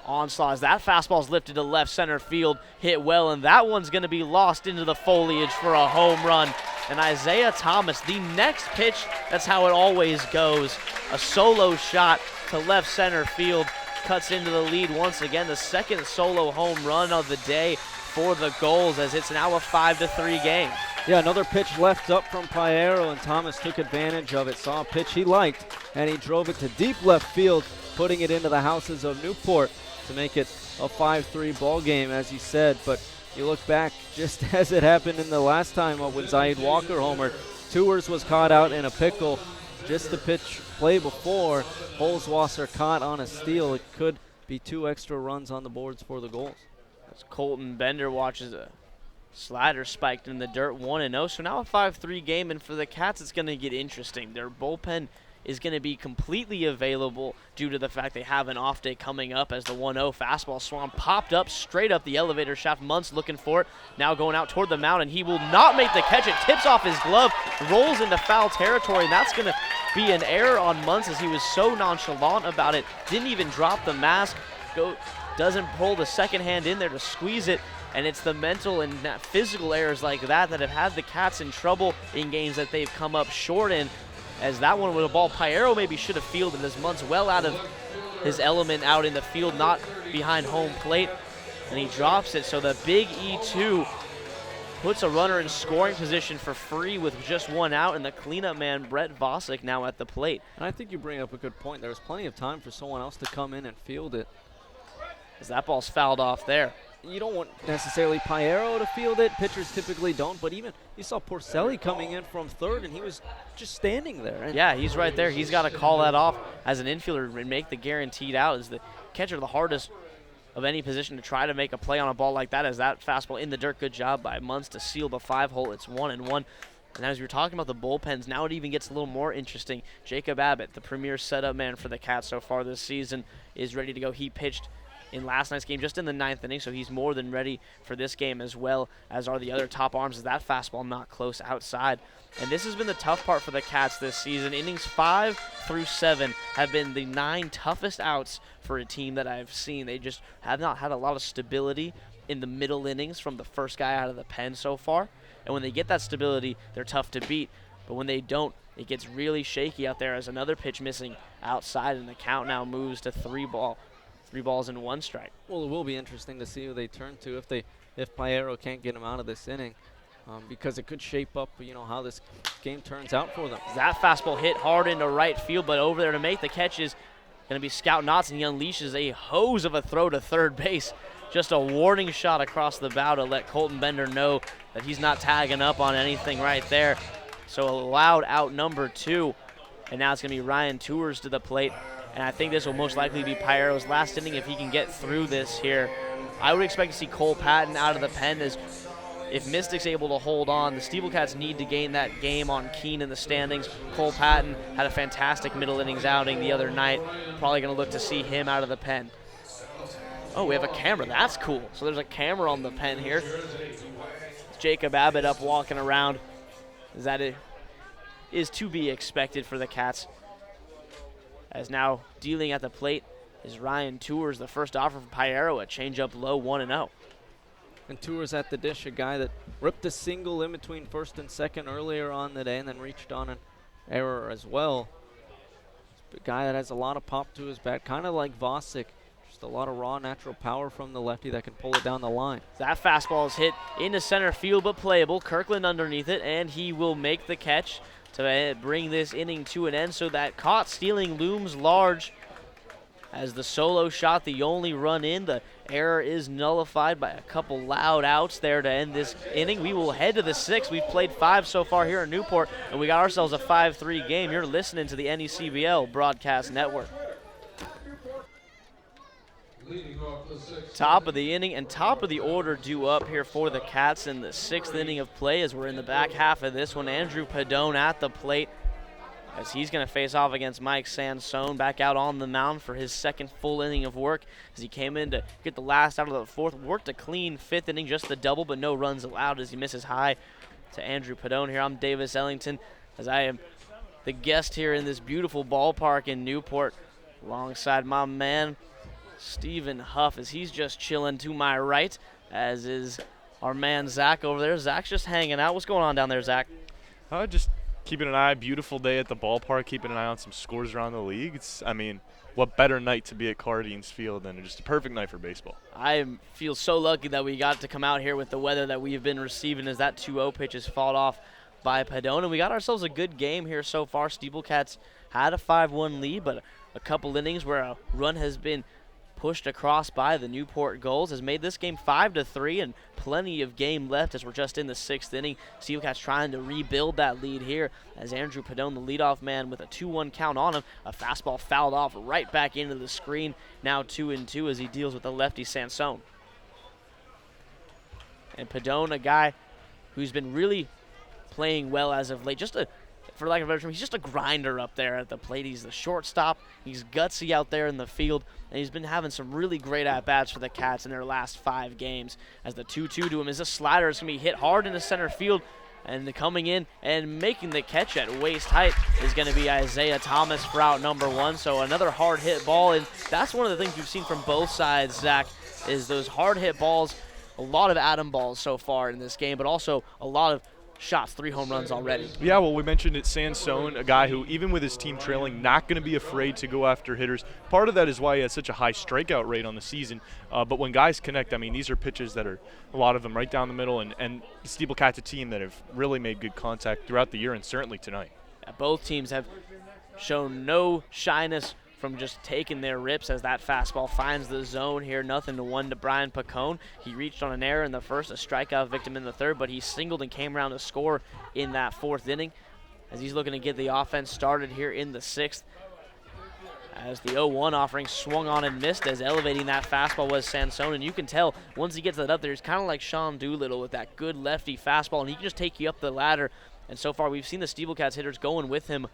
onslaught as that fastball's lifted to left center field, hit well, and that one's going to be lost into the foliage for a home run. And Isaiah Thomas, the next pitch, that's how it always goes. A solo shot to left center field cuts into the lead once again. The second solo home run of the day for the Gulls, as it's now a 5-3 game. Yeah, another pitch left up from Piero, and Thomas took advantage of it. Saw a pitch he liked, and he drove it to deep left field, putting it into the houses of Newport to make it a 5-3 ball game, as you said. But you look back, just as it happened in the last time when Zaid Walker homered, Tours was caught out in a pickle. Just the pitch play before, Holzwasser caught on a steal. It could be 2 extra runs on the boards for the Gulls. As Colton Bender watches a slider spiked in the dirt, 1-0. So now a 5-3 game, and for the Cats, it's going to get interesting. Their bullpen is going to be completely available due to the fact they have an off day coming up, as the 1-0 fastball swung popped up straight up the elevator shaft. Muntz looking for it, now going out toward the mound, and he will not make the catch. It tips off his glove, rolls into foul territory, and that's going to be an error on Muntz, as he was so nonchalant about it. Didn't even drop the mask, doesn't pull the second hand in there to squeeze it. And it's the mental and physical errors like that that have had the Cats in trouble in games that they've come up short in, as that one with a ball Piero maybe should have fielded, as Muntz well out of his element out in the field, not behind home plate, and he drops it. So the big E2 puts a runner in scoring position for free with just 1 out, and the cleanup man, Brett Vosick, now at the plate. And I think you bring up a good point. There was plenty of time for someone else to come in and field it, as that ball's fouled off there. You don't want necessarily Piero to field it. Pitchers typically don't, but even you saw Porcelli coming in from third, and he was just standing there. Yeah, he's right there. He's got to call that off as an infielder and make the guaranteed out. As the catcher, the hardest of any position to try to make a play on a ball like that, as that fastball in the dirt. Good job by Muntz to seal the 5-hole. It's 1-1. And as we were talking about the bullpens, now it even gets a little more interesting. Jacob Abbott, the premier setup man for the Cats so far this season, is ready to go. He pitched in last night's game just in the 9th inning, so he's more than ready for this game, as well as are the other top arms, as that fastball not close outside. And this has been the tough part for the Cats this season. Innings 5 through 7 have been the 9 toughest outs for a team that I've seen. They just have not had a lot of stability in the middle innings from the first guy out of the pen so far. And when they get that stability, they're tough to beat. But when they don't, it gets really shaky out there, as another pitch missing outside, and the count now moves to 3 balls and 1 strike. Well, it will be interesting to see who they turn to if Piero can't get him out of this inning, because it could shape up, how this game turns out for them. That fastball hit hard into right field, but over there to make the catch is going to be Scout Knotts, and he unleashes a hose of a throw to third base. Just a warning shot across the bow to let Colton Bender know that he's not tagging up on anything right there. So allowed out number 2, and now it's going to be Ryan Tours to the plate. And I think this will most likely be Piero's last inning if he can get through this here. I would expect to see Cole Patton out of the pen, as if Mystic's able to hold on, the SteepleCats need to gain that game on Keene in the standings. Cole Patton had a fantastic middle innings outing the other night. Probably going to look to see him out of the pen. Oh, we have a camera. That's cool. So there's a camera on the pen here. Jacob Abbott up walking around. That is to be expected for the Cats. As now dealing at the plate is Ryan Tours, the first offer from Piero, a changeup low, 1-0. And Tours at the dish, a guy that ripped a single in between first and second earlier on the day, and then reached on an error as well. It's a guy that has a lot of pop to his bat, kind of like Vosick. Just a lot of raw, natural power from the lefty that can pull it down the line. That fastball is hit into center field, but playable. Kirkland underneath it, and he will make the catch to bring this inning to an end. So that caught stealing looms large, as the solo shot, the only run in. The error is nullified by a couple loud outs there to end this inning. We will head to the 6th. We've played 5 so far here in Newport, and we got ourselves a 5-3 game. You're listening to the NECBL Broadcast Network. Top of the inning and top of the order due up here for the Cats in the 6th inning of play, as we're in the back half of this one. Andrew Padone at the plate, as he's going to face off against Mike Sansone, back out on the mound for his 2nd full inning of work, as he came in to get the last out of the 4th. Worked a clean 5th inning, just the double, but no runs allowed as he misses high to Andrew Padone here. I'm Davis Ellington, as I am the guest here in this beautiful ballpark in Newport, alongside my man Stephen Huff, as he's just chilling to my right, as is our man Zach over there. Zach's just hanging out. What's going on down there, Zach? Just keeping an eye, beautiful day at the ballpark, keeping an eye on some scores around the league. What better night to be at Cardines Field than just a perfect night for baseball. I feel so lucky that we got to come out here with the weather that we have been receiving as that 2-0 pitch is fought off by Padone. And we got ourselves a good game here so far. SteepleCats had a 5-1 lead, but a couple innings where a run has been pushed across by the Newport Gulls has made this game 5-3, and plenty of game left as we're just in the 6th inning. SteepleCats trying to rebuild that lead here as Andrew Padone, the leadoff man, with a 2-1 count on him. A fastball fouled off right back into the screen. Now 2-2 as he deals with the lefty Sansone. And Padone, a guy who's been really playing well as of late. For lack of a better term, he's just a grinder up there at the plate. He's the shortstop. He's gutsy out there in the field, and he's been having some really great at-bats for the Cats in their last 5 games. As the 2-2 to him is a slider. It's going to be hit hard into center field, and coming in and making the catch at waist height is going to be Isaiah Thomas for out number 1. So another hard hit ball, and that's one of the things we've seen from both sides, Zach, is those hard hit balls. A lot of atom balls so far in this game, but also a lot of shots, 3 home runs already. Yeah, well, we mentioned it, Sansone, a guy who, even with his team trailing, not going to be afraid to go after hitters. Part of that is why he has such a high strikeout rate on the season. But when guys connect, these are pitches that are, a lot of them, right down the middle, and the SteepleCats, a team that have really made good contact throughout the year and certainly tonight. Yeah, both teams have shown no shyness from just taking their rips as that fastball finds the zone here. 0-1 to Brian Pacone. He reached on an error in the first, a strikeout victim in the third, but he singled and came around to score in that 4th inning as he's looking to get the offense started here in the 6th. As the 0-1 offering swung on and missed, as elevating that fastball was Sansone. And you can tell once he gets that up there, he's kind of like Sean Doolittle with that good lefty fastball, and he can just take you up the ladder. And so far we've seen the SteepleCats hitters going with him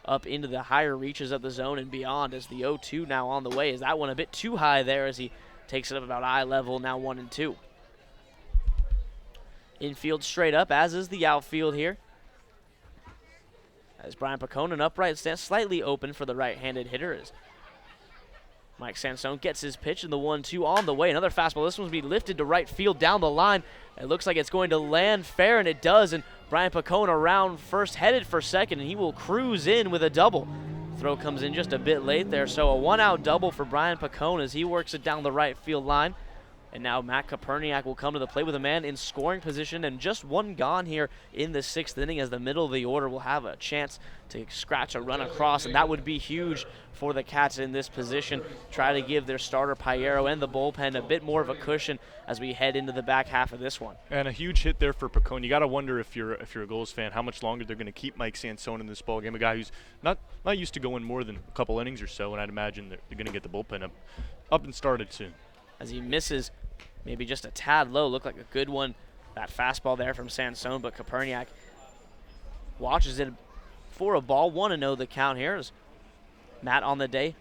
up into the higher reaches of the zone and beyond, as the 0-2 now on the way. Is that one a bit too high there as he takes it up about eye level, now 1-2. Infield straight up, as is the outfield here. As Brian Pacone, an upright stance, slightly open for the right-handed hitter as Mike Sansone gets his pitch in the 1-2 on the way. Another fastball. This one's be lifted to right field down the line. It looks like it's going to land fair, and it does. And Brian Pacone around first, headed for second, and he will cruise in with a double. Throw comes in just a bit late there, so a 1-out double for Brian Pacone as he works it down the right field line. And now Matt Koperniak will come to the plate with a man in scoring position, and just 1 gone here in the 6th inning, as the middle of the order will have a chance to scratch a run across, and that would be huge for the Cats in this position. Try to give their starter Piero and the bullpen a bit more of a cushion as we head into the back half of this one. And a huge hit there for Pacone. You got to wonder, if you're a Gulls fan, how much longer they're going to keep Mike Sansone in this ballgame, a guy who's not used to going more than a couple innings or so, and I'd imagine they're going to get the bullpen up and started soon. As he misses maybe just a tad low, looked like a good one, that fastball there from Sansone, but Koperniak watches it for a ball. 1-0 the count here as Matt on the day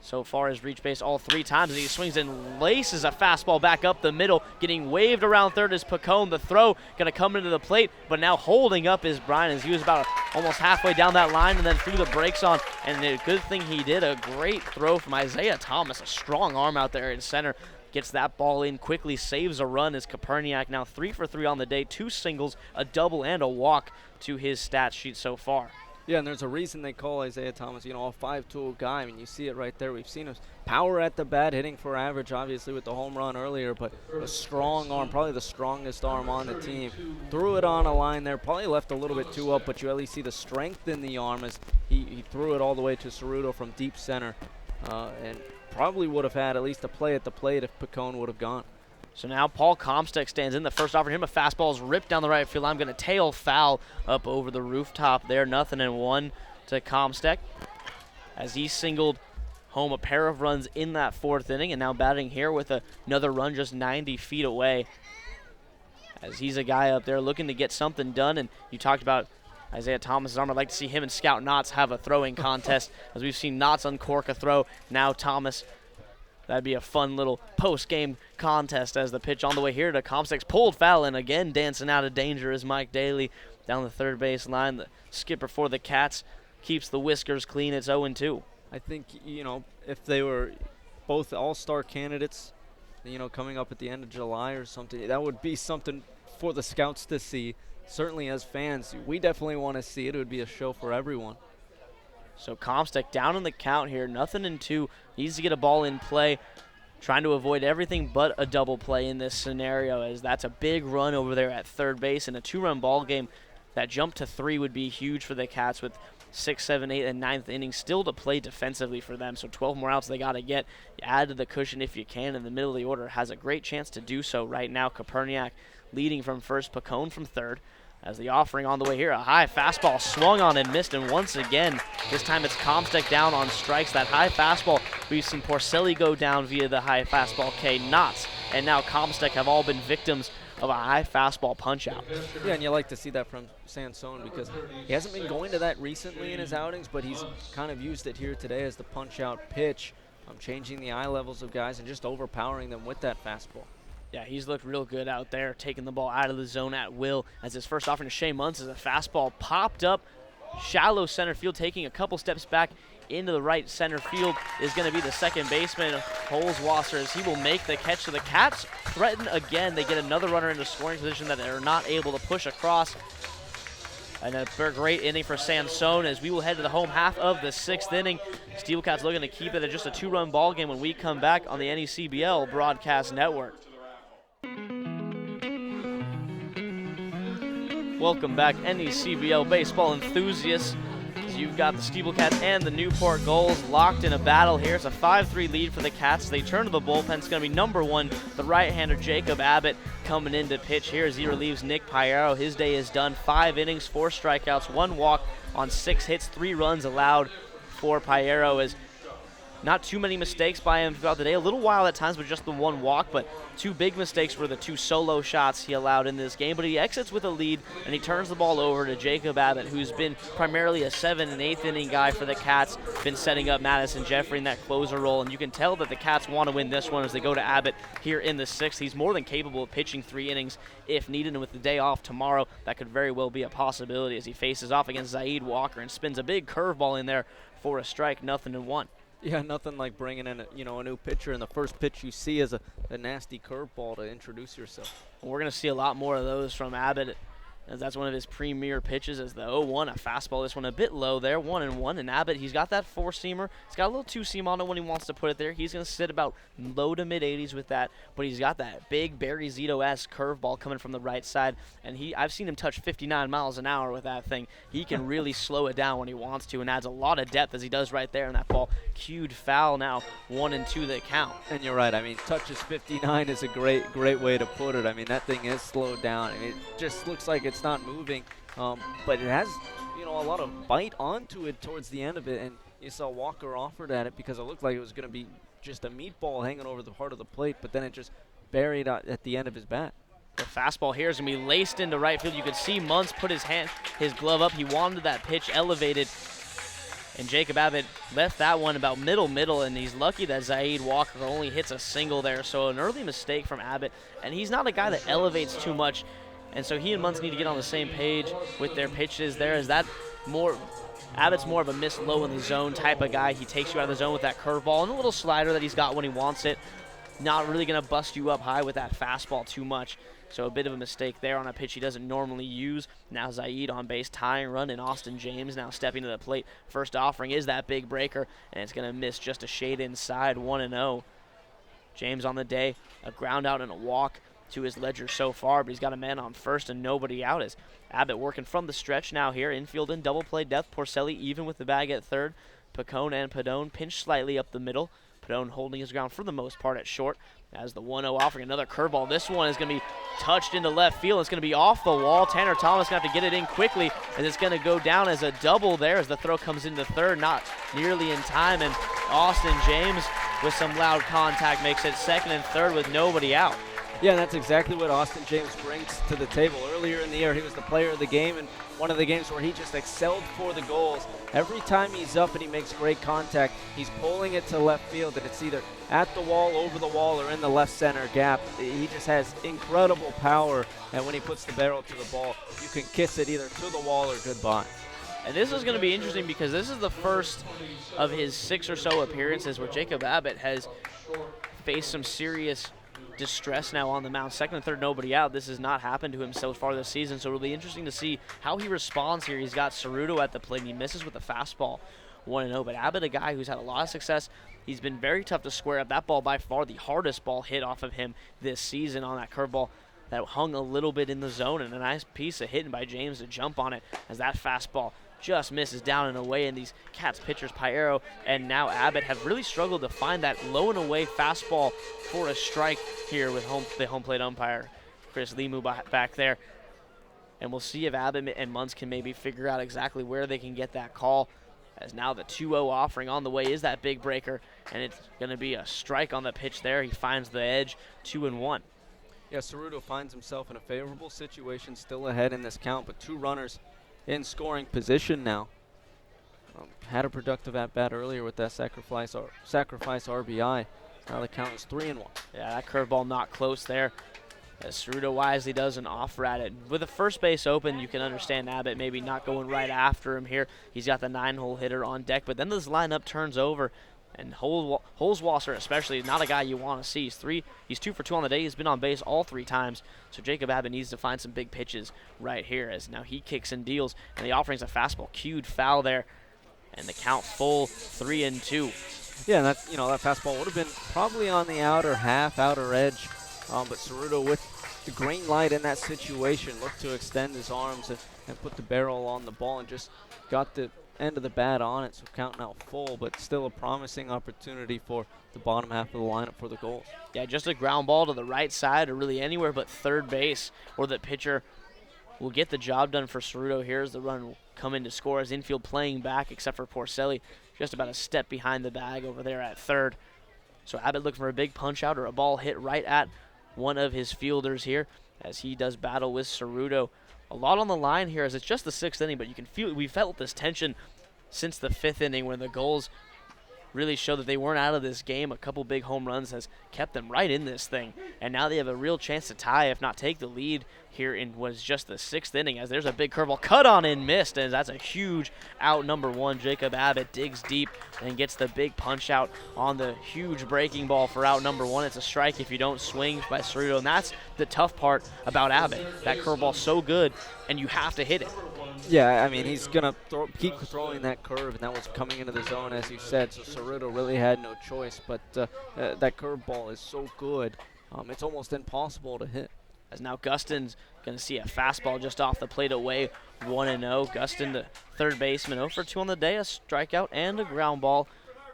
so far has reached base all 3 times, and he swings and laces a fastball back up the middle, getting waved around third as Pacone. The throw going to come into the plate, but now holding up is Brian as he was about almost halfway down that line and then threw the brakes on, and a good thing he did. A great throw from Isaiah Thomas, a strong arm out there in center. Gets that ball in quickly, saves a run as Koperniak now 3 for 3 on the day, 2 singles, a double, and a walk to his stat sheet so far. Yeah, and there's a reason they call Isaiah Thomas, a 5-tool guy. I mean, you see it right there. We've seen his power at the bat, hitting for average, obviously, with the home run earlier, but a strong arm, probably the strongest arm on the team. Threw it on a line there, probably left a little bit too up, but you at least see the strength in the arm as he threw it all the way to Ceruto from deep center, and probably would have had at least a play at the plate if Pacone would have gone. So now Paul Comstock stands in. The first offer him, a fastball is ripped down the right field. I'm going to tail foul up over the rooftop there. 0-1 to Comstock as he singled home a pair of runs in that 4th inning, and now batting here with another run just 90 feet away as he's a guy up there looking to get something done. And you talked about Isaiah Thomas' arm. I'd like to see him and Scout Knotts have a throwing contest as we've seen Knotts uncork a throw. Now Thomas. That'd be a fun little post-game contest as the pitch on the way here to Comstock's pulled foul, and again dancing out of danger is Mike Daly down the third base line. The skipper for the Cats keeps the whiskers clean. It's 0-2. I think, if they were both all-star candidates, coming up at the end of July or something, that would be something for the scouts to see. Certainly as fans, we definitely want to see it. It would be a show for everyone. So Comstock down in the count here, 0-2, needs to get a ball in play, trying to avoid everything but a double play in this scenario, as that's a big run over there at third base. In a 2-run ball game, that jump to 3 would be huge for the Cats with 6, 7, 8, and 9th inning still to play defensively for them. So 12 more outs they got to get. You add to the cushion if you can in the middle of the order. Has a great chance to do so right now. Koperniak leading from first, Pacone from third. As the offering on the way here, a high fastball swung on and missed, and once again, this time it's Comstock down on strikes. That high fastball, we've seen Porcelli go down via the high fastball, K. Knotts, and now Comstock have all been victims of a high fastball punch-out. Yeah, and you like to see that from Sansone because he hasn't been going to that recently in his outings, but he's kind of used it here today as the punch-out pitch, changing the eye levels of guys and just overpowering them with that fastball. Yeah, he's looked real good out there, taking the ball out of the zone at will. As his first offering to Shea Muntz as a fastball popped up, shallow center field, taking a couple steps back into the right center field is going to be the second baseman, Holzwasser, as he will make the catch. So the Cats threaten again. They get another runner into scoring position that they're not able to push across. And a great inning for Sansone as we will head to the home half of the 6th inning. SteepleCats looking to keep it at just a 2-run ball game when we come back on the NECBL Broadcast Network. Welcome back, NECBL baseball enthusiasts. You've got the SteepleCats and the Newport Gulls locked in a battle here. It's a 5-3 lead for the Cats. They turn to the bullpen. It's going to be number 1, the right-hander Jacob Abbott coming in to pitch here as he relieves Nick Piero. His day is done. 5 innings, 4 strikeouts, 1 walk on 6 hits, 3 runs allowed for Piero. As not too many mistakes by him throughout the day. A little wild at times with just the 1 walk, but 2 big mistakes were the 2 solo shots he allowed in this game. But he exits with a lead, and he turns the ball over to Jacob Abbott, who's been primarily a 7th and 8th inning guy for the Cats, been setting up Madison Jeffrey in that closer role. And you can tell that the Cats want to win this one as they go to Abbott here in the 6th. He's more than capable of pitching 3 innings if needed, and with the day off tomorrow, that could very well be a possibility as he faces off against Zaid Walker and spins a big curveball in there for a strike, 0-1. Yeah, nothing like bringing in a new pitcher, and the first pitch you see is a nasty curveball to introduce yourself. Well, we're going to see a lot more of those from Abbott, as that's one of his premier pitches, as the 0-1, a fastball. This one a bit low there, 1-1. And Abbott, he's got that 4-seamer. He's got a little 2-seam on it when he wants to put it there. He's going to sit about low to mid-80s with that, but he's got that big Barry Zito-esque curveball coming from the right side, and I've seen him touch 59 miles an hour with that thing. He can really slow it down when he wants to and adds a lot of depth as he does right there in that ball. Cued foul now, 1-2 the count. And you're right. I mean, touches 59 is a great way to put it. I mean, that thing is slowed down. I mean, it just looks like it's not moving, but it has, a lot of bite onto it towards the end of it. And you saw Walker offered at it because it looked like it was going to be just a meatball hanging over the heart of the plate, but then it just buried out at the end of his bat. The fastball here is going to be laced into right field. You could see Muntz put his glove up. He wanted that pitch elevated. And Jacob Abbott left that one about middle, and he's lucky that Zaid Walker only hits a single there. So an early mistake from Abbott, and he's not a guy that elevates too much, and so he and Muntz need to get on the same page with their pitches there. Abbott's more of a miss low in the zone type of guy. He takes you out of the zone with that curveball and a little slider that he's got when he wants it. Not really going to bust you up high with that fastball too much. So a bit of a mistake there on a pitch he doesn't normally use. Now Zaid on base, tying run, and Austin James now stepping to the plate. First offering is that big breaker, and it's going to miss just a shade inside, 1-0. James on the day, a ground out and a walk to his ledger so far, but he's got a man on first and nobody out as Abbott working from the stretch now here. Infield in double play depth. Porcelli even with the bag at third. Pacone and Padone pinch slightly up the middle. Padone holding his ground for the most part at short. As the 1-0 offering another curveball. This one is going to be touched into left field. It's going to be off the wall. Tanner Thomas going to have to get it in quickly, and it's going to go down as a double there as the throw comes into third, not nearly in time. And Austin James with some loud contact makes it second and third with nobody out. Yeah, that's exactly what Austin James brings to the table. Earlier in the year, he was the player of the game, and one of the games where he just excelled for the goals. Every time he's up and he makes great contact, he's pulling it to left field, and it's either at the wall, over the wall, or in the left center gap. He just has incredible power, and when he puts the barrel to the ball, you can kiss it either to the wall or goodbye. And this is going to be interesting because this is the first of his 6 or so appearances where Jacob Abbott has faced some serious distress now on the mound. Second and third, nobody out. This has not happened to him so far this season, so it'll be interesting to see how he responds here. He's got Ceruto at the plate, and he misses with a fastball, 1-0. But Abbott, a guy who's had a lot of success, he's been very tough to square up. That ball by far the hardest ball hit off of him this season on that curveball that hung a little bit in the zone, and a nice piece of hitting by James to jump on it as that fastball just misses down and away. And these Cats pitchers, Piero and now Abbott, have really struggled to find that low and away fastball for a strike here with the home plate umpire, Chris Limu, back there. And we'll see if Abbott and Muntz can maybe figure out exactly where they can get that call, as now the 2-0 offering on the way is that big breaker, and it's going to be a strike on the pitch there. He finds the edge, 2-1. Yeah, Ceruto finds himself in a favorable situation, still ahead in this count, but 2 runners in scoring position now. Had a productive at-bat earlier with that sacrifice RBI. Now the count is 3-1. Yeah, that curveball not close there, as Ceruto wisely does an offer at it. With the first base open, you can understand Abbott maybe not going right after him here. He's got the 9-hole hitter on deck, but then this lineup turns over, and Holzwasser especially is not a guy you want to see. He's 2 for 2 on the day. He's been on base all 3 times, so Jacob Abbott needs to find some big pitches right here, as now he kicks and deals, and the offering's a fastball cued foul there, and the count full, 3-2. Yeah, and that fastball would have been probably on the outer edge, but Ceruto, with the green light in that situation, looked to extend his arms and put the barrel on the ball and just got the end of the bat on it, so count now full, but still a promising opportunity for the bottom half of the lineup for the Gulls. Yeah, just a ground ball to the right side, or really anywhere but third base, or the pitcher will get the job done for Ceruto. Here's the run will come in to score as infield playing back, except for Porcelli, just about a step behind the bag over there at third. So Abbott looking for a big punch out or a ball hit right at one of his fielders here, as he does battle with Ceruto. A lot on the line here, as it's just the 6th inning, but you can feel we felt this tension since the 5th inning, when the Gulls really showed that they weren't out of this game. A couple big home runs has kept them right in this thing, and now they have a real chance to tie, if not take the lead here in what is just the 6th inning, as there's a big curveball cut on and missed, and that's a huge out. Number 1, Jacob Abbott digs deep and gets the big punch out on the huge breaking ball for out number 1. It's a strike if you don't swing by Ceruto, and that's the tough part about Abbott. That curveball's so good, and you have to hit it. Yeah, I mean, he's going to keep throwing that curve, and that was coming into the zone, as you said, so Ceruto really had no choice, but that curveball is so good, it's almost impossible to hit. As now Gustin's going to see a fastball just off the plate away, 1-0. Gustin, the third baseman, 0 for 2 on the day, a strikeout and a ground ball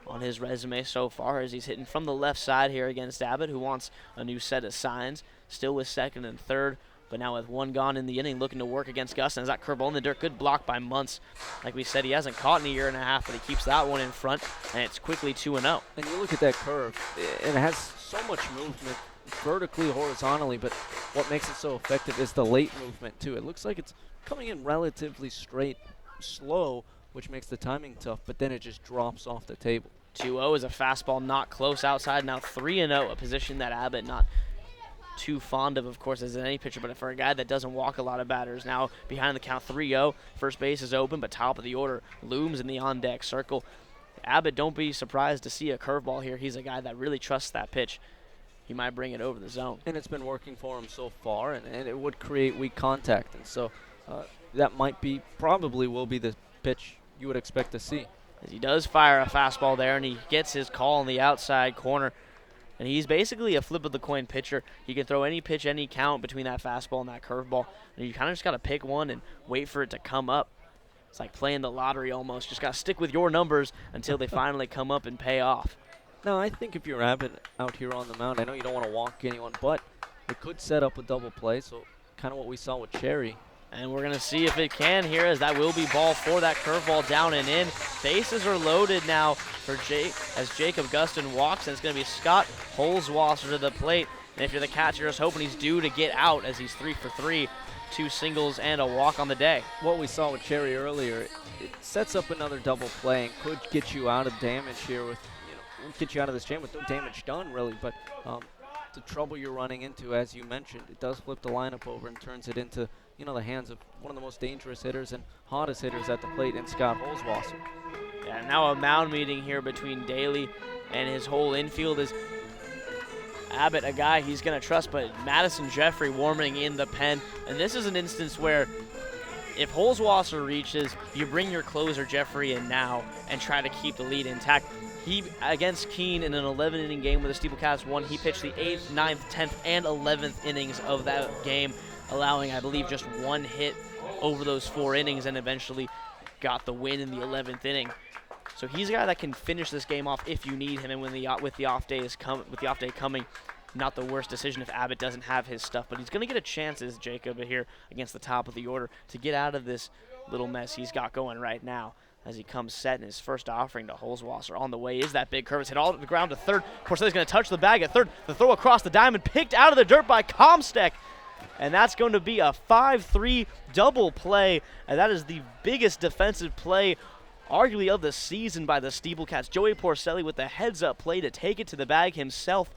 on his resume so far, as he's hitting from the left side here against Abbott, who wants a new set of signs, still with second and third. But now with 1 gone in the inning, looking to work against Gustin. As that curveball in the dirt, good block by Muntz. Like we said, he hasn't caught in a year and a half, but he keeps that one in front, and it's quickly 2-0. And you look at that curve, and it has so much movement, vertically, horizontally, but what makes it so effective is the late movement, too. It looks like it's coming in relatively straight, slow, which makes the timing tough, but then it just drops off the table. 2-0 is a fastball not close outside. Now 3-0, a position that Abbott not too fond of course, as any pitcher, but for a guy that doesn't walk a lot of batters. Now behind the count, 3-0. First base is open, but top of the order looms in the on-deck circle. Abbott, don't be surprised to see a curveball here. He's a guy that really trusts that pitch. He might bring it over the zone. And it's been working for him so far, and it would create weak contact, and so that probably will be the pitch you would expect to see. As he does fire a fastball there, and he gets his call in the outside corner. And he's basically a flip of the coin pitcher. He can throw any pitch, any count between that fastball and that curveball. And you kind of just got to pick one and wait for it to come up. It's like playing the lottery almost. Just got to stick with your numbers until they finally come up and pay off. No, I think if you're Abbott out here on the mound, I know you don't want to walk anyone, but it could set up a double play, so kind of what we saw with Cherry. And we're going to see if it can here, as that will be ball 4, that curveball down and in. Bases are loaded now for as Jacob Gustin walks, and it's going to be Scott Holzwasser to the plate. And if you're the Cats, you're just hoping he's due to get out, as he's 3 for 3, 2 singles and a walk on the day. What we saw with Cherry earlier, it sets up another double play and could get you out of damage here with, get you out of this jam with no damage done really, but the trouble you're running into, as you mentioned, it does flip the lineup over and turns it into, the hands of one of the most dangerous hitters and hottest hitters at the plate in Scott Holzwasser. Yeah, now a mound meeting here between Daly and his whole infield, as Abbott, a guy he's going to trust, but Madison Jeffrey warming in the pen. And this is an instance where if Holzwasser reaches, you bring your closer Jeffrey in now and try to keep the lead intact. He, against Keene in an 11-inning game with the SteepleCats won, he pitched the 8th, 9th, 10th, and 11th innings of that game, allowing, I believe, just one hit over those 4 innings and eventually got the win in the 11th inning. So he's a guy that can finish this game off if you need him, and with the off day coming, not the worst decision if Abbott doesn't have his stuff. But he's going to get a chance, as Jacob here against the top of the order, to get out of this little mess he's got going right now as he comes set in his first offering to Holzwasser. On the way is that big curve. It's hit all to the ground to third. Porcelli's going to touch the bag at third. The throw across the diamond, picked out of the dirt by Comsteck. And that's going to be a 5-3 double play. And that is the biggest defensive play, arguably of the season, by the SteepleCats. Joey Porcelli with the heads-up play to take it to the bag himself.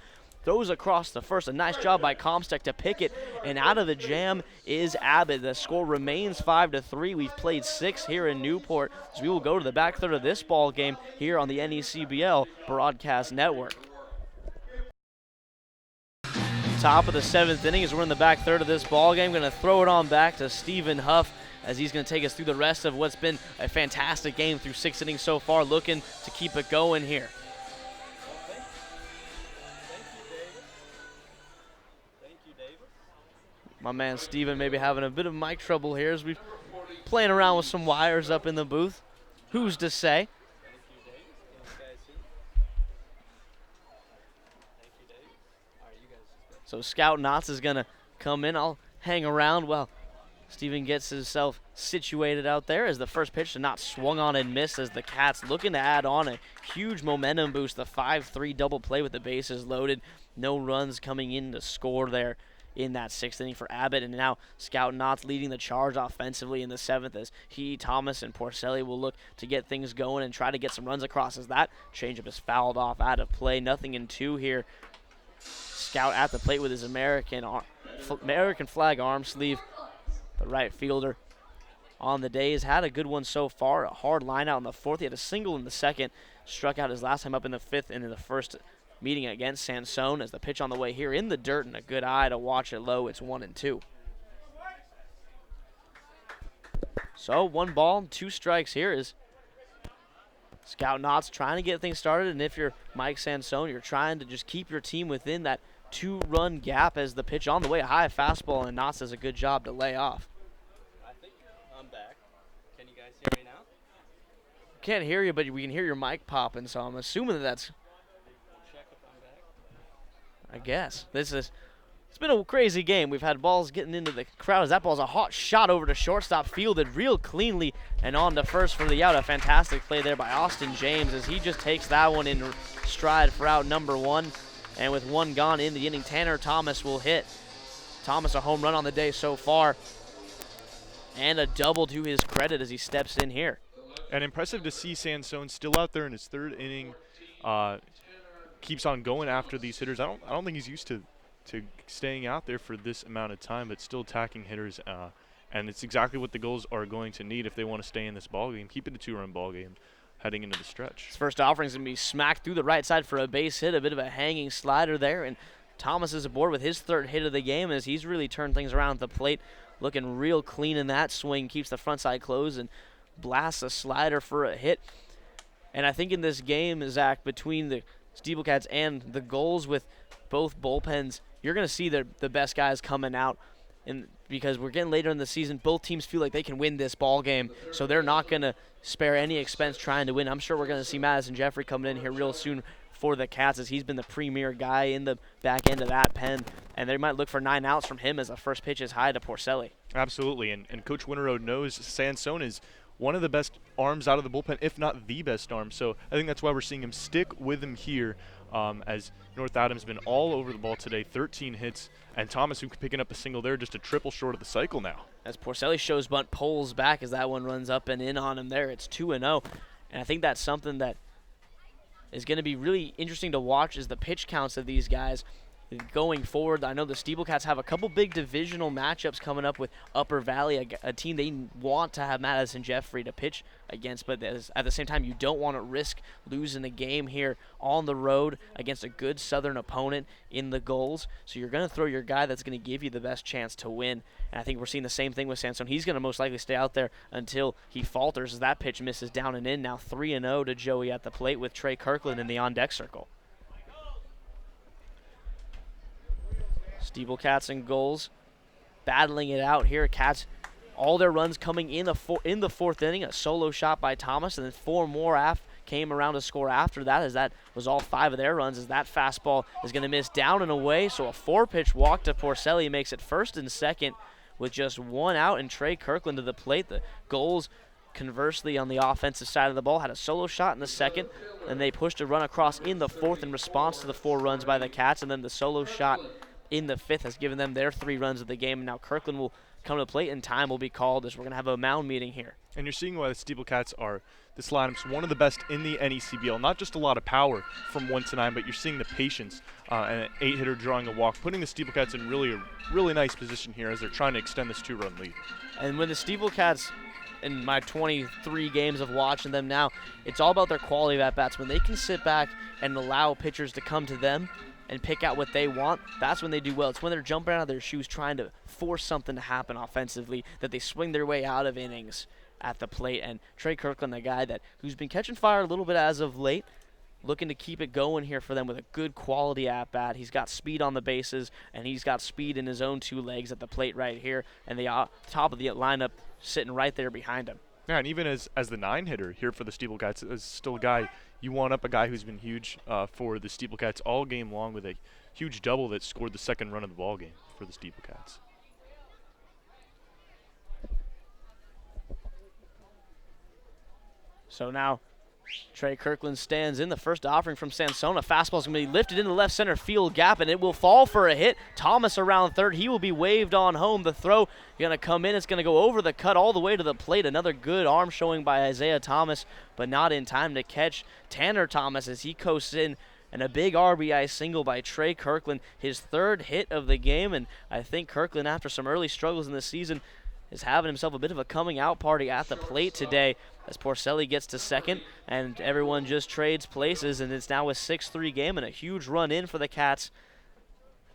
Throws across the first. A nice job by Comsteck to pick it. And out of the jam is Abbott. The score remains 5-3. We've played 6 here in Newport. So we will go to the back third of this ball game here on the NECBL Broadcast Network. Top of the 7th inning as we're in the back third of this ball game. Going to throw it on back to Stephen Huff as he's going to take us through the rest of what's been a fantastic game through 6 innings so far, looking to keep it going here. My man Steven maybe having a bit of mic trouble here as we're playing around with some wires up in the booth. Who's to say? So Scout Knotts is going to come in. I'll hang around while Steven gets himself situated out there as the first pitch to Knotts swung on and missed as the Cats looking to add on a huge momentum boost. The 5-3 double play with the bases loaded. No runs coming in to score there in that 6th inning for Abbott, and now Scout Knotts leading the charge offensively in the 7th as he, Thomas, and Porcelli will look to get things going and try to get some runs across as that changeup is fouled off out of play. 0-2 here. Scout at the plate with his American flag arm sleeve. The right fielder on the day has had a good one so far. A hard line out in the 4th. He had a single in the 2nd. Struck out his last time up in the 5th and in the 1st meeting against Sansone as the pitch on the way here in the dirt and a good eye to watch it low. It's 1-2. So 1 ball, 2 strikes here is Scout Knotts trying to get things started. And if you're Mike Sansone, you're trying to just keep your team within that 2-run gap as the pitch on the way, a high fastball, and Knotts does a good job to lay off. I think I'm back. Can you guys hear me now? Can't hear you, but we can hear your mic popping, so I'm assuming that's, I guess. It's been a crazy game. We've had balls getting into the crowd as that ball's a hot shot over to shortstop, fielded real cleanly and on to first for the out. A fantastic play there by Austin James as he just takes that one in stride for out number 1. And with 1 gone in the inning, Tanner Thomas will hit. Thomas a home run on the day so far and a double to his credit as he steps in here. And impressive to see Sansone still out there in his 3rd inning. Keeps on going after these hitters. I don't think he's used to staying out there for this amount of time, but still attacking hitters. And it's exactly what the Gulls are going to need if they want to stay in this ball game. Keep it a 2-run ball game heading into the stretch. His first offering is going to be smacked through the right side for a base hit, a bit of a hanging slider there. And Thomas is aboard with his 3rd hit of the game as he's really turned things around at the plate. Looking real clean in that swing. Keeps the front side closed and blasts a slider for a hit. And I think in this game, Zach, between the SteepleCats and the Gulls with both bullpens, you're going to see the best guys coming out. And because we're getting later in the season, both teams feel like they can win this ball game, so they're not going to spare any expense trying to win. I'm sure we're going to see Madison Jeffrey coming in here real soon for the Cats as he's been the premier guy in the back end of that pen, and they might look for 9 outs from him as the first pitch is high to Porcelli. Absolutely, and Coach Winterode knows Sansone is one of the best arms out of the bullpen, if not the best arm. So I think that's why we're seeing him stick with him here as North Adams been all over the ball today, 13 hits, and Thomas, who picking up a single there, just a triple short of the cycle now. As Porcelli shows bunt, pulls back as that one runs up and in on him there. It's 2-0, and I think that's something that is going to be really interesting to watch is the pitch counts of these guys. going forward, I know the SteepleCats have a couple big divisional matchups coming up with Upper Valley, a team they want to have Madison Jeffrey to pitch against, but at the same time, you don't want to risk losing a game here on the road against a good Southern opponent in the Gulls. So you're going to throw your guy that's going to give you the best chance to win. And I think we're seeing the same thing with Sansone. He's going to most likely stay out there until he falters as that pitch misses down and in. Now 3-0 to Joey at the plate with Trey Kirkland in the on-deck circle. SteepleCats and Gulls battling it out here. Cats, all their runs coming in the fourth inning. A solo shot by Thomas, and then 4 more came around to score after that, as that was all 5 of their runs, as that fastball is going to miss down and away. So a 4-pitch walk to Porcelli makes it first and second with just 1 out, and Trey Kirkland to the plate. The Gulls, conversely, on the offensive side of the ball, had a solo shot in the second, and they pushed a run across in the fourth in response to the 4 runs by the Cats, and then the solo shot in the fifth has given them their 3 runs of the game. And now Kirkland will come to the plate, and time will be called as we're going to have a mound meeting here. And you're seeing why the SteepleCats are, this lineup's one of the best in the NECBL. Not just a lot of power from 1 to 9, but you're seeing the patience and an 8-hitter drawing a walk, putting the SteepleCats in a really nice position here as they're trying to extend this 2-run lead. And when the SteepleCats, in my 23 games of watching them now, it's all about their quality of at-bats. When they can sit back and allow pitchers to come to them and pick out what they want, that's when they do well. It's when they're jumping out of their shoes trying to force something to happen offensively that they swing their way out of innings at the plate. And Trey Kirkland, the guy who's been catching fire a little bit as of late, looking to keep it going here for them with a good quality at-bat. He's got speed on the bases, and he's got speed in his own 2 legs at the plate right here, and the top of the lineup sitting right there behind him. Yeah, and even as the 9-hitter here for the SteepleCats is still a guy, you want up a guy who's been huge for the SteepleCats all game long with a huge double that scored the 2nd run of the ball game for the SteepleCats. So now Trey Kirkland stands in. The first offering from Sansone. Fastball's going to be lifted into the left center field gap, and it will fall for a hit. Thomas around third. He will be waved on home. The throw going to come in. It's going to go over the cut all the way to the plate. Another good arm showing by Isaiah Thomas, but not in time to catch Tanner Thomas as he coasts in. And a big RBI single by Trey Kirkland, his 3rd hit of the game. And I think Kirkland, after some early struggles in the season, is having himself a bit of a coming out party at the plate today as Porcelli gets to second and everyone just trades places, and it's now a 6-3 game and a huge run in for the Cats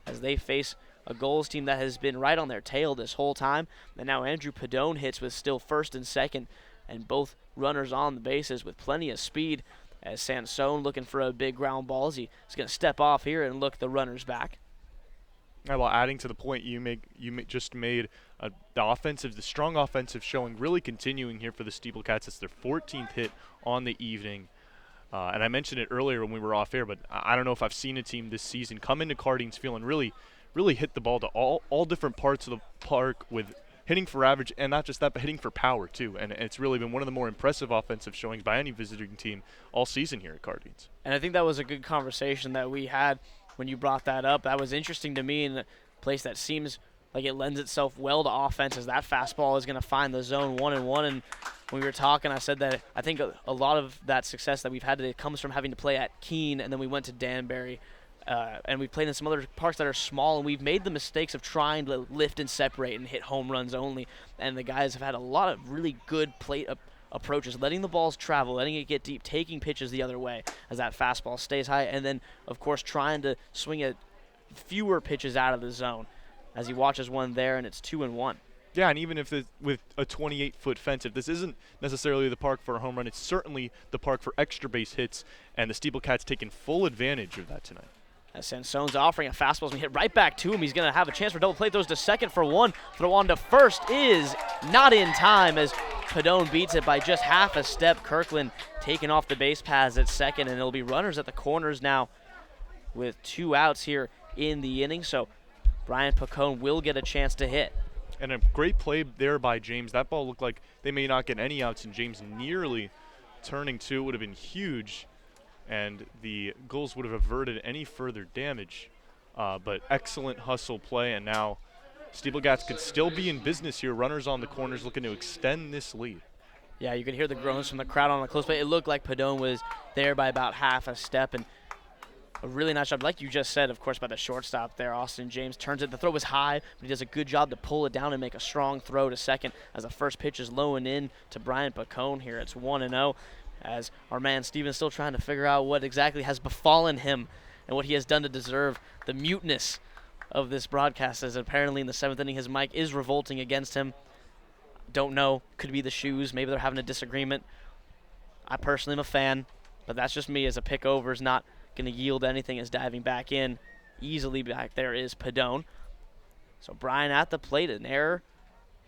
as they face a Gulls team that has been right on their tail this whole time. And now Andrew Padone hits with still first and second, and both runners on the bases with plenty of speed as Sansone looking for a big ground ball as he's going to step off here and look the runners back. Well, adding to the point just made, the strong offensive showing really continuing here for the SteepleCats. It's their 14th hit on the evening. And I mentioned it earlier when we were off air, but I don't know if I've seen a team this season come into Cardines feeling really hit the ball to all different parts of the park with hitting for average, and not just that, but hitting for power too. And it's really been one of the more impressive offensive showings by any visiting team all season here at Cardines. And I think that was a good conversation that we had when you brought that up. That was interesting to me in a place that seems like it lends itself well to offense, as that fastball is going to find the zone 1-1. And when we were talking, I said that I think a lot of that success that we've had today comes from having to play at Keene, and then we went to Danbury. And we've played in some other parks that are small, and we've made the mistakes of trying to lift and separate and hit home runs only. And the guys have had a lot of really good plate approaches, letting the balls travel, letting it get deep, taking pitches the other way as that fastball stays high, and then, of course, trying to swing at fewer pitches out of the zone as he watches one there, and it's 2-1. Yeah, and even if with a 28-foot fence, if this isn't necessarily the park for a home run, it's certainly the park for extra base hits, and the SteepleCats taking full advantage of that tonight. As Sansone's offering a fastball, going to hit right back to him. He's going to have a chance for double play. Throws to second for 1. Throw on to first is not in time as Padone beats it by just half a step. Kirkland taking off the base paths at second, and it'll be runners at the corners now with 2 outs here in the inning. So Brian Pacone will get a chance to hit. And a great play there by James. That ball looked like they may not get any outs, and James nearly turning to. It would have been huge, and the Gulls would have averted any further damage. But excellent hustle play, and now SteepleCats could still be in business here. Runners on the corners looking to extend this lead. Yeah, you could hear the groans from the crowd on the close play. It looked like Padone was there by about half a step, and a really nice job, like you just said, of course, by the shortstop there. Austin James turns it. The throw was high, but he does a good job to pull it down and make a strong throw to second as the first pitch is low and in to Bryant Pacone here. It's 1-0 as our man Steven's still trying to figure out what exactly has befallen him and what he has done to deserve the muteness of this broadcast, as apparently in the 7th inning his mic is revolting against him. Don't know. Could be the shoes. Maybe they're having a disagreement. I personally am a fan, but that's just me, as a pick over is not going to yield anything. As diving back in easily back there is Padone. So Brian at the plate, an error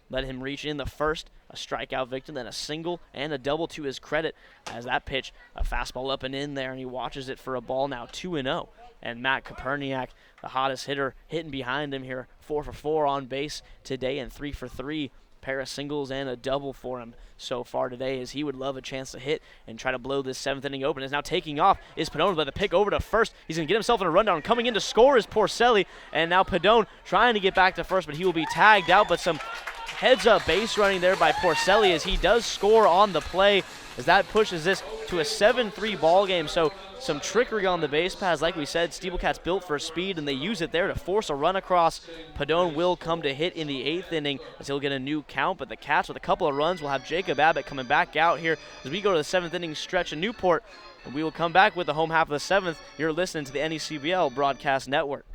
let him reach in the first, a strikeout victim, then a single and a double to his credit as that pitch, a fastball up and in there, and he watches it for a ball. Now 2-0, and Matt Koperniak, the hottest hitter, hitting behind him here, 4 for 4 on base today and 3 for 3. Pair of singles and a double for him so far today, as he would love a chance to hit and try to blow this 7th inning open. Is now taking off is Padone, by the pick over to first. He's going to get himself in a rundown. Coming in to score is Porcelli, and now Padone trying to get back to first, but he will be tagged out. But some heads-up base running there by Porcelli as he does score on the play, as that pushes this to a 7-3 ball game. So some trickery on the base paths. Like we said, SteepleCats built for speed, and they use it there to force a run across. Padone will come to hit in the 8th inning as he'll get a new count, but the Cats with a couple of runs will have Jacob Abbott coming back out here as we go to the 7th inning stretch in Newport, and we will come back with the home half of the 7th. You're listening to the NECBL Broadcast Network.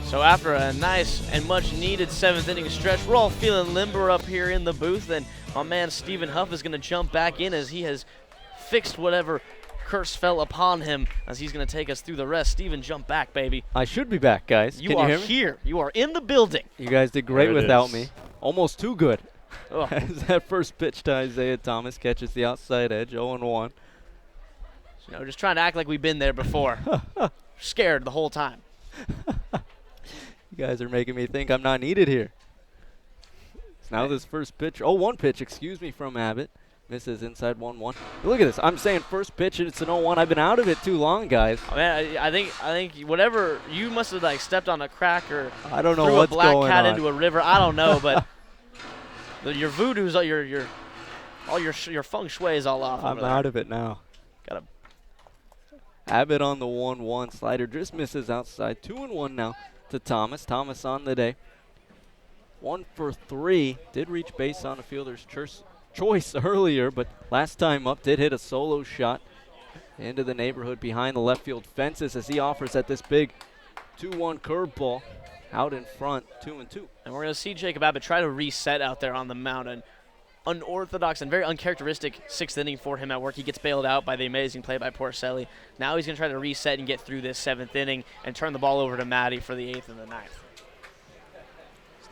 So after a nice and much needed 7th inning stretch, we're all feeling limber up here in the booth, and my man Stephen Huff is going to jump back in as he has fixed whatever curse fell upon him, as he's going to take us through the rest. Steven, jump back, baby. I should be back, guys. You Can are hear me? here. You are in the building. You guys did great without me. Almost too good. Oh. As that first pitch to Isaiah Thomas catches the outside edge, 0-1. You know, just trying to act like we've been there before. Scared the whole time. You guys are making me think I'm not needed here. It's now this first pitch. 0-1 pitch, excuse me, from Abbott. Misses inside 1-1. Look at this. I'm saying first pitch and it's an 0-1. I've been out of it too long, guys. Oh, man, I think whatever, you must have like stepped on a crack or I don't know threw what's a black going cat on. into a river. I don't know, but your voodoo's all your feng shui is all off. I'm out of it now. Got Abbott on the 1-1 slider, just misses outside. 2-1 now to Thomas. Thomas on the day. 1 for 3. Did reach base on a fielder's choice earlier, but last time up did hit a solo shot into the neighborhood behind the left field fences as he offers at this big 2-1 curveball out in front, 2-2. And we're going to see Jacob Abbott try to reset out there on the mound. An unorthodox and very uncharacteristic 6th inning for him at work. He gets bailed out by the amazing play by Porcelli. Now he's going to try to reset and get through this 7th inning and turn the ball over to Matty for the 8th and the 9th.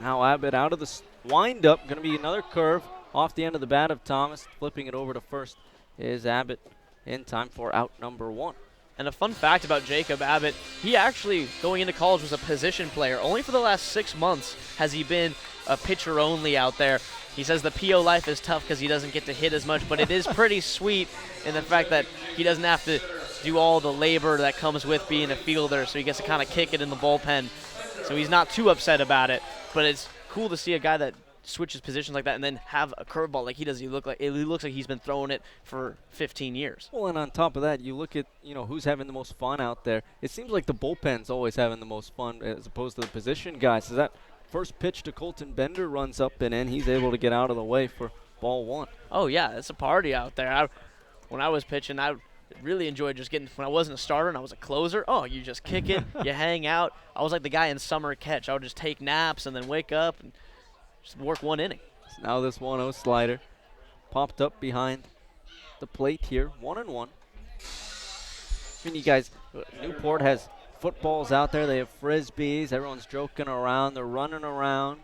Now Abbott out of the windup, going to be another curve off the end of the bat of Thomas. Flipping it over to first is Abbott in time for out number 1. And a fun fact about Jacob Abbott, he actually, going into college, was a position player. Only for the last 6 months has he been a pitcher only out there. He says the PO life is tough because he doesn't get to hit as much, but it is pretty sweet in the fact that he doesn't have to do all the labor that comes with being a fielder, so he gets to kind of kick it in the bullpen. So he's not too upset about it, but it's cool to see a guy that switches positions like that and then have a curveball like he does. It looks like he's been throwing it for 15 years. Well, and on top of that, you look at, who's having the most fun out there. It seems like the bullpen's always having the most fun as opposed to the position guys. So that first pitch to Colton Bender runs up and in. He's able to get out of the way for ball 1. Oh, yeah, it's a party out there. When I was pitching, I really enjoyed just getting, when I wasn't a starter and I was a closer, you just kick it, you hang out. I was like the guy in summer catch. I would just take naps and then wake up and just work 1 inning. So now this 1-0 slider popped up behind the plate here, 1-1. I mean, you guys, Newport has footballs out there. They have frisbees. Everyone's joking around. They're running around.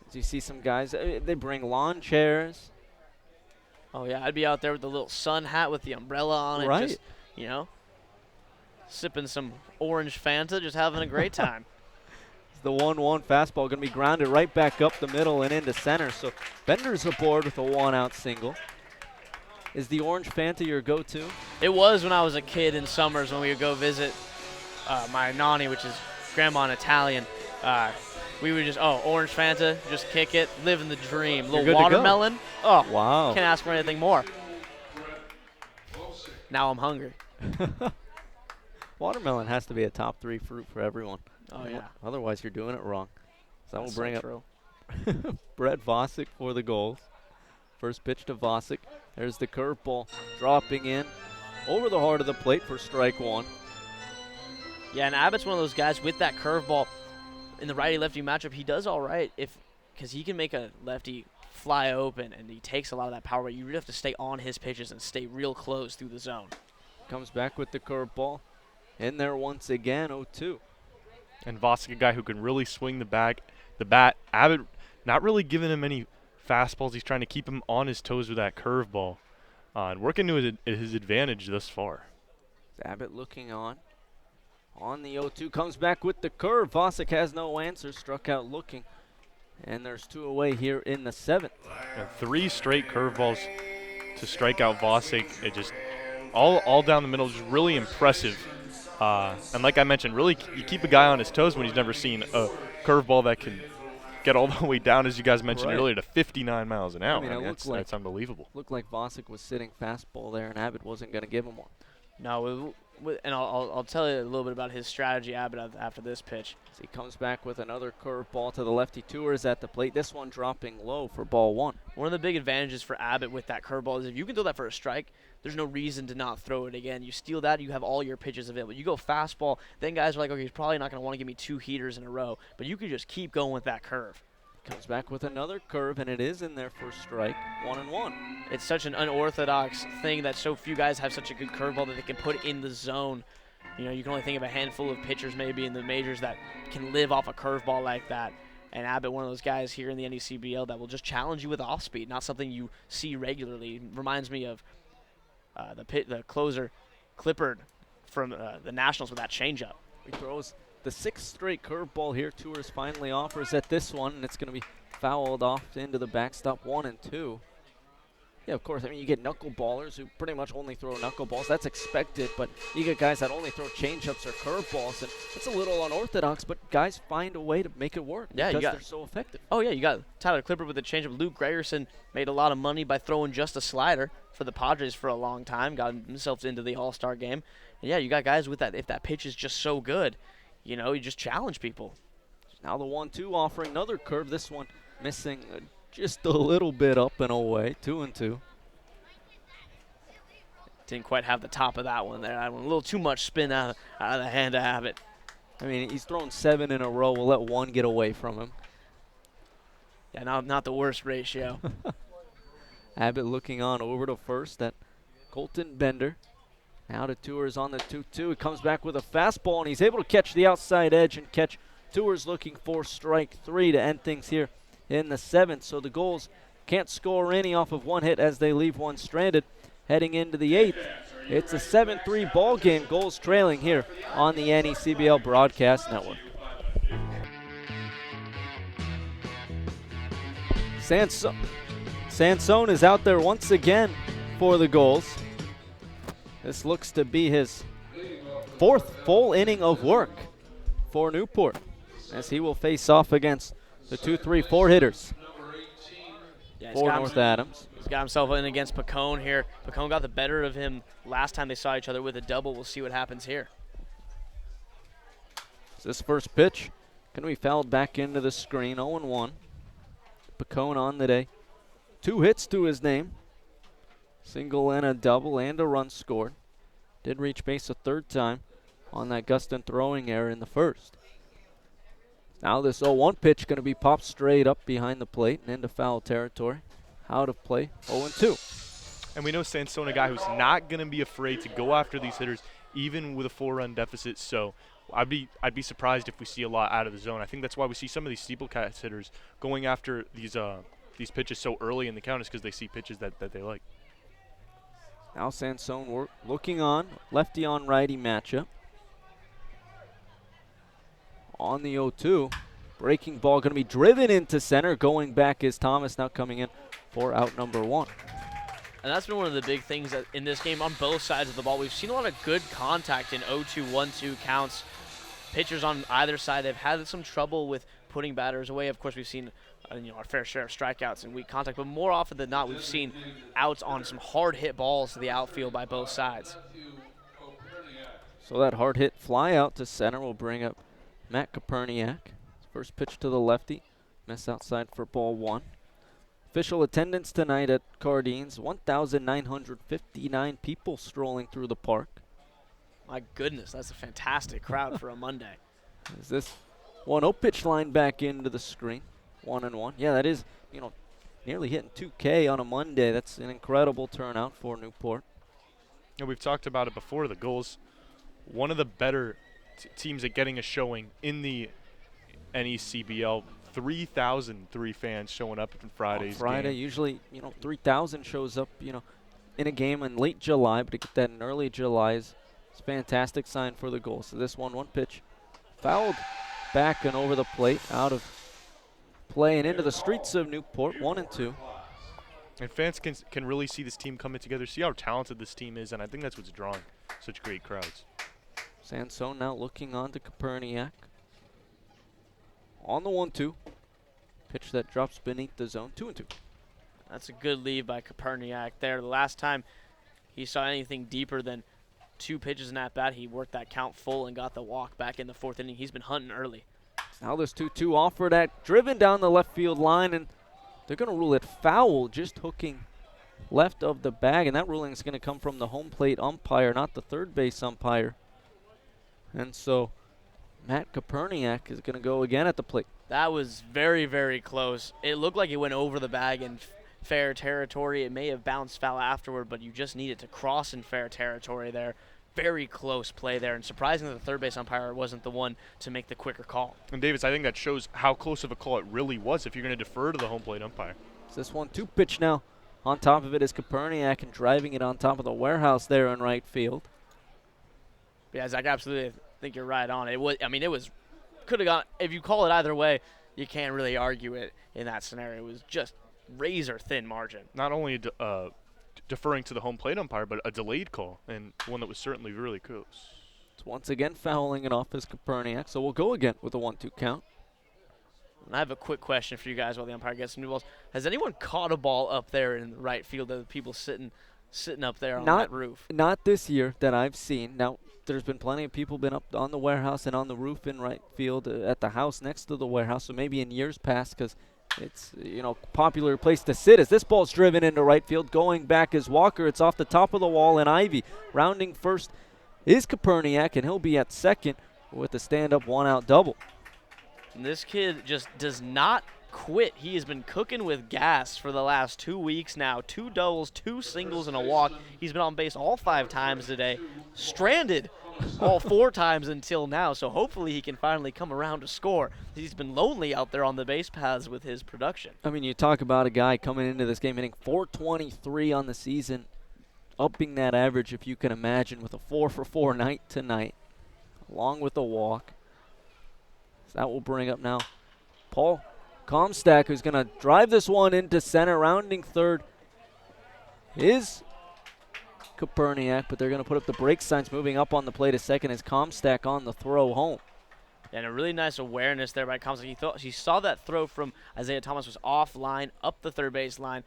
As you see some guys, they bring lawn chairs. Oh, yeah, I'd be out there with the little sun hat with the umbrella on it. Right. Just, sipping some orange Fanta, just having a great time. The 1-1 fastball going to be grounded right back up the middle and into center. So Bender's aboard with a 1-out single. Is the orange Fanta your go-to? It was when I was a kid in summers when we would go visit my nanny, which is grandma in Italian. We would just, orange Fanta, just kick it, living the dream. You're Little watermelon. Oh, wow. Can't ask for anything more. Now I'm hungry. Watermelon has to be a top 3 fruit for everyone. Oh, yeah. Otherwise, you're doing it wrong. So that will That's bring so up Brett Vosick for the goals. First pitch to Vosick. There's the curveball dropping in over the heart of the plate for strike 1. Yeah, and Abbott's one of those guys with that curveball in the righty-lefty matchup. He does all right because he can make a lefty fly open, and he takes a lot of that power. But you really have to stay on his pitches and stay real close through the zone. Comes back with the curveball. In there once again, 0-2. And Vosick, a guy who can really swing the bat. Abbott not really giving him any fastballs. He's trying to keep him on his toes with that curveball. And working to his advantage thus far. Abbott looking on the 0-2, comes back with the curve. Vosick has no answer, struck out looking. And there's 2 away here in the 7th. And 3 straight curveballs to strike out Vosick. It just all down the middle, just really impressive. And like I mentioned, really you keep a guy on his toes when he's never seen a curveball that can get all the way down, as you guys mentioned earlier, to 59 miles an hour. I mean, that's unbelievable. Looked like Vosick was sitting fastball there, and Abbott wasn't going to give him one. No, and I'll tell you a little bit about his strategy, Abbott, after this pitch. As he comes back with another curveball to the lefty. Tours at the plate. This one dropping low for ball 1. One of the big advantages for Abbott with that curveball is if you can throw that for a strike, there's no reason to not throw it again. You steal that, you have all your pitches available. You go fastball, then guys are like, okay, he's probably not going to want to give me 2 heaters in a row, but you can just keep going with that curve. Comes back with another curve, and it is in there for strike. 1-1. It's such an unorthodox thing that so few guys have such a good curveball that they can put in the zone. You know, you can only think of a handful of pitchers maybe in the majors that can live off a curveball like that. And Abbott, one of those guys here in the NECBL that will just challenge you with off speed, not something you see regularly. Reminds me of the closer Clippard from the Nationals with that changeup. He throws the 6th straight curveball here. Tours finally offers at this one, and it's going to be fouled off into the backstop. 1-2. Yeah, of course. I mean, you get knuckleballers who pretty much only throw knuckleballs. That's expected, but you get guys that only throw changeups or curveballs, and it's a little unorthodox, but guys find a way to make it work because they're so effective. Oh, yeah, you got Tyler Clippard with the changeup. Luke Grayerson made a lot of money by throwing just a slider for the Padres for a long time, got himself into the All-Star game. And, yeah, you got guys with that. If that pitch is just so good, you know, you just challenge people. Now the 1-2 offering another curve. This one missing just a little bit up and away. 2-2. Didn't quite have the top of that one there. That one a little too much spin out of the hand to have it. I mean, he's thrown 7 in a row. We'll let 1 get away from him. Yeah, not the worst ratio. Abbott looking on over to first at Colton Bender. Now to Tours on the 2-2. He comes back with a fastball, and he's able to catch the outside edge and catch Tours looking for strike 3 to end things here in the 7th. So the Gulls can't score any off of 1 hit as they leave 1 stranded. Heading into the 8th, it's a 7-3 ball game. Gulls trailing here on the NECBL Broadcast Network. Sansone is out there once again for the Gulls. This looks to be his 4th full inning of work for Newport, as he will face off against the 2-3-4 hitters for North Adams. He's got himself in against Pacone here. Pacone got the better of him last time they saw each other with a double. We'll see what happens here. This first pitch going to be fouled back into the screen. 0-1. Pacone on the day. 2 hits to his name. Single and a double and a run scored. Did reach base a 3rd time on that Gustin throwing error in the 1st. Now this 0-1 pitch going to be popped straight up behind the plate and into foul territory. Out of play, 0-2. And we know Sansone, a guy who's not going to be afraid to go after these hitters, even with a 4-run deficit. So I'd be surprised if we see a lot out of the zone. I think that's why we see some of these SteepleCats hitters going after these pitches so early in the count, is because they see pitches that they like. Now Sansone looking on, lefty on righty matchup. On the 0-2, breaking ball going to be driven into center. Going back is Thomas, now coming in for out number 1. And that's been one of the big things that in this game on both sides of the ball. We've seen a lot of good contact in 0-2, 1-2 counts. Pitchers on either side have had some trouble with putting batters away. Of course, we've seen our fair share of strikeouts and weak contact, but more often than not, we've seen outs on some hard hit balls to the outfield by both sides. So that hard hit fly out to center will bring up Matt Koperniak. First pitch to the lefty, miss outside for ball 1. Official attendance tonight at Cardines, 1,959 people strolling through the park. My goodness, that's a fantastic crowd for a Monday. Is this 1-0 pitch line back into the screen? 1-1. Yeah, that is, nearly hitting 2K on a Monday. That's an incredible turnout for Newport. And we've talked about it before. The Gulls, one of the better teams at getting a showing in the NECBL. 3,003 fans showing up on Friday's Friday, game. usually, 3,000 shows up, in a game in late July, but to get that in early July is a fantastic sign for the Gulls. So this 1-1 pitch fouled back and over the plate, out of play and into the streets of Newport, 1-2. And fans can really see this team coming together, see how talented this team is, and I think that's what's drawing such great crowds. Sansone now looking on to Koperniak. On the 1-2. Pitch that drops beneath the zone, 2-2. That's a good lead by Koperniak there. The last time he saw anything deeper than 2 pitches in that bat, he worked that count full and got the walk back in the 4th inning. He's been hunting early. Now this 2-2 offered at, driven down the left field line, and they're going to rule it foul, just hooking left of the bag, and that ruling is going to come from the home plate umpire, not the third base umpire. And so Matt Koperniak is going to go again at the plate. That was very, very close. It looked like it went over the bag in fair territory. It may have bounced foul afterward, but you just need it to cross in fair territory there. Very close play there, and surprising that the third base umpire wasn't the one to make the quicker call. And Davis, I think that shows how close of a call it really was if you're going to defer to the home plate umpire. So this 1-2 pitch now. On top of it is Koperniak and driving it on top of the warehouse there in right field. Yeah, Zach, absolutely. I think you're right on. It was could have gone. If you call it either way, you can't really argue it in that scenario. It was just razor thin margin. Not only deferring to the home plate umpire, but a delayed call, and one that was certainly really close. It's once again fouling it off as Koperniak, so we'll go again with a 1-2 count. And I have a quick question for you guys while the umpire gets some new balls. Has anyone caught a ball up there in the right field of the people sitting up there on that roof? Not this year that I've seen. Now, there's been plenty of people been up on the warehouse and on the roof in right field at the house next to the warehouse, so maybe in years past, because it's, popular place to sit. As this ball's driven into right field, going back is Walker. It's off the top of the wall, and Ivy rounding first is Koperniak, and he'll be at second with a stand-up one-out double. And this kid just does not quit. He has been cooking with gas for the last 2 weeks now. 2 doubles, 2 singles, and a walk. He's been on base all 5 times today. Stranded all 4 times until now, so hopefully he can finally come around to score. He's been lonely out there on the base paths with his production. I mean, you talk about a guy coming into this game hitting .423 on the season, upping that average, if you can imagine, with a 4-for-4 night tonight, along with a walk. So that will bring up now Paul Comstack, who's going to drive this one into center. Rounding third is Koperniak, but they're going to put up the break signs. Moving up on the plate at second is Comstack on the throw home. And a really nice awareness there by Comstack. He saw that throw from Isaiah Thomas was offline, up the third base line.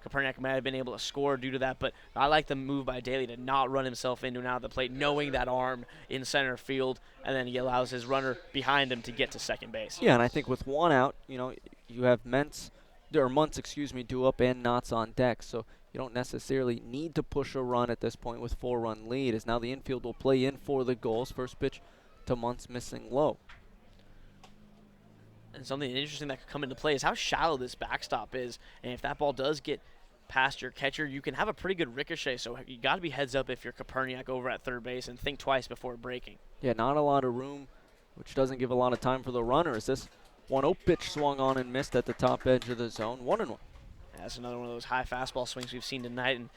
Koperniak might have been able to score due to that, but I like the move by Daly to not run himself into and out of the plate, knowing that arm in center field, and then he allows his runner behind him to get to second base. Yeah, and I think with one out, you have Muntz, due up and Knotts on deck, so you don't necessarily need to push a run at this point with 4-run lead, as now the infield will play in for the Gulls. First pitch to Muntz, missing low. And something interesting that could come into play is how shallow this backstop is, and if that ball does get past your catcher, you can have a pretty good ricochet, so you got to be heads up if you're Koperniak over at third base and think twice before breaking. Yeah, not a lot of room, which doesn't give a lot of time for the runner, as this 1-0 pitch swung on and missed at the top edge of the zone. 1-1. Yeah, that's another one of those high fastball swings we've seen tonight, and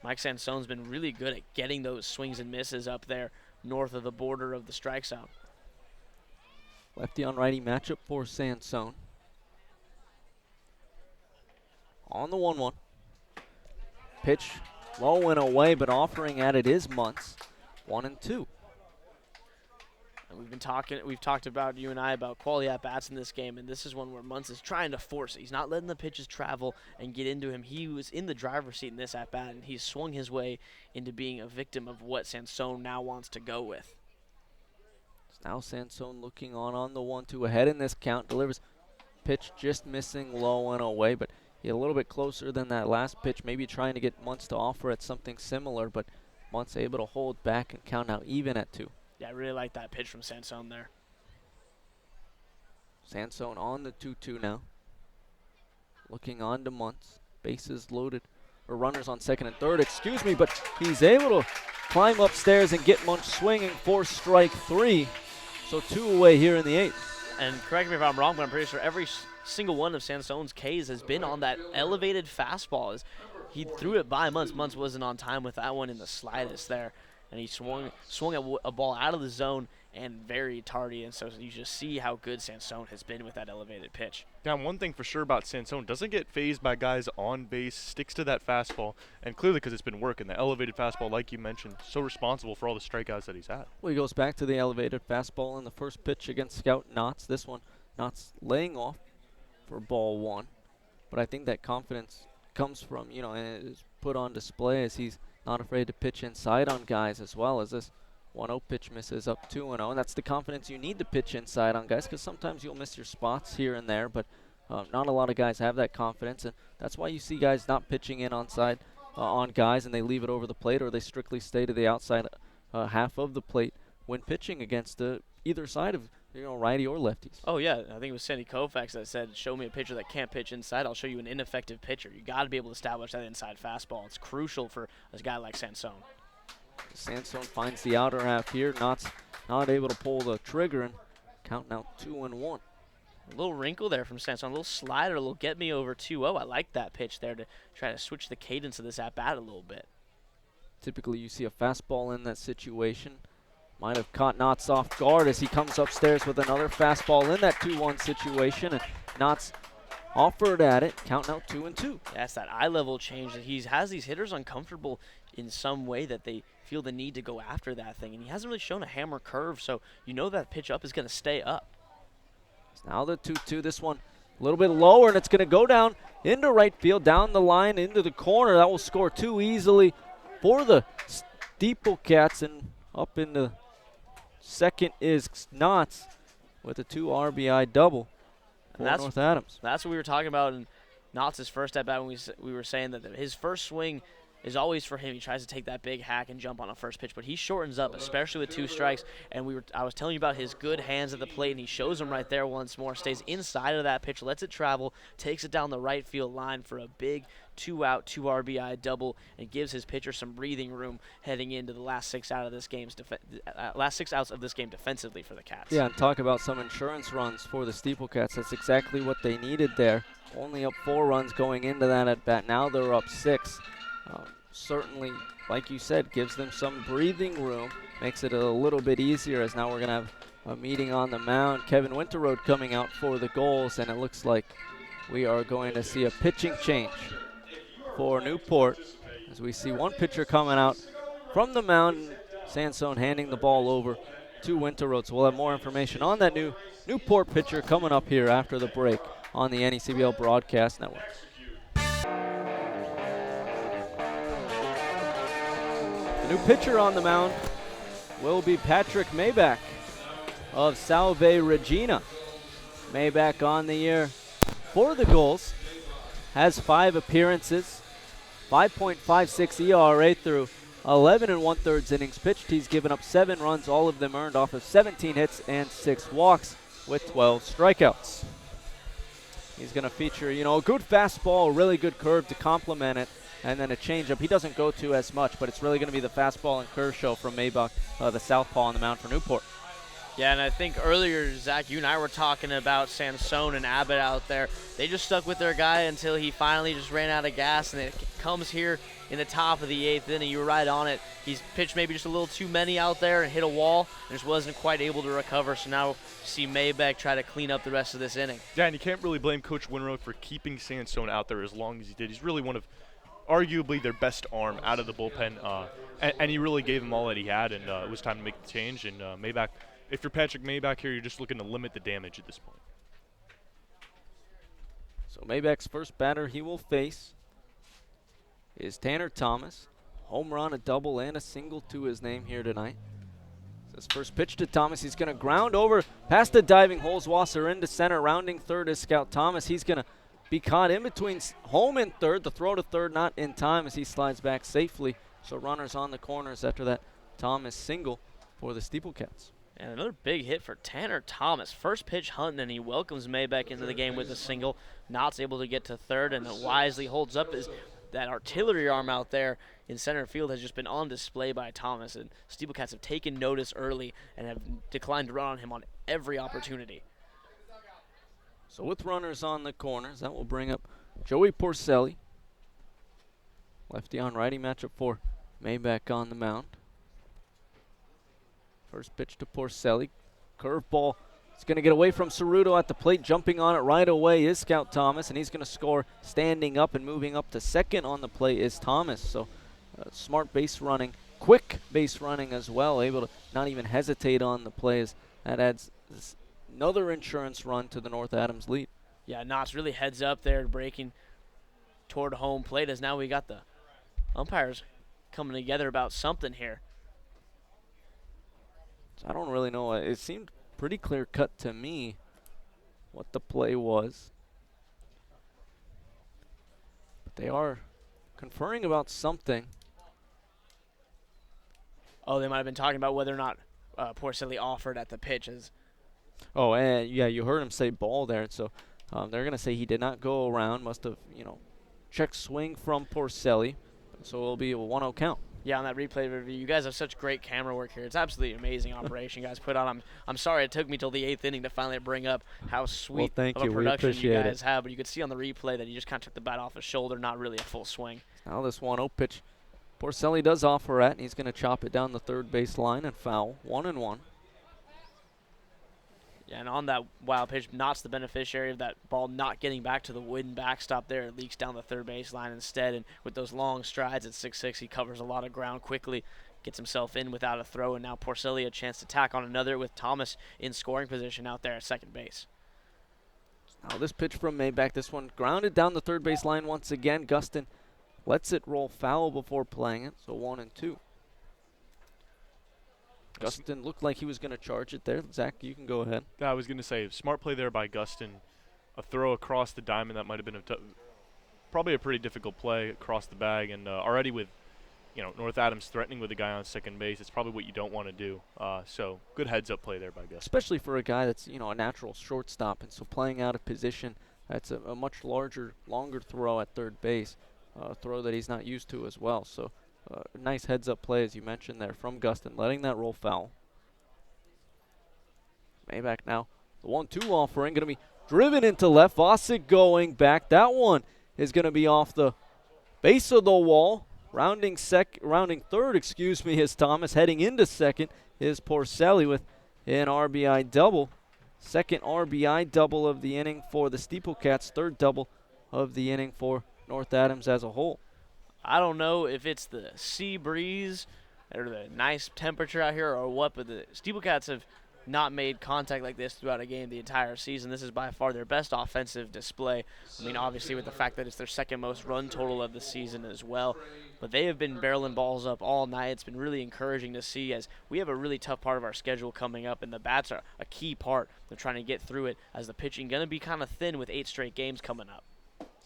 Mike Sansone's been really good at getting those swings and misses up there north of the border of the strike zone. Lefty on righty matchup for Sansone. On the 1-1. Pitch low and away, but offering at it is Muntz. 1-2. And we've talked about, you and I, about quality at-bats in this game, and this is one where Muntz is trying to force it. He's not letting the pitches travel and get into him. He was in the driver's seat in this at-bat, and he's swung his way into being a victim of what Sansone now wants to go with. Now Sansone looking on the 1-2 ahead in this count, delivers pitch just missing low and away, but he a little bit closer than that last pitch, maybe trying to get Muntz to offer at something similar, but Muntz able to hold back and count now even at 2. Yeah, I really like that pitch from Sansone there. Sansone on the 2-2 now. Looking on to Muntz. Bases loaded, or runners on second and third, excuse me, but he's able to climb upstairs and get Muntz swinging for strike 3. So 2 away here in the 8th. And correct me if I'm wrong, but I'm pretty sure every single one of Sansone's Ks has been on that elevated fastball. He threw it by Muntz. Muntz wasn't on time with that one in the slightest there. And he swung a ball out of the zone and very tardy, and so you just see how good Sansone has been with that elevated pitch. Yeah, one thing for sure about Sansone, doesn't get phased by guys on base, sticks to that fastball, and clearly because it's been working. The elevated fastball, like you mentioned, so responsible for all the strikeouts that he's had. Well, he goes back to the elevated fastball in the first pitch against Scout Knotts. This one, Knotts laying off for ball 1. But I think that confidence comes from, and it is put on display as he's not afraid to pitch inside on guys as well, as this 1-0 pitch misses up 2-0. And that's the confidence you need to pitch inside on guys, because sometimes you'll miss your spots here and there, but not a lot of guys have that confidence. And that's why you see guys not pitching in on guys and they leave it over the plate, or they strictly stay to the outside half of the plate when pitching against either side of righty or lefties. Oh, yeah. I think it was Sandy Koufax that said, show me a pitcher that can't pitch inside, I'll show you an ineffective pitcher. You got to be able to establish that inside fastball. It's crucial for a guy like Sansone. Sansone finds the outer half here. Not able to pull the trigger, and count now 2-1. A little wrinkle there from Sansone, a little slider, a little get me over 2-0. I like that pitch there to try to switch the cadence of this at-bat a little bit. Typically you see a fastball in that situation. Might have caught Knotts off guard as he comes upstairs with another fastball in that 2-1 situation, and Knotts offered at it. Count now 2-2. That's that eye level change that he has these hitters uncomfortable in some way that they feel the need to go after that thing, and he hasn't really shown a hammer curve, so you know that pitch up is going to stay up. It's now the 2-2. This one a little bit lower, and it's going to go down into right field, down the line, into the corner. That will score 2 easily for the SteepleCats, and up in the second is Knotts with a 2 RBI double for North Adams. That's what we were talking about in Knotts' first at-bat when we were saying that his first swing is always for him. He tries to take that big hack and jump on a first pitch, but he shortens up, especially with 2 strikes. And I was telling you about his good hands at the plate, and he shows them right there once more. Stays inside of that pitch, lets it travel, takes it down the right field line for a big 2-out, 2 RBI double, and gives his pitcher some breathing room heading into the last 6 outs of this game defensively for the Cats. Yeah, and talk about some insurance runs for the SteepleCats. That's exactly what they needed there. Only up 4 runs going into that at bat. Now they're up 6. Certainly, like you said, gives them some breathing room, makes it a little bit easier, as now we're going to have a meeting on the mound. Kevin Winterroad coming out for the Gulls, and it looks like we are going to see a pitching change for Newport, as we see one pitcher coming out from the mound, Sansone handing the ball over to Winterroad. So we'll have more information on that new Newport pitcher coming up here after the break on the NECBL Broadcast Network. The new pitcher on the mound will be Patrick Maybach of Salve Regina. Maybach on the year for the Gulls, has 5 appearances, 5.56 ERA through 11 1/3 innings pitched. He's given up 7 runs, all of them earned off of 17 hits and 6 walks with 12 strikeouts. He's going to feature, a good fastball, a really good curve to complement it, and then a changeup. He doesn't go to as much, but it's really going to be the fastball and curve show from Maybach, the southpaw on the mound for Newport. Yeah, and I think earlier, Zach, you and I were talking about Sansone and Abbott out there. They just stuck with their guy until he finally just ran out of gas, and it comes here in the top of the 8th inning. You were right on it. He's pitched maybe just a little too many out there and hit a wall, and just wasn't quite able to recover. So now see Maybach try to clean up the rest of this inning. Yeah, and you can't really blame Coach Winroad for keeping Sansone out there as long as he did. He's really one of arguably their best arm out of the bullpen, and he really gave them all that he had, and it was time to make the change, and Maybach if you're Patrick Maybach here, you're just looking to limit the damage at this point. So Maybach's first batter he will face is Tanner Thomas. Home run, a double, and a single to his name here tonight. His first pitch to Thomas. He's going to ground over past the diving Holzwasser into center. Rounding third is Scout Thomas. He's going to be caught in between home and third. The throw to third not in time as he slides back safely. So runners on the corners after that Thomas single for the SteepleCats. And another big hit for Tanner Thomas. First pitch hunting, and he welcomes Maybach into the game with a single. Knott's able to get to third, and wisely holds up that artillery arm out there in center field has just been on display by Thomas. And SteepleCats have taken notice early and have declined to run on him on every opportunity. So with runners on the corners, that will bring up Joey Porcelli. Lefty on righty matchup for Maybach on the mound. First pitch to Porcelli. Curveball. It's going to get away from Ceruto at the plate. Jumping on it right away is Scout Thomas, and he's going to score standing up, and moving up to second on the plate is Thomas. So smart base running, quick base running as well, able to not even hesitate on the plays. That adds another insurance run to the North Adams lead. Yeah, Knott's really heads up there, breaking toward home plate, as now we got the umpires coming together about something here. I don't really know. It seemed pretty clear cut to me what the play was. But they are conferring about something. Oh, they might have been talking about whether or not Porcelli offered at the pitches. Oh, and yeah, you heard him say ball there. So they're going to say he did not go around. Must have, check swing from Porcelli. So it'll be a 1-0 count. Yeah, on that replay review, you guys have such great camera work here. It's absolutely amazing operation you guys put on. I'm sorry it took me till the 8th inning to finally bring up how sweet of a production you guys have. But you could see on the replay that he just kind of took the bat off his shoulder, not really a full swing. Now this 1-0 pitch, Porcelli does offer at, and he's going to chop it down the third base line and foul. 1-1. Yeah, and on that wild pitch, Knott's the beneficiary of that ball not getting back to the wooden backstop there. It leaks down the third base line instead, and with those long strides at 6'6", he covers a lot of ground quickly, gets himself in without a throw, and now Porcelli a chance to tack on another with Thomas in scoring position out there at second base. Now this pitch from Maybach, this one grounded down the third base line once again. Gustin lets it roll foul before playing it, so 1-2. Gustin looked like he was going to charge it there. Zach, you can go ahead. I was going to say, smart play there by Gustin. A throw across the diamond, that might have been probably a pretty difficult play across the bag. And already with, North Adams threatening with a guy on second base, it's probably what you don't want to do. So good heads-up play there by Gustin. Especially for a guy that's, a natural shortstop. And so playing out of position, that's a much longer throw at third base. A throw that he's not used to as well. So nice heads-up play, as you mentioned there, from Gustin, letting that roll foul. Maybach now, the 1-2 offering, going to be driven into left. Vosick going back. That one is going to be off the base of the wall. Rounding third, is Thomas. Heading into second is Porcelli with an RBI double. Second RBI double of the inning for the SteepleCats. Third double of the inning for North Adams as a whole. I don't know if it's the sea breeze or the nice temperature out here or what, but the SteepleCats have not made contact like this throughout a game the entire season. This is by far their best offensive display. I mean, obviously with the fact that it's their second most run total of the season as well. But they have been barreling balls up all night. It's been really encouraging to see, as we have a really tough part of our schedule coming up, and the bats are a key part of trying to get through it, as the pitching going to be kind of thin with 8 straight games coming up.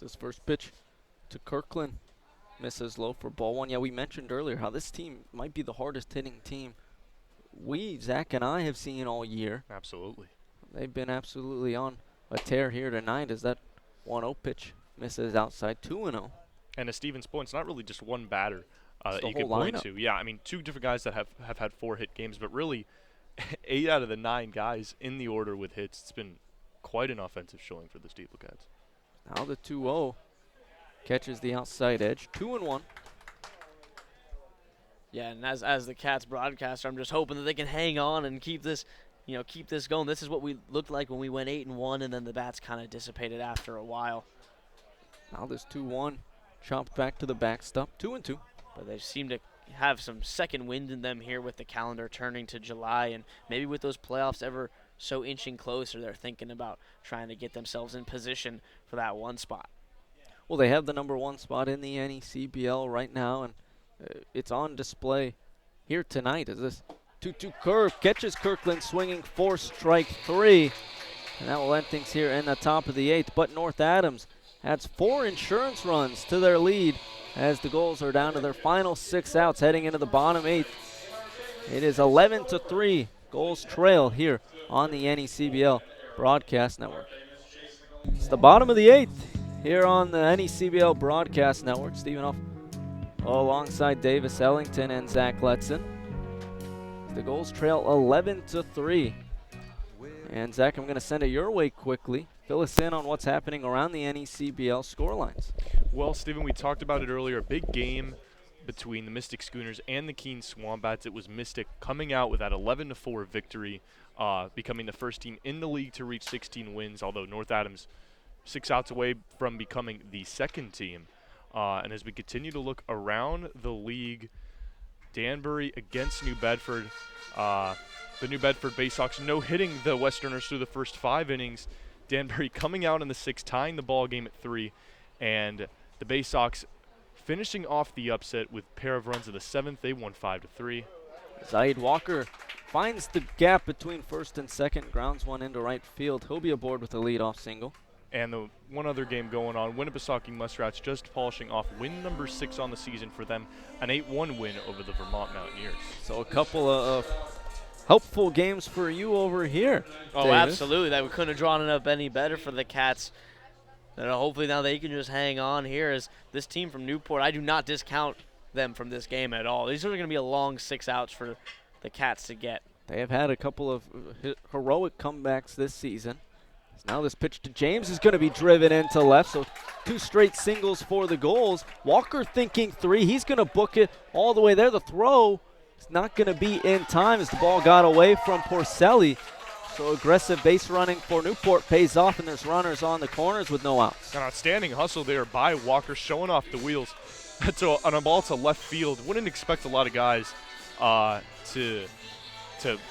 This first pitch to Kirkland. Misses low for ball one. Yeah, we mentioned earlier how this team might be the hardest hitting team Zach and I have seen all year. Absolutely. They've been absolutely on a tear here tonight as that 1-0 pitch misses outside. 2-0. And to Steven's point, it's not really just one batter that you can point to. Yeah, I mean, 2 different guys that have had 4 hit games, but really 8 out of the 9 guys in the order with hits. It's been quite an offensive showing for the SteepleCats. Now the 2-0. Catches the outside edge. 2-1. Yeah, and as the Cats broadcaster, I'm just hoping that they can hang on and keep this going. This is what we looked like when we went 8-1, and then the bats kind of dissipated after a while. Now this 2-1 chopped back to the backstop. 2-2. But they seem to have some second wind in them here with the calendar turning to July, and maybe with those playoffs ever so inching closer, they're thinking about trying to get themselves in position for that 1 spot. Well, they have the number 1 spot in the NECBL right now, and it's on display here tonight as this 2-2 curve catches Kirkland swinging for strike 3. And that will end things here in the top of the 8th. But North Adams adds 4 insurance runs to their lead as the Gulls are down to their final 6 outs heading into the bottom 8th. It is 11-3. Gulls trail here on the NECBL Broadcast Network. It's the bottom of the 8th here on the NECBL Broadcast Network. Stephen Huff alongside Davis Ellington and Zach Letson. The Gulls trail 11-3. And Zach, I'm going to send it your way quickly. Fill us in on what's happening around the NECBL scorelines. Well, Stephen, we talked about it earlier. A big game between the Mystic Schooners and the Keene Swampbats. It was Mystic coming out with that 11-4 victory, becoming the first team in the league to reach 16 wins, although North Adams 6 outs away from becoming the second team. And as we continue to look around the league, Danbury against New Bedford. The New Bedford Baysox no-hitting the Westerners through the first 5 innings. Danbury coming out in the 6th, tying the ball game at 3. And the Baysox finishing off the upset with a pair of runs in the 7th. They won 5-3. Zaid Walker finds the gap between first and second, grounds one into right field. He'll be aboard with a leadoff single. And the one other game going on, Winnipesaukee Muskrats just polishing off win number 6 on the season for them, an 8-1 win over the Vermont Mountaineers. So a couple of helpful games for you over here. Oh, Davis. Absolutely. That we couldn't have drawn it up any better for the Cats. And hopefully now they can just hang on here as this team from Newport, I do not discount them from this game at all. These are going to be a long 6 outs for the Cats to get. They have had a couple of heroic comebacks this season. Now this pitch to James is going to be driven into left, so 2 straight singles for the Gulls. Walker thinking 3. He's going to book it all the way there. The throw is not going to be in time as the ball got away from Porcelli. So aggressive base running for Newport pays off, and there's runners on the corners with no outs. An outstanding hustle there by Walker, showing off the wheels on a ball to left field. Wouldn't expect a lot of guys to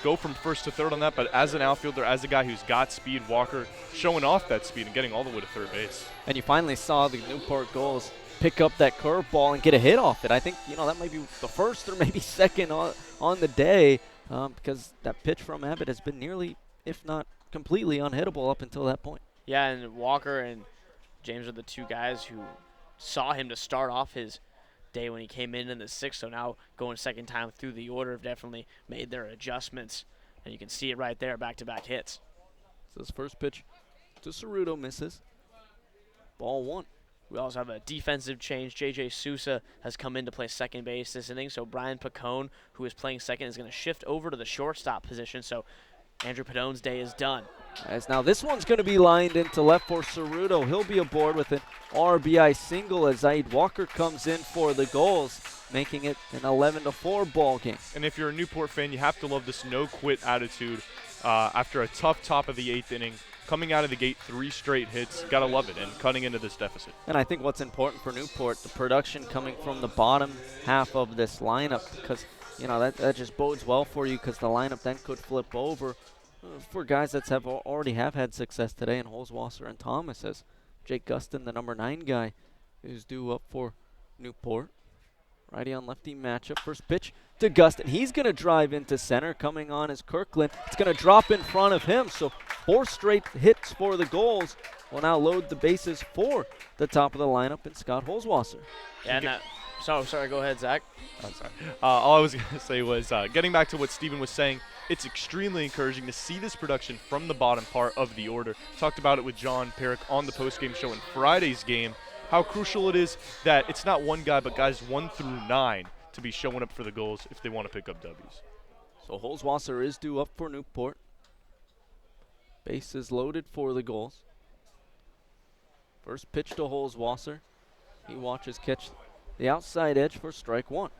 go from first to third on that, but as an outfielder, as a guy who's got speed, Walker showing off that speed and getting all the way to third base. And you finally saw the Newport Gulls pick up that curveball and get a hit off it. I think, that might be the first or maybe second on the day because that pitch from Abbott has been nearly, if not completely, unhittable up until that point. Yeah, and Walker and James are the 2 guys who saw him to start off his day when he came in the 6th, so now going second time through the order have definitely made their adjustments, and you can see it right there, back-to-back hits. So this first pitch to Ceruto misses. Ball 1. We also have a defensive change. J.J. Sousa has come in to play second base this inning, so Brian Pacone, who is playing second, is going to shift over to the shortstop position, so Andrew Padone's day is done. As now this one's going to be lined into left for Ceruto. He'll be aboard with an RBI single as Zaid Walker comes in for the Gulls, making it an 11-4 ball game. And if you're a Newport fan, you have to love this no-quit attitude after a tough top of the 8th inning. Coming out of the gate, 3 straight hits. Got to love it, and cutting into this deficit. And I think what's important for Newport, the production coming from the bottom half of this lineup, because that just bodes well for you because the lineup then could flip over for guys that already have had success today in Holzwasser and Thomas, as Jake Gustin, the number 9 guy, is due up for Newport. Righty on lefty matchup. First pitch to Gustin. He's going to drive into center. Coming on is Kirkland. It's going to drop in front of him. So 4 straight hits for the Gulls will now load the bases for the top of the lineup in Scott Holzwasser. Yeah, sorry, go ahead, Zach. I'm sorry. All I was going to say was, getting back to what Steven was saying, it's extremely encouraging to see this production from the bottom part of the order. Talked about it with John Perrick on the postgame show in Friday's game, how crucial it is that it's not one guy, but guys 1 through 9 to be showing up for the Gulls if they want to pick up W's. So Holzwasser is due up for Newport. Bases loaded for the Gulls. First pitch to Holzwasser. He watches catch the outside edge for strike 1.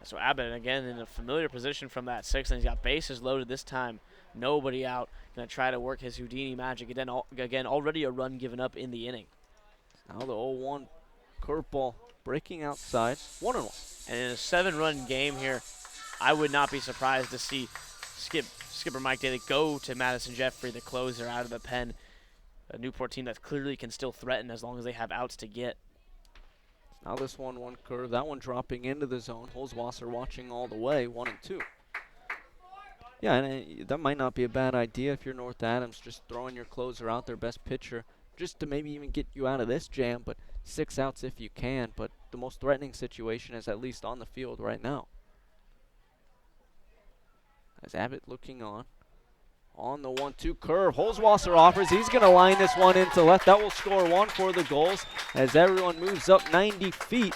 So Abbott, again, in a familiar position from that 6th, and he's got bases loaded this time. Nobody out. Going to try to work his Houdini magic. Again, already a run given up in the inning. Now the 0-1 curveball breaking outside, 1-1. And in a 7-run game here, I would not be surprised to see skipper Mike Daly go to Madison Jeffrey, the closer, out of the pen. A Newport team that clearly can still threaten as long as they have outs to get. Now this 1-1 curve, that one dropping into the zone. Holzwasser watching all the way, 1-2. Yeah, and that might not be a bad idea if you're North Adams, just throwing your closer out, their best pitcher, just to maybe even get you out of this jam, but 6 outs if you can. But the most threatening situation is at least on the field right now. As Abbott looking on the 1-2 curve. Holzwasser offers. He's going to line this one into left. That will score 1 for the Gulls as everyone moves up 90 feet.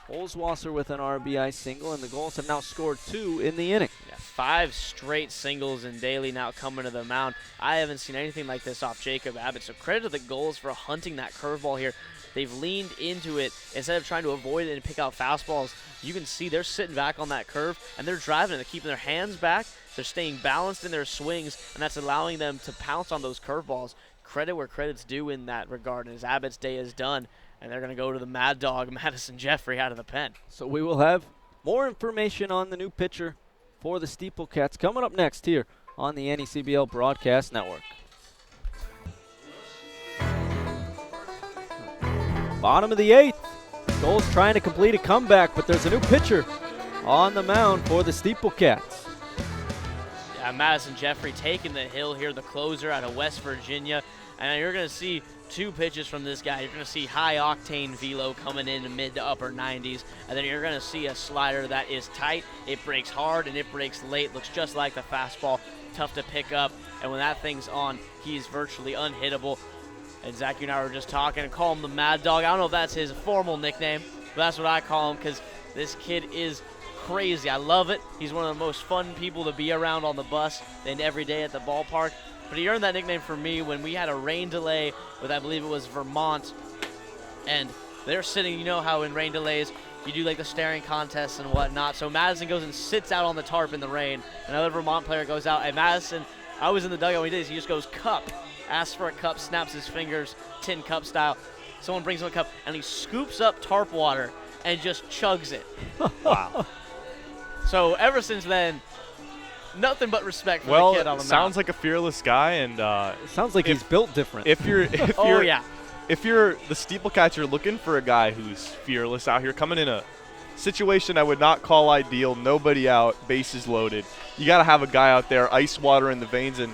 Holzwasser with an RBI single, and the Gulls have now scored 2 in the inning. Yeah, 5 straight singles, and Daly now coming to the mound. I haven't seen anything like this off Jacob Abbott, so credit to the Gulls for hunting that curveball here. They've leaned into it instead of trying to avoid it and pick out fastballs. You can see they're sitting back on that curve, and they're driving it. They're keeping their hands back. They're staying balanced in their swings, and that's allowing them to pounce on those curveballs. Credit where credit's due in that regard, and as Abbott's day is done, and they're going to go to the Mad Dog, Madison Jeffrey, out of the pen. So we will have more information on the new pitcher for the SteepleCats coming up next here on the NECBL Broadcast Network. Bottom of the 8th. Gulls trying to complete a comeback, but there's a new pitcher on the mound for the SteepleCats. Yeah, Madison Jeffrey taking the hill here, the closer out of West Virginia. And you're going to see 2 pitches from this guy. You're going to see high-octane velo coming in mid to upper 90s. And then you're going to see a slider that is tight. It breaks hard, and it breaks late. Looks just like the fastball. Tough to pick up. And when that thing's on, he's virtually unhittable. And Zach, you and I were just talking and call him the Mad Dog. I don't know if that's his formal nickname, but that's what I call him because this kid is crazy. I love it. He's one of the most fun people to be around on the bus and every day at the ballpark. But he earned that nickname for me when we had a rain delay with, I believe it was Vermont. And they're sitting, you know how in rain delays, you do like the staring contests and whatnot. So Madison goes and sits out on the tarp in the rain. Another Vermont player goes out. And Madison, I was in the dugout when he did this. He just goes, cup. Asks for a cup, snaps his fingers, tin cup style. Someone brings him a cup, and he scoops up tarp water and just chugs it. Wow. So ever since then, nothing but respect for the kid on the mound. Sounds like a fearless guy, and sounds like he's built different. If you're the SteepleCats, you're looking for a guy who's fearless out here, coming in a situation I would not call ideal. Nobody out, bases loaded. You got to have a guy out there, ice water in the veins, and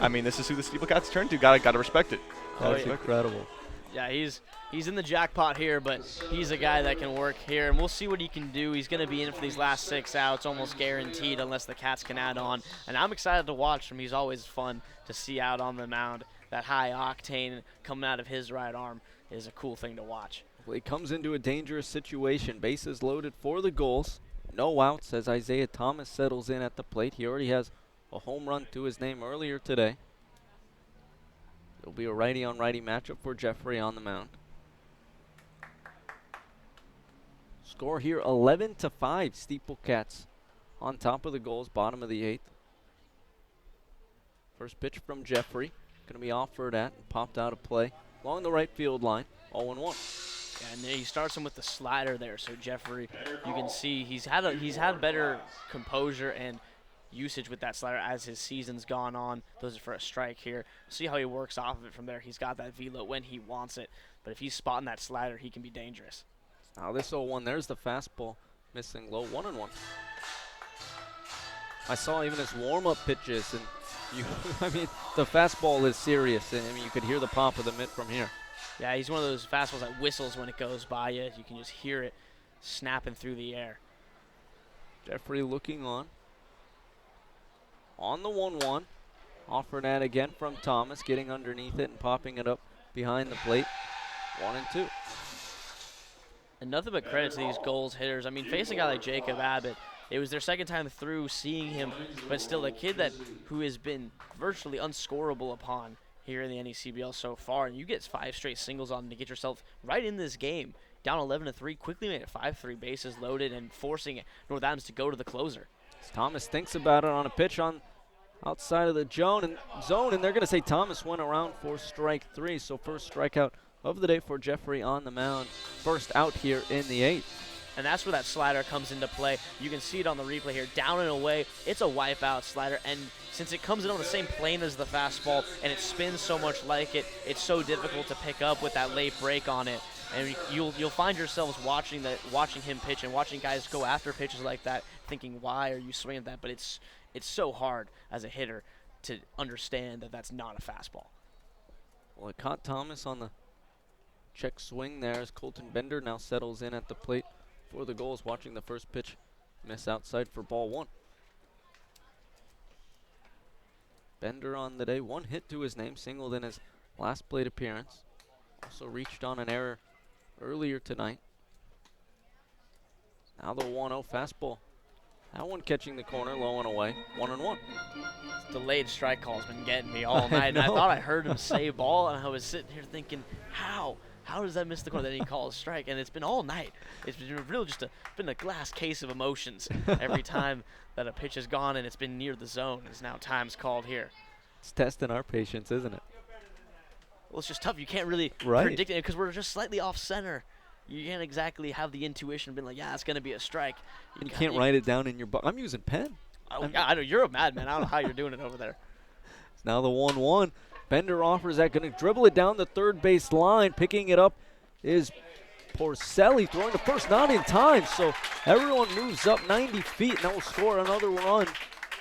I mean, this is who the SteepleCats turn to. Got to respect it. That's incredible. Yeah, he's in the jackpot here, but he's a guy that can work here, and we'll see what he can do. He's going to be in for these last 6 outs, almost guaranteed, unless the Cats can add on. And I'm excited to watch him. He's always fun to see out on the mound. That high octane coming out of his right arm is a cool thing to watch. Well, he comes into a dangerous situation. Bases loaded for the Gulls. No outs as Isaiah Thomas settles in at the plate. He already has a home run to his name earlier today. It'll be a righty-on-righty matchup for Jeffrey on the mound. Score here 11-5. SteepleCats on top of the Gulls, bottom of the 8th. First pitch from Jeffrey. Going to be offered at and popped out of play along the right field line. 0-1. Yeah, and he starts him with the slider there. So Jeffrey, you can see he's had better composure and usage with that slider as his season's gone on. Those are for a strike here. See how he works off of it from there. He's got that velo when he wants it. But if he's spotting that slider, he can be dangerous. Now this 0-1, there's the fastball missing low. 1-1. I saw even his warm-up pitches, and I mean, the fastball is serious, and I mean, you could hear the pop of the mitt from here. Yeah, he's one of those fastballs that whistles when it goes by you. You can just hear it snapping through the air. Jeffrey looking on the 1-1. Offered at again from Thomas, getting underneath it and popping it up behind the plate. 1-2. And nothing but credit to these Gulls hitters. I mean, facing a guy like Jacob Abbott, it was their second time through seeing him, but still a kid who has been virtually unscorable upon here in the NECBL so far. And you get 5 straight singles on him to get yourself right in this game. Down 11-3, quickly made it 5-3, bases loaded, and forcing North Adams to go to the closer. Thomas thinks about it on a pitch on outside of the zone, and they're going to say Thomas went around for strike 3, so first strikeout of the day for Jeffrey on the mound. First out here in the 8th. And that's where that slider comes into play. You can see it on the replay here, down and away. It's a wipeout slider, and since it comes in on the same plane as the fastball and it spins so much like it, it's so difficult to pick up with that late break on it. And you'll find yourselves watching him pitch and watching guys go after pitches like that, thinking, why are you swinging that? But it's so hard as a hitter to understand that that's not a fastball. Well, it caught Thomas on the check swing there as Colton Bender now settles in at the plate for the Gulls, watching the first pitch miss outside for ball 1. Bender on the day, 1 hit to his name, singled in his last plate appearance. Also reached on an error earlier tonight. Now the 1-0 fastball. That one catching the corner, low and away, 1-1. Delayed strike call's been getting me all night. And I thought I heard him say ball, and I was sitting here thinking, how? How does that miss the corner? Then he calls strike, and it's been all night. It's been really just been a glass case of emotions every time that a pitch has gone and it's been near the zone. It's now time's called here. It's testing our patience, isn't it? Well, it's just tough. You can't really predict it because we're just slightly off center. You can't exactly have the intuition being like, yeah, it's going to be a strike. You can't write it down in your book. I'm using pen. I know you're a madman. I don't know how you're doing it over there. It's now the 1-1. Bender offers that, going to dribble it down the third base line. Picking it up is Porcelli, throwing to first, not in time. So everyone moves up 90 feet, and that will score another run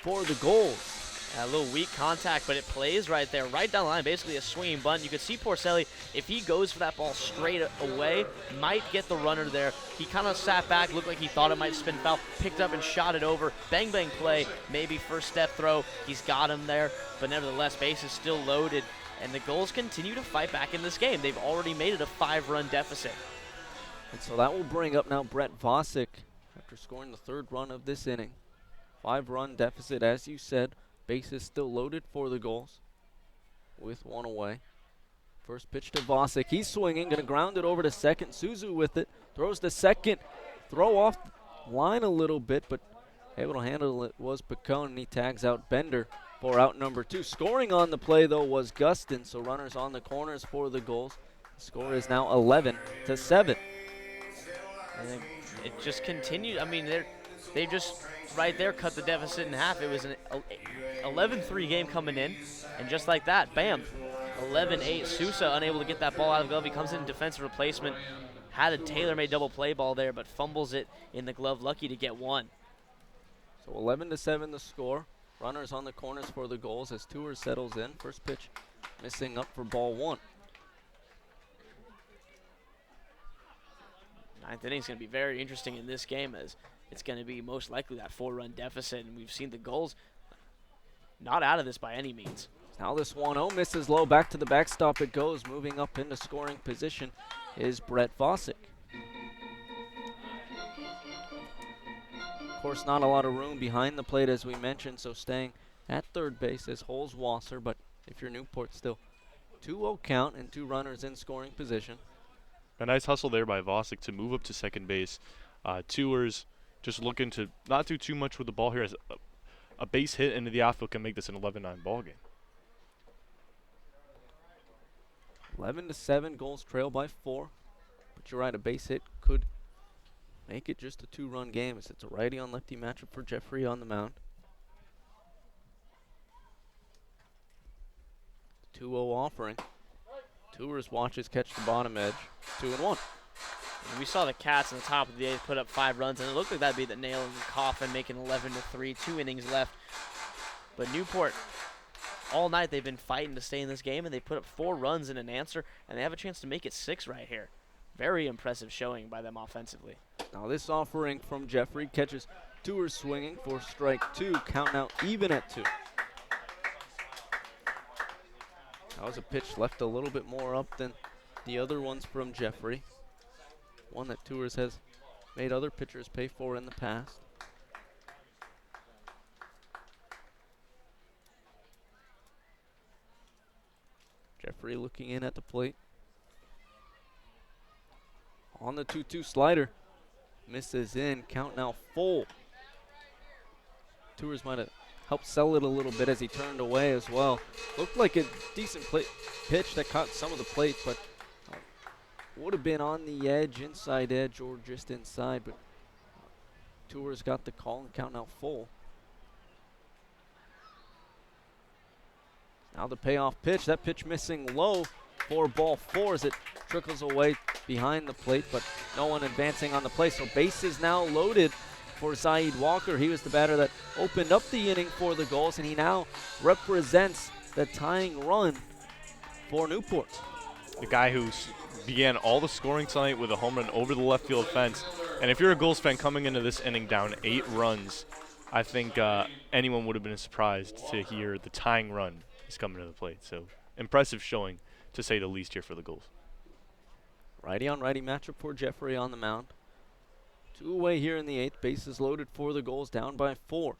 for the Gulls. A little weak contact, but it plays right there, right down the line, basically a swinging bunt. You could see Porcelli, if he goes for that ball straight away, might get the runner there. He kind of sat back, looked like he thought it might spin foul, picked up and shot it over. Bang, bang play, maybe first step throw. He's got him there, but nevertheless, base is still loaded, and the Gulls continue to fight back in this game. They've already made it a 5-run deficit. And so that will bring up now Brett Vosick after scoring the 3rd run of this inning. 5-run deficit, as you said. Base is still loaded for the Gulls with 1 away. First pitch to Vosick. He's swinging, going to ground it over to second. Suzu with it. Throws to second. Throw off line a little bit, but able to handle it was Picone, and he tags out Bender for out number 2. Scoring on the play, though, was Gustin, so runners on the corners for the Gulls. The score is now 11-7. And it just continued. I mean, they just right there cut the deficit in half. It was an 11-3 game coming in, and just like that, bam, 11-8. Sousa unable to get that ball out of the glove. He comes in defensive replacement. Had a tailor-made double play ball there, but fumbles it in the glove. Lucky to get 1. So 11-7 the score. Runners on the corners for the Gulls as Tours settles in. First pitch missing up for ball 1. 9th inning is going to be very interesting in this game, as it's going to be most likely that 4-run deficit, and we've seen the Gulls not out of this by any means. Now this 1-0 misses low. Back to the backstop it goes. Moving up into scoring position is Brett Vosick. Of course, not a lot of room behind the plate, as we mentioned, so staying at third base is Holzwasser, but if you're Newport, still 2-0 count and 2 runners in scoring position. A nice hustle there by Vosick to move up to second base. Tours just looking to not do too much with the ball here, as a base hit into the outfield can make this an 11-9 ball game. 11-7, Gulls trail by 4. But you're right, a base hit could make it just a 2-run game, as it's a righty on lefty matchup for Jeffrey on the mound. 2-0 offering. Tours watches catch the bottom edge. 2-1. We saw the Cats in the top of the 8th put up 5 runs, and it looked like that'd be the nail in the coffin, making 11-3, 2 innings left. But Newport, all night they've been fighting to stay in this game, and they put up 4 runs in an answer, and they have a chance to make it 6 right here. Very impressive showing by them offensively. Now this offering from Jeffrey catches Tours swinging for strike 2. Count now even at 2. That was a pitch left a little bit more up than the other ones from Jeffrey. One that Tours has made other pitchers pay for in the past. Jeffrey looking in at the plate. On the 2-2 slider. Misses in. Count now full. Tours might have helped sell it a little bit as he turned away as well. Looked like a decent pitch that caught some of the plate, but would have been on the edge, inside edge, or just inside, but Tours got the call and count now full. Now the payoff pitch. That pitch missing low for ball 4 as it trickles away behind the plate, but no one advancing on the play. So bases now loaded for Zaid Walker. He was the batter that opened up the inning for the Gulls, and he now represents the tying run for Newport. The guy who began all the scoring tonight with a home run over the left field fence. And if you're a Gulls fan coming into this inning down 8 runs, I think anyone would have been surprised to hear the tying run is coming to the plate. So impressive showing, to say the least, here for the Gulls. Righty on righty matchup for Jeffrey on the mound. 2 away here in the 8th. Bases loaded for the Gulls, down by 4.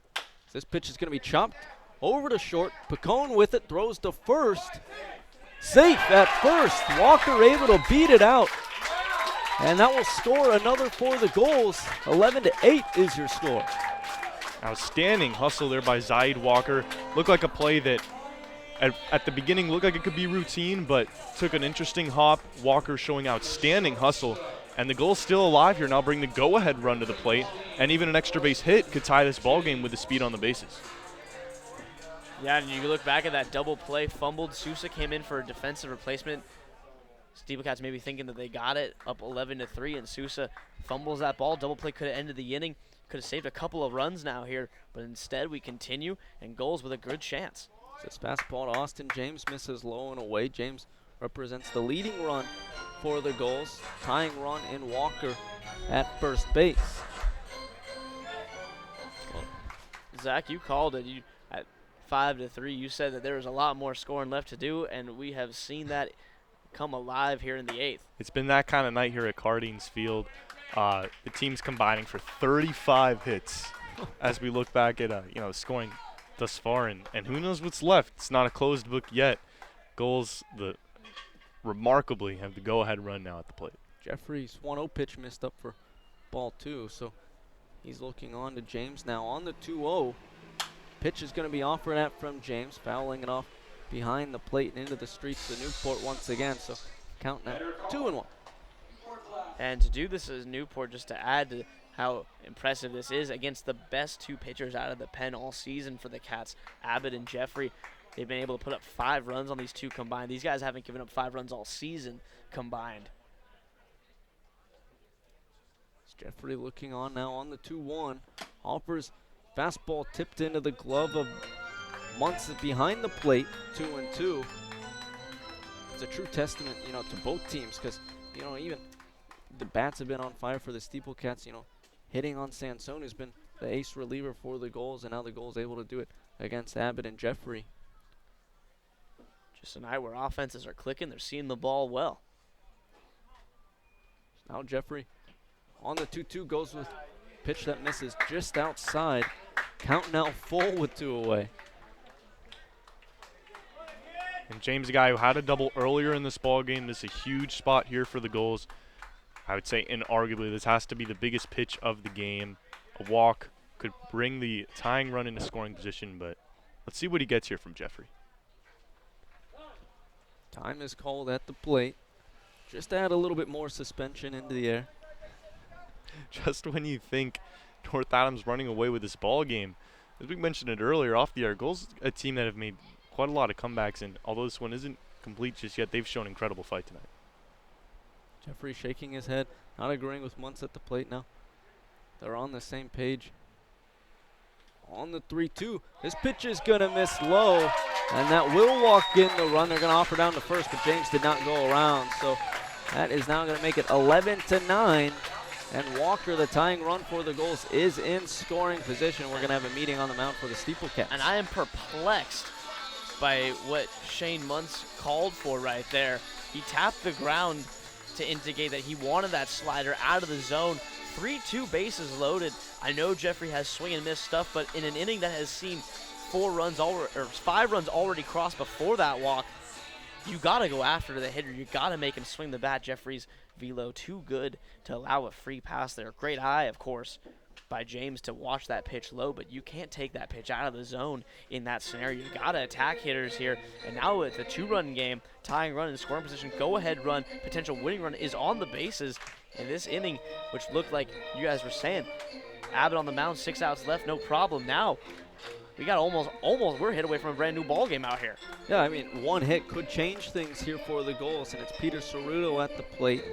This pitch is going to be chopped over to short. Picone with it, throws to first. Safe at first. Walker able to beat it out. And that will score another for the Gulls. 11-8 is your score. Outstanding hustle there by Zaid Walker. Looked like a play that at the beginning looked like it could be routine, but took an interesting hop. Walker showing outstanding hustle. And the Gulls still alive here now, bring the go-ahead run to the plate. And even an extra base hit could tie this ball game with the speed on the bases. Yeah, and you look back at that double play, fumbled. Sousa came in for a defensive replacement. SteepleCats maybe thinking that they got it, up 11-3, and Sousa fumbles that ball. Double play could have ended the inning, could have saved a couple of runs now here, but instead we continue, and Gulls with a good chance. This fastball to Austin James misses low and away. James represents the leading run for the Gulls, tying run in Walker at first base. Well, Zach, you called it. At 5-3, you said that there was a lot more scoring left to do, and we have seen that come alive here in the 8th. It's been that kind of night here at Cardines Field. The team's combining for 35 hits as we look back at scoring thus far, and who knows what's left. It's not a closed book yet. Gulls remarkably have the go-ahead run now at the plate. Jeffrey's 1-0 pitch missed up for ball 2, so he's looking on to James now on the 2-0. Pitch is going to be offered at from James, fouling it off behind the plate and into the streets of Newport once again. So count now 2-1. And to do this as Newport, just to add to how impressive this is, against the best 2 pitchers out of the pen all season for the Cats, Abbott and Jeffrey. They've been able to put up 5 runs on these 2 combined. These guys haven't given up 5 runs all season combined. It's Jeffrey looking on now on the 2-1. Offers fastball tipped into the glove of Muntz behind the plate, 2-2. It's a true testament, to both teams, because, even the bats have been on fire for the SteepleCats, hitting on Sansone, who's been the ace reliever for the Gulls, and now the Gulls able to do it against Abbott and Jeffrey. Just a night where offenses are clicking. They're seeing the ball well. Now Jeffrey on the 2-2 goes with pitch that misses just outside. Count now full with 2 away. And James, a guy who had a double earlier in this ball game. This is a huge spot here for the Gulls. I would say inarguably this has to be the biggest pitch of the game. A walk could bring the tying run into scoring position, but let's see what he gets here from Jeffrey. Time is called at the plate. Just add a little bit more suspension into the air. Just when you think North Adams running away with this ball game, as we mentioned it earlier off the air, Gulls a team that have made quite a lot of comebacks, and although this one isn't complete just yet, they've shown incredible fight tonight. Jeffrey shaking his head, not agreeing with Muntz at the plate now. They're on the same page. On the 3-2, this pitch is going to miss low, and that will walk in the run. They're going to offer down to first, but James did not go around, so that is now going to make it 11-9. And Walker, the tying run for the Gulls, is in scoring position. We're going to have a meeting on the mound for the SteepleCats. And I am perplexed by what Shane Muntz called for right there. He tapped the ground to indicate that he wanted that slider out of the zone. 3-2 bases loaded. I know Jeffrey has swing and miss stuff, but in an inning that has seen 5 runs already crossed before that walk, you got to go after the hitter. You got to make him swing the bat. Jeffrey's velo too good to allow a free pass there. Great eye, of course, by James to watch that pitch low, but you can't take that pitch out of the zone in that scenario. You got to attack hitters here. And now with the 2-run game, tying run in scoring position, go-ahead run, potential winning run is on the bases in this inning, which looked like you guys were saying. Abbott on the mound, 6 outs left, no problem. Now we got almost we're hit away from a brand new ball game out here. Yeah, I mean, one hit could change things here for the Gulls, and it's Peter Ceruto at the plate.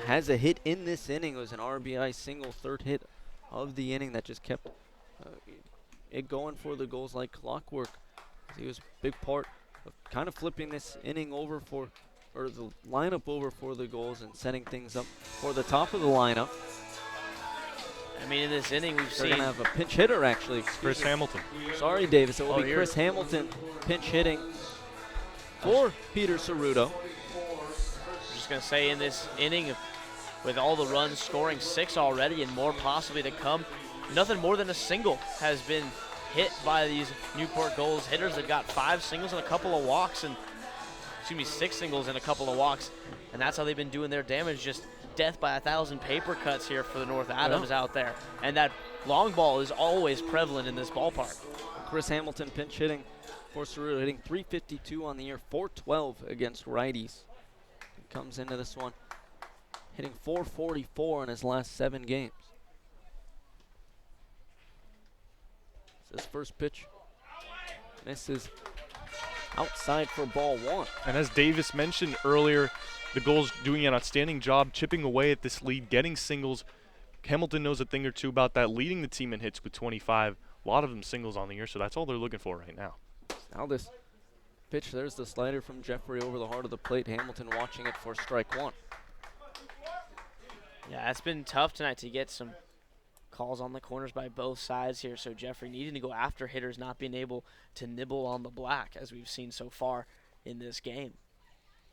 Has a hit in this inning. It was an RBI single, third hit of the inning that just kept it going for the Gulls like clockwork. He was a big part of kind of flipping this inning over for, or the lineup over for the Gulls and setting things up for the top of the lineup. I mean, in this inning, we've They're seen going to have a pinch hitter, actually. Chris Hamilton. Sorry, Davis. It will be here. Chris Hamilton pinch hitting for Peter Ceruto. I'm just going to say in this inning, with all the runs, scoring 6 already and more possibly to come, nothing more than a single has been hit by these Newport Gulls hitters that got 5 singles and a couple of walks, and 6 singles and a couple of walks, and that's how they've been doing their damage. Just death by 1,000 paper cuts here for the North Adams out there, and that long ball is always prevalent in this ballpark. Chris Hamilton pinch hitting for Ceruto, hitting .352 on the year, .412 against righties. He comes into this one hitting .444 in his last 7 games. It's his first pitch. Misses outside for ball 1. And as Davis mentioned earlier, the Gulls doing an outstanding job chipping away at this lead, getting singles. Hamilton knows a thing or two about that, leading the team in hits with 25. A lot of them singles on the year, so that's all they're looking for right now. Now this pitch, there's the slider from Jeffrey over the heart of the plate. Hamilton watching it for strike 1. Yeah, it's been tough tonight to get some calls on the corners by both sides here, so Jeffrey needing to go after hitters, not being able to nibble on the black, as we've seen so far in this game.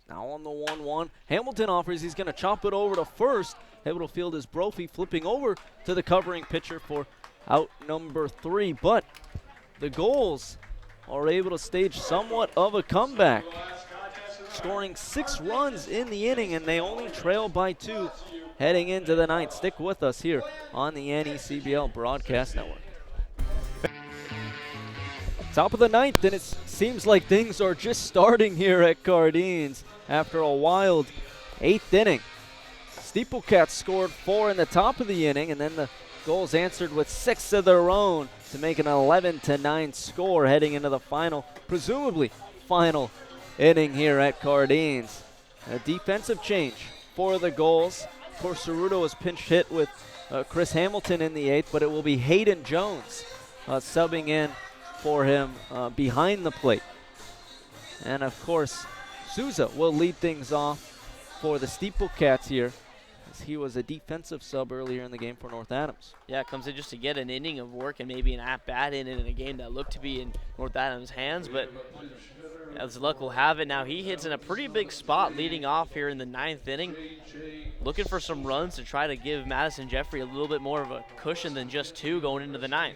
Now on the 1-1, Hamilton offers he's going to chop it over to first. Able to field his Brophy, flipping over to the covering pitcher for out number 3. But the Gulls are able to stage somewhat of a comeback, scoring 6 runs in the inning, and they only trail by 2 heading into the 9th. Stick with us here on the NECBL Broadcast Network. Top of the 9th, and it seems like things are just starting here at Cardines after a wild 8th inning. SteepleCats scored 4 in the top of the inning, and then the Gulls answered with 6 of their own to make an 11-9 score heading into the final, presumably final inning here at Cardines. A defensive change for the Gulls. Of course, Ceruto was pinch hit with Chris Hamilton in the 8th, but it will be Hayden Jones subbing in for him behind the plate. And of course, Souza will lead things off for the SteepleCats here, as he was a defensive sub earlier in the game for North Adams. Yeah, it comes in just to get an inning of work and maybe an at-bat in a game that looked to be in North Adams' hands, but as luck will have it, now he hits in a pretty big spot leading off here in the 9th inning, looking for some runs to try to give Madison Jeffrey a little bit more of a cushion than just 2 going into the 9th.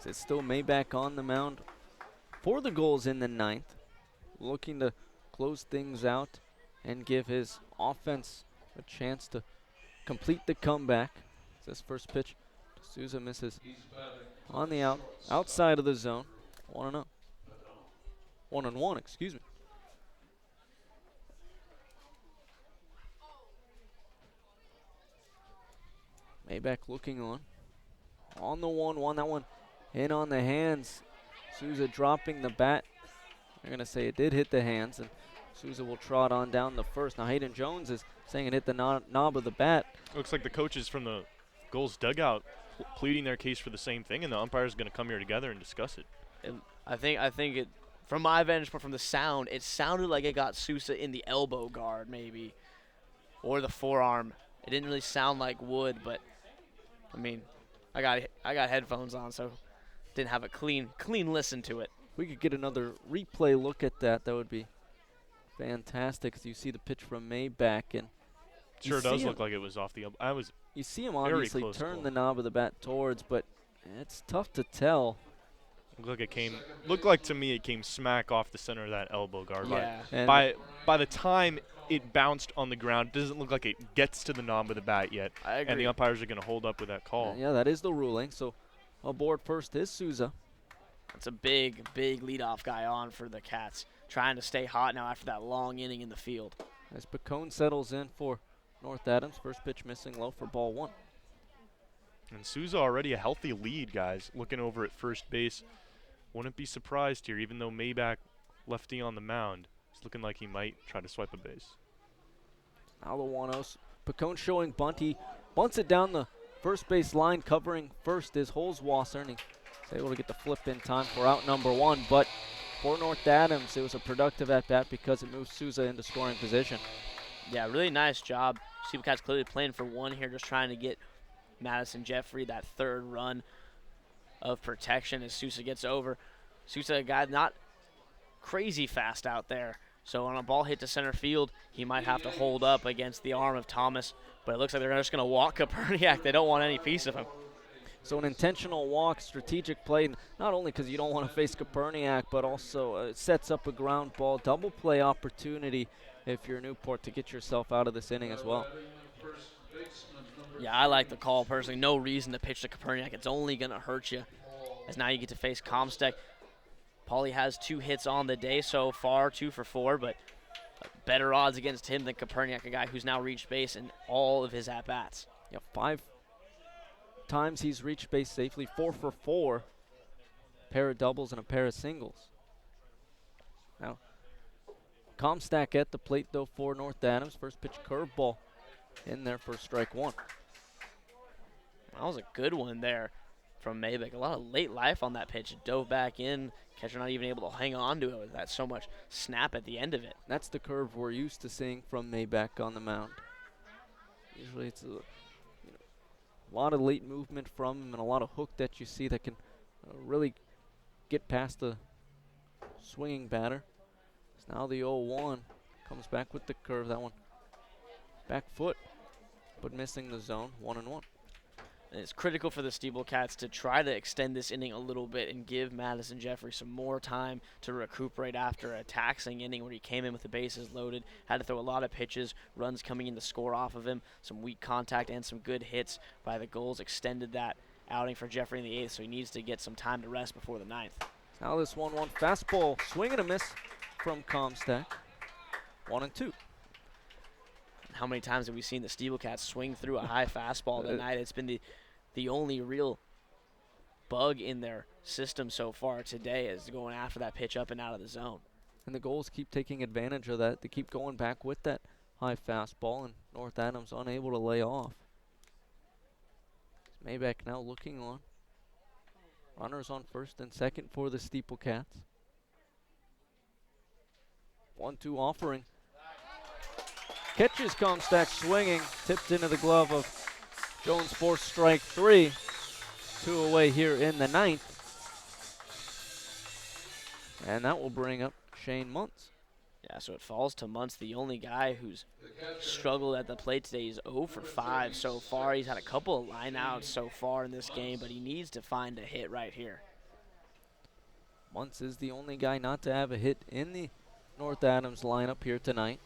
It's still Maybach on the mound for the Gulls in the 9th, looking to close things out and give his offense a chance to complete the comeback. It's his first pitch. Souza misses on the outside of the zone. 1-0. 1-1, excuse me. Maybach looking on the 1-1. That one in on the hands. Souza dropping the bat. They're going to say it did hit the hands, and Souza will trot on down the first. Now Hayden Jones is saying it hit the knob of the bat. Looks like the coaches from the Gulls dugout pleading their case for the same thing, and the umpire's going to come here together and discuss it. And I think it, from my vantage point, from the sound, it sounded like it got Souza in the elbow guard maybe, or the forearm. It didn't really sound like wood, but I mean, I got headphones on, so didn't have a clean listen to it. If we could get another replay look at that, that would be fantastic. As you see the pitch from Maybach, and sure does look like it was off the elbow. You see him obviously turn the knob of the bat towards, but it's tough to tell. Looked like to me it came smack off the center of that elbow guard. Yeah. By the time it bounced on the ground. It doesn't look like it gets to the knob of the bat yet. I agree. And the umpires are going to hold up with that call. Yeah, that is the ruling. So aboard first is Souza. That's a big leadoff guy on for the Cats, trying to stay hot now after that long inning in the field. As Picone settles in for North Adams, first pitch missing low for ball 1. And Souza already a healthy lead, guys, looking over at first base. Wouldn't be surprised here, even though Maybach lefty on the mound. It's looking like he might try to swipe a base. Now the 1-0. Picone showing bunt. He bunts it down the first base line. Covering first is Holzwasser, and he's able to get the flip in time for out number 1. But for North Adams, it was a productive at-bat because it moves Souza into scoring position. Yeah, really nice job. SteepleCats clearly playing for 1 here, just trying to get Madison Jeffrey that third run of protection as Souza gets over. Souza, a guy not crazy fast out there. So on a ball hit to center field, he might have to hold up against the arm of Thomas. But it looks like they're just going to walk Koperniak. They don't want any piece of him. So an intentional walk, strategic play, not only because you don't want to face Koperniak, but also it sets up a ground ball, double play opportunity if you're Newport to get yourself out of this inning as well. Yeah, I like the call personally. No reason to pitch to Koperniak. It's only going to hurt you, as now you get to face Comstock. Pauly has 2 hits on the day so far, 2 for 4, but better odds against him than Koperniak, a guy who's now reached base in all of his at-bats. Yeah, 5 times he's reached base safely, 4 for 4, pair of doubles and a pair of singles. Now, Comstock at the plate though for North Adams. First pitch curveball in there for strike 1. That was a good one there from Maybach. A lot of late life on that pitch. It dove back in. Catcher not even able to hang on to it with that so much snap at the end of it. That's the curve we're used to seeing from Maybach on the mound. Usually it's a lot of late movement from him and a lot of hook that you see that can really get past the swinging batter. So now the 0-1 comes back with the curve. That one back foot, but missing the zone. 1-1. And it's critical for the SteepleCats to try to extend this inning a little bit and give Madison Jeffrey some more time to recuperate after a taxing inning where he came in with the bases loaded, had to throw a lot of pitches, runs coming in to score off of him, some weak contact and some good hits by the Gulls extended that outing for Jeffrey in the 8th, so he needs to get some time to rest before the 9th. Now this 1-1 fastball, swing and a miss from Comstock. 1-2. How many times have we seen the SteepleCats swing through a high fastball tonight? It's been the only real bug in their system so far today is going after that pitch up and out of the zone. And the Gulls keep taking advantage of that. They keep going back with that high fastball, and North Adams unable to lay off. Maybach now looking on. Runners on first and second for the SteepleCats. 1-2 offering. Catches Comstock swinging, tipped into the glove of Jones for strike 3. 2 away here in the 9th. And that will bring up Shane Muntz. Yeah, so it falls to Muntz, the only guy who's struggled at the plate today. He's 0 for 5 so far. He's had a couple of lineouts so far in this game, but he needs to find a hit right here. Muntz is the only guy not to have a hit in the North Adams lineup here tonight.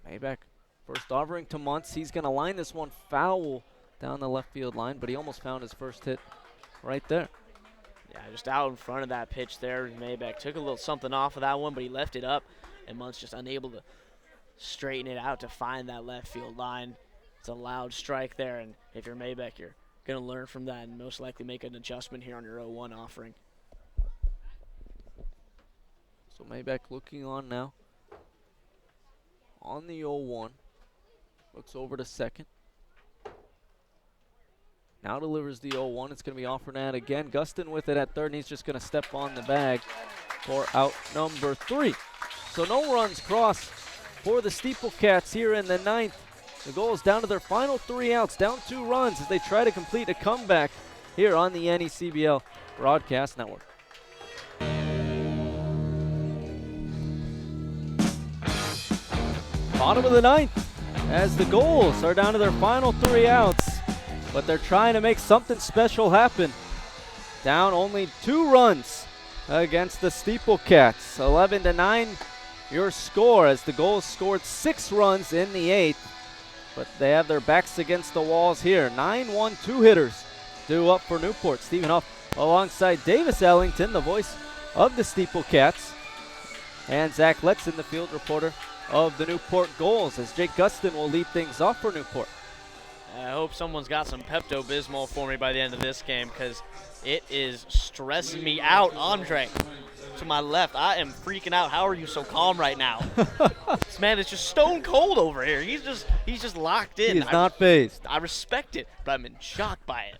Maybach first offering to Muntz. He's going to line this one foul down the left field line, but he almost found his first hit right there. Yeah, just out in front of that pitch there. Maybach took a little something off of that one, but he left it up, and Muntz just unable to straighten it out to find that left field line. It's a loud strike there, and if you're Maybach, you're going to learn from that and most likely make an adjustment here on your 0-1 offering. So Maybach looking on now. On the 0-1. Looks over to second. Now delivers the 0-1. It's going to be Offernat again. Gustin with it at third, and he's just going to step on the bag for out number 3. So no runs crossed for the SteepleCats here in the 9th. The Gulls down to their final 3 outs, down 2 runs as they try to complete a comeback here on the NECBL Broadcast Network. Bottom of the 9th as the Gulls are down to their final 3 outs, but they're trying to make something special happen. Down only 2 runs against the SteepleCats. 11-9 your score as the Gulls scored 6 runs in the 8th. But they have their backs against the walls here. 9-1 two-hitters due up for Newport. Stephen Huff alongside Davis Ellington, the voice of the SteepleCats, and Zach Letson, the field reporter of the Newport Gulls, as Jake Gustin will lead things off for Newport. I hope someone's got some Pepto-Bismol for me by the end of this game because it is stressing me out. Andre, to my left, I am freaking out. How are you so calm right now? This man is just stone cold over here. He's just locked in. He's not phased. I respect it, but I'm in shock by it.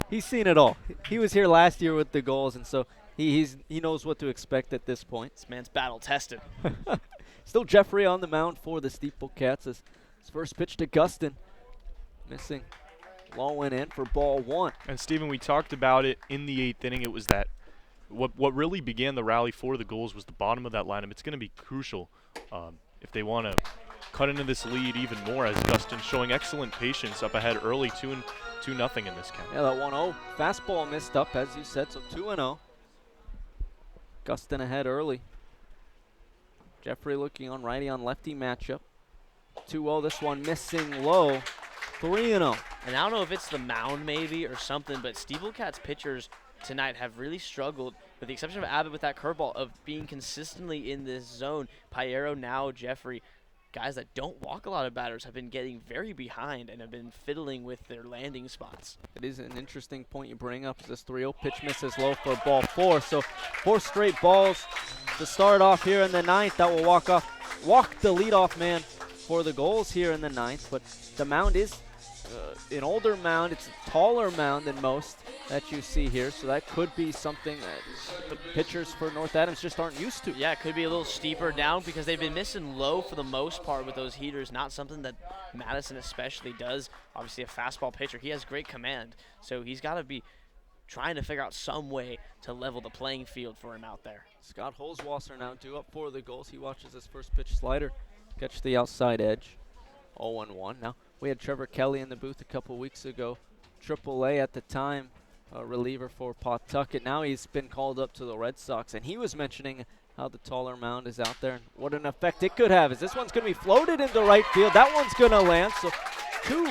He's seen it all. He was here last year with the Gulls, and so he knows what to expect at this point. This man's battle-tested. Still Jeffrey on the mound for the SteepleCats as his first pitch to Gustin. Missing. Low and in for ball 1. And Stephen, we talked about it in the 8th inning. It was that what really began the rally for the Gulls was the bottom of that lineup. It's going to be crucial if they want to cut into this lead even more, as Gustin showing excellent patience up ahead early, 2-0 in this count. Yeah, that 1-0 fastball missed up, as you said, so 2-0. Gustin ahead early. Jeffrey looking on righty on lefty matchup. 2-0, this one missing low. 3-0. And I don't know if it's the mound maybe or something, but SteepleCats pitchers tonight have really struggled, with the exception of Abbott with that curveball, of being consistently in this zone. Piero, now Jeffrey, guys that don't walk a lot of batters, have been getting very behind and have been fiddling with their landing spots. It is an interesting point you bring up. This 3-0 pitch misses low for ball 4. So 4 straight balls to start off here in the 9th. That will walk the leadoff man for the Gulls here in the 9th. But the mound is an older mound. It's a taller mound than most that you see here, so that could be something that the pitchers for North Adams just aren't used to. Yeah, it could be a little steeper down because they've been missing low for the most part with those heaters, not something that Madison especially does. Obviously a fastball pitcher, he has great command, so he's got to be trying to figure out some way to level the playing field for him out there. Scott Holzwasser now due up for the Gulls. He watches his first pitch slider catch the outside edge. 0-1. Now, we had Trevor Kelly in the booth a couple weeks ago. AAA at the time, a reliever for Pawtucket. Now he's been called up to the Red Sox, and he was mentioning how the taller mound is out there and what an effect it could have, as this one's going to be floated into right field. That one's going to land, so 2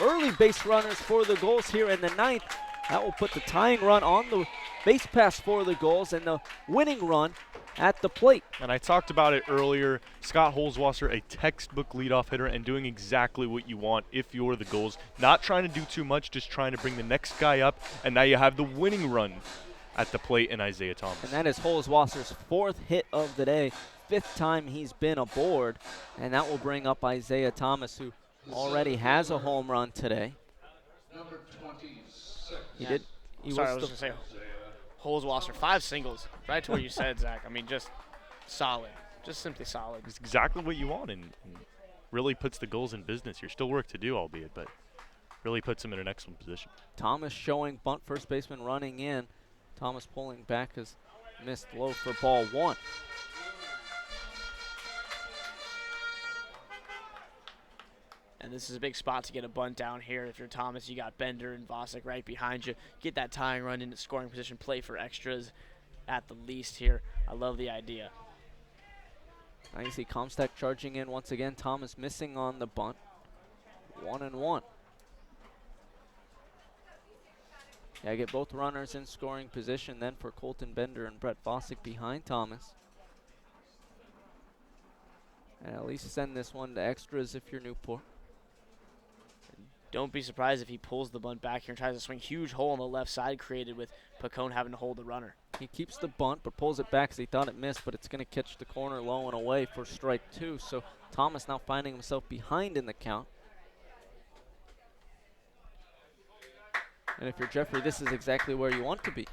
early base runners for the Gulls here in the 9th. That will put the tying run on the base pass for the Gulls and the winning run at the plate. And I talked about it earlier. Scott Holzwasser, a textbook leadoff hitter and doing exactly what you want if you're the Gulls. Not trying to do too much, just trying to bring the next guy up, and now you have the winning run at the plate in Isaiah Thomas. And that is Holzwasser's 4th hit of the day, 5th time he's been aboard, and that will bring up Isaiah Thomas, who already has a home run today. Number 26. I was going to say Holzwasser, 5 singles, right to where you said, Zach. I mean, just solid, just simply solid. It's exactly what you want, and really puts the Gulls in business. There's still work to do, albeit, but really puts them in an excellent position. Thomas showing bunt, first baseman running in. Thomas pulling back has missed low for ball 1. And this is a big spot to get a bunt down here. If you're Thomas, you got Bender and Vosick right behind you. Get that tying run into scoring position, play for extras at the least here. I love the idea. Now you see Comstock charging in once again. Thomas missing on the bunt. 1-1. Yeah, get both runners in scoring position then for Colton Bender and Brett Vosick behind Thomas. And at least send this one to extras if you're Newport. Don't be surprised if he pulls the bunt back here and tries to swing. Huge hole on the left side created with Pacone having to hold the runner. He keeps the bunt but pulls it back because he thought it missed, but it's going to catch the corner low and away for strike 2. So Thomas now finding himself behind in the count. And if you're Jeffrey, this is exactly where you want to be.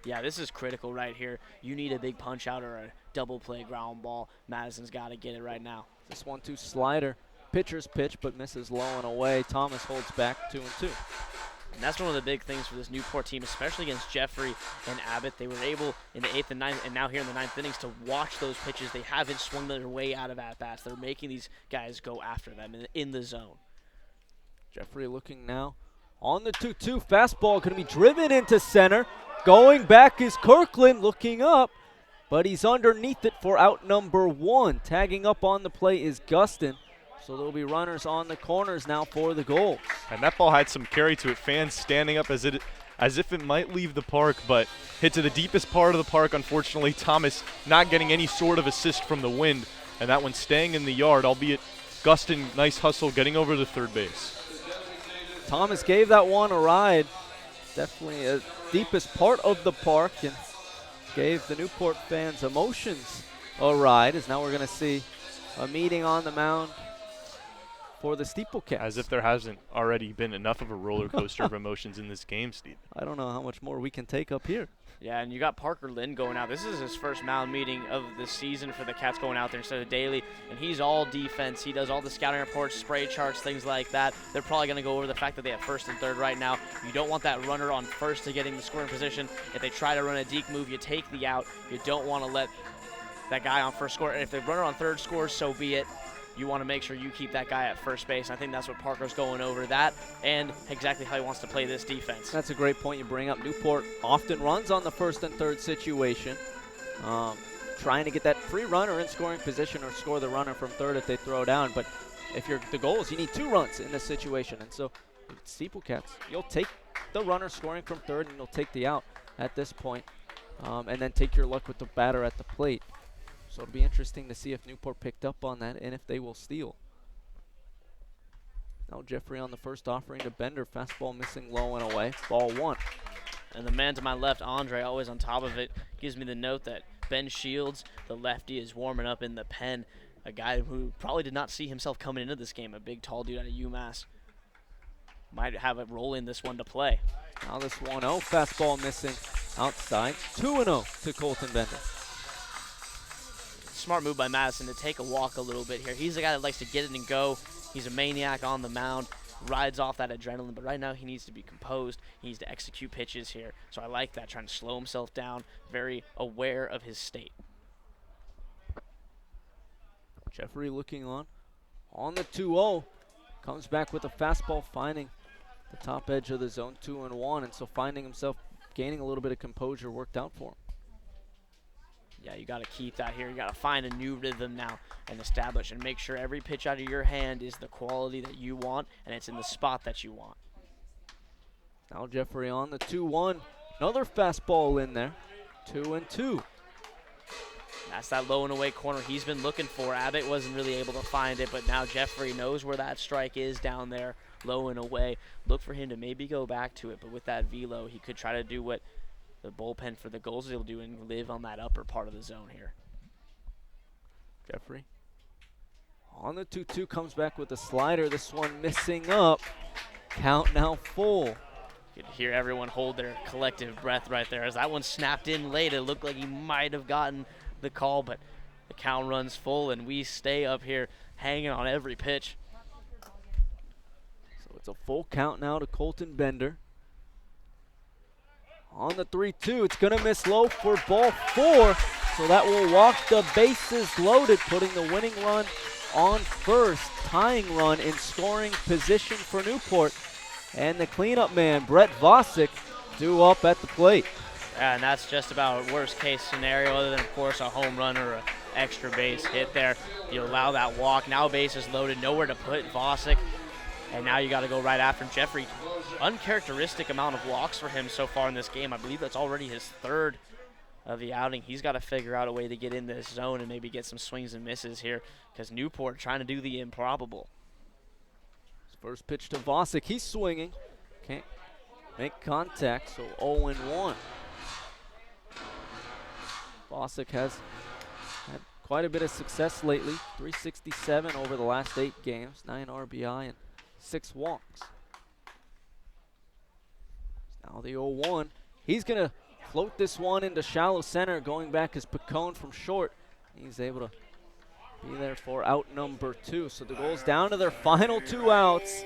Yeah, this is critical right here. You need a big punch out or a double play ground ball. Madison's got to get it right now. This 1-2 slider. Pitcher's pitch, but misses low and away. Thomas holds back 2-2. And that's one of the big things for this Newport team, especially against Jeffrey and Abbott. They were able in the 8th and 9th, and now here in the 9th innings, to watch those pitches. They haven't swung their way out of at-bats. They're making these guys go after them in the zone. Jeffrey looking now on the 2-2. Fastball going to be driven into center. Going back is Kirkland, looking up, but he's underneath it for out number 1. Tagging up on the play is Gustin. So there'll be runners on the corners now for the goal. And that ball had some carry to it. Fans standing up as if it might leave the park, but hit to the deepest part of the park. Unfortunately, Thomas not getting any sort of assist from the wind, and that one staying in the yard, albeit Gustin, nice hustle, getting over to third base. Thomas gave that one a ride. Definitely the deepest part of the park, and gave the Newport fans' emotions a ride, as now we're going to see a meeting on the mound for the SteepleCats. As if there hasn't already been enough of a roller coaster of emotions in this game, Steve. I don't know how much more we can take up here. Yeah, and you got Parker Lynn going out. This is his first mound meeting of the season for the Cats, going out there instead of Daly, and he's all defense. He does all the scouting reports, spray charts, things like that. They're probably going to go over the fact that they have first and third right now. You don't want that runner on first to get in the scoring position. If they try to run a deke move, you take the out. You don't want to let that guy on first score. And if the runner on third scores, so be it. You want to make sure you keep that guy at first base. I think that's what Parker's going over, that and exactly how he wants to play this defense. That's a great point you bring up. Newport often runs on the first and third situation, trying to get that free runner in scoring position or score the runner from third if they throw down. But if you're the goals, you need 2 runs in this situation. And so SteepleCats, you'll take the runner scoring from third and you'll take the out at this point, and then take your luck with the batter at the plate. So it'll be interesting to see if Newport picked up on that and if they will steal. Now Jeffrey on the first offering to Bender. Fastball missing low and away. Ball 1. And the man to my left, Andre, always on top of it, gives me the note that Ben Shields, the lefty, is warming up in the pen. A guy who probably did not see himself coming into this game. A big, tall dude out of UMass. Might have a role in this one to play. Now this 1-0. Fastball missing outside. 2-0 to Colton Bender. Smart move by Madison to take a walk a little bit here. He's the guy that likes to get it and go. He's a maniac on the mound, rides off that adrenaline, but right now he needs to be composed. He needs to execute pitches here. So I like that, trying to slow himself down, very aware of his state. Jeffrey looking on the 2-0. Comes back with a fastball, finding the top edge of the zone, 2-1, and so finding himself gaining a little bit of composure worked out for him. Yeah, you got to keep that here. You got to find a new rhythm now and establish and make sure every pitch out of your hand is the quality that you want and it's in the spot that you want. Now Jeffrey on the 2-1. Another fastball in there. 2-2. That's that low and away corner he's been looking for. Abbott wasn't really able to find it, but now Jeffrey knows where that strike is down there, low and away. Look for him to maybe go back to it, but with that velo, he could try to do what the bullpen for the Gulls will do and live on that upper part of the zone here. Jeffrey on the 2-2 comes back with a slider. This one missing up. Count now full. You could hear everyone hold their collective breath right there as that one snapped in late. It looked like he might have gotten the call, but the count runs full and we stay up here hanging on every pitch. So it's a full count now to Colton Bender. On the 3-2, it's going to miss low for ball 4, so that will walk the bases loaded, putting the winning run on first, tying run in scoring position for Newport. And the cleanup man, Brett Vosick, due up at the plate. Yeah, and that's just about worst case scenario, other than, of course, a home run or an extra base hit there. You allow that walk. Now bases loaded, nowhere to put Vosick. And now you got to go right after him. Jeffrey, uncharacteristic amount of walks for him so far in this game. I believe that's already his 3rd of the outing. He's got to figure out a way to get in this zone and maybe get some swings and misses here because Newport trying to do the improbable. First pitch to Vosick. He's swinging. Can't make contact, so 0-1. Vosick has had quite a bit of success lately. 367 over the last 8 games, 9 RBI and 6 walks. Now the 0-1. He's going to float this one into shallow center. Going back is Picone from short. He's able to be there for out number 2. So the Gulls down to their final 2 outs.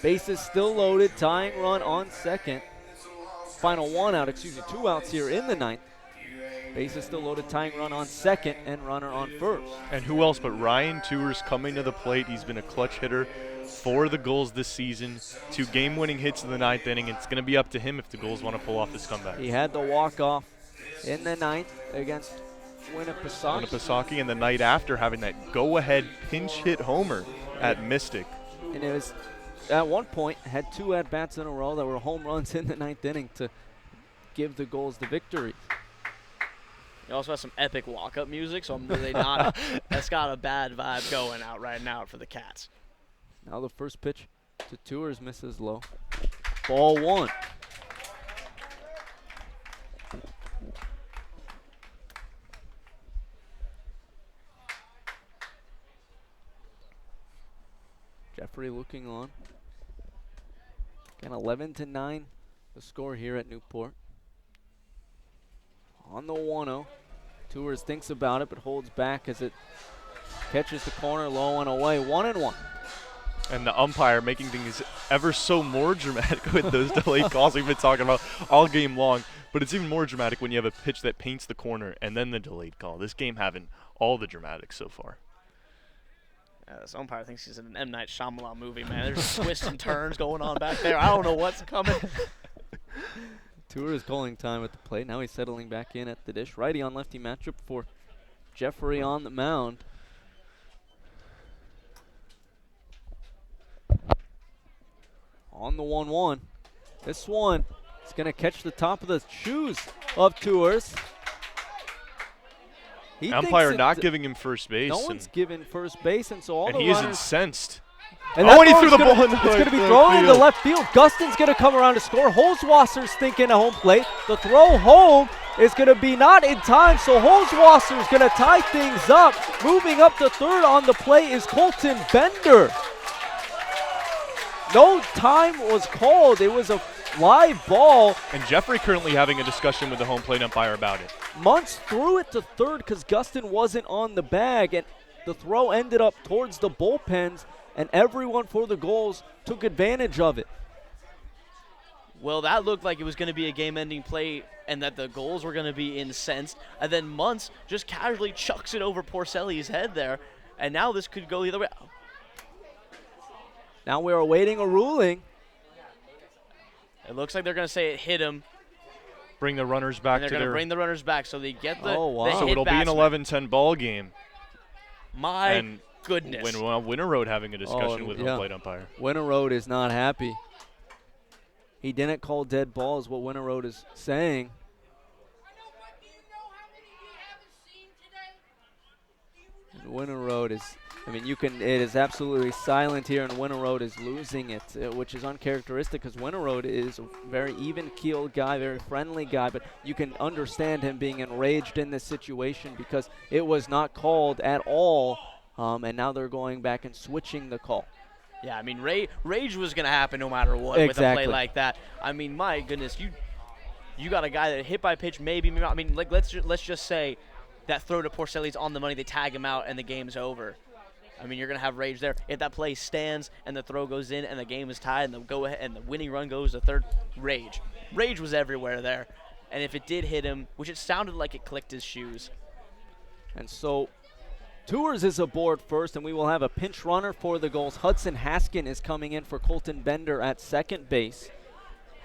Bases still loaded. Tying run on second. Final 1 out, 2 outs here in the 9th. Bases still loaded, tying run on second and runner on first. And who else but Ryan Tours coming to the plate. He's been a clutch hitter for the Gulls this season. 2 game-winning hits in the 9th inning. It's going to be up to him if the Gulls want to pull off this comeback. He had the walk-off in the 9th against Winnipesaukee, and the night after having that go-ahead pinch hit homer at Mystic. And it was, at one point, had 2 at-bats in a row that were home runs in the 9th inning to give the Gulls the victory. He also has some epic walk-up music, so I'm really not. That's got a bad vibe going out right now for the Cats. Now the first pitch to Tours misses low. Ball 1. Jeffrey looking on. Again, 11-9 the score here at Newport. On the 1-0. Tours thinks about it but holds back as it catches the corner low and away. 1-1. And the umpire making things ever so more dramatic with those delayed calls we've been talking about all game long. But it's even more dramatic when you have a pitch that paints the corner and then the delayed call. This game having all the dramatics so far. This umpire thinks he's in an M. Night Shyamalan movie, man. There's twists and turns going on back there. I don't know what's coming. Tour is calling time at the plate. Now he's settling back in at the dish. Righty on lefty matchup for Jeffrey on the mound. On the 1-1. This one is going to catch the top of the shoes of Tours. Umpire not giving him first base. No one's given first base, and so all the he is runners incensed. And he threw the ball in the It's going to be thrown into left field. Gustin's going to come around to score. Holzwasser's thinking at home plate. The throw home is going to be not in time, so Holzwasser's going to tie things up. Moving up to third on the play is Colton Bender. No time was called. It was a live ball. And Jeffrey currently having a discussion with the home plate umpire about it. Muntz threw it to third because Gustin wasn't on the bag, and the throw ended up towards the bullpens, and everyone for the Gulls took advantage of it. Well, that looked like it was going to be a game-ending play and that the Gulls were going to be incensed. And then Muntz just casually chucks it over Porcelli's head there, and now this could go either way. Now we're awaiting a ruling. It looks like they're going to say it hit him. Bring the runners back and they're going to bring the runners back so they get the, the hit So it'll be an 11-10 ball game. My goodness. Winter Road having a discussion with home plate umpire. Winter Road is not happy. He didn't call dead ball is what Winter Road is saying. And Winter Road is, I mean, it is absolutely silent here, and Winter Road is losing it, which is uncharacteristic because Winter Road is a very even-keeled guy, very friendly guy, but you can understand him being enraged in this situation because it was not called at all, and now they're going back and switching the call. Yeah, I mean, rage was going to happen no matter what with a play like that. I mean, my goodness, you got a guy that hit by pitch, maybe not. I mean, like let's just say that throw to Porcelli's on the money, they tag him out, and the game's over. I mean, you're going to have rage there. If that play stands and the throw goes in and the game is tied and the go ahead and the winning run goes to third, rage. Rage was everywhere there. And if it did hit him, which it sounded like it clicked his shoes. And so Tours is aboard first, and we will have a pinch runner for the Gulls. Hudson Haskin is coming in for Colton Bender at second base.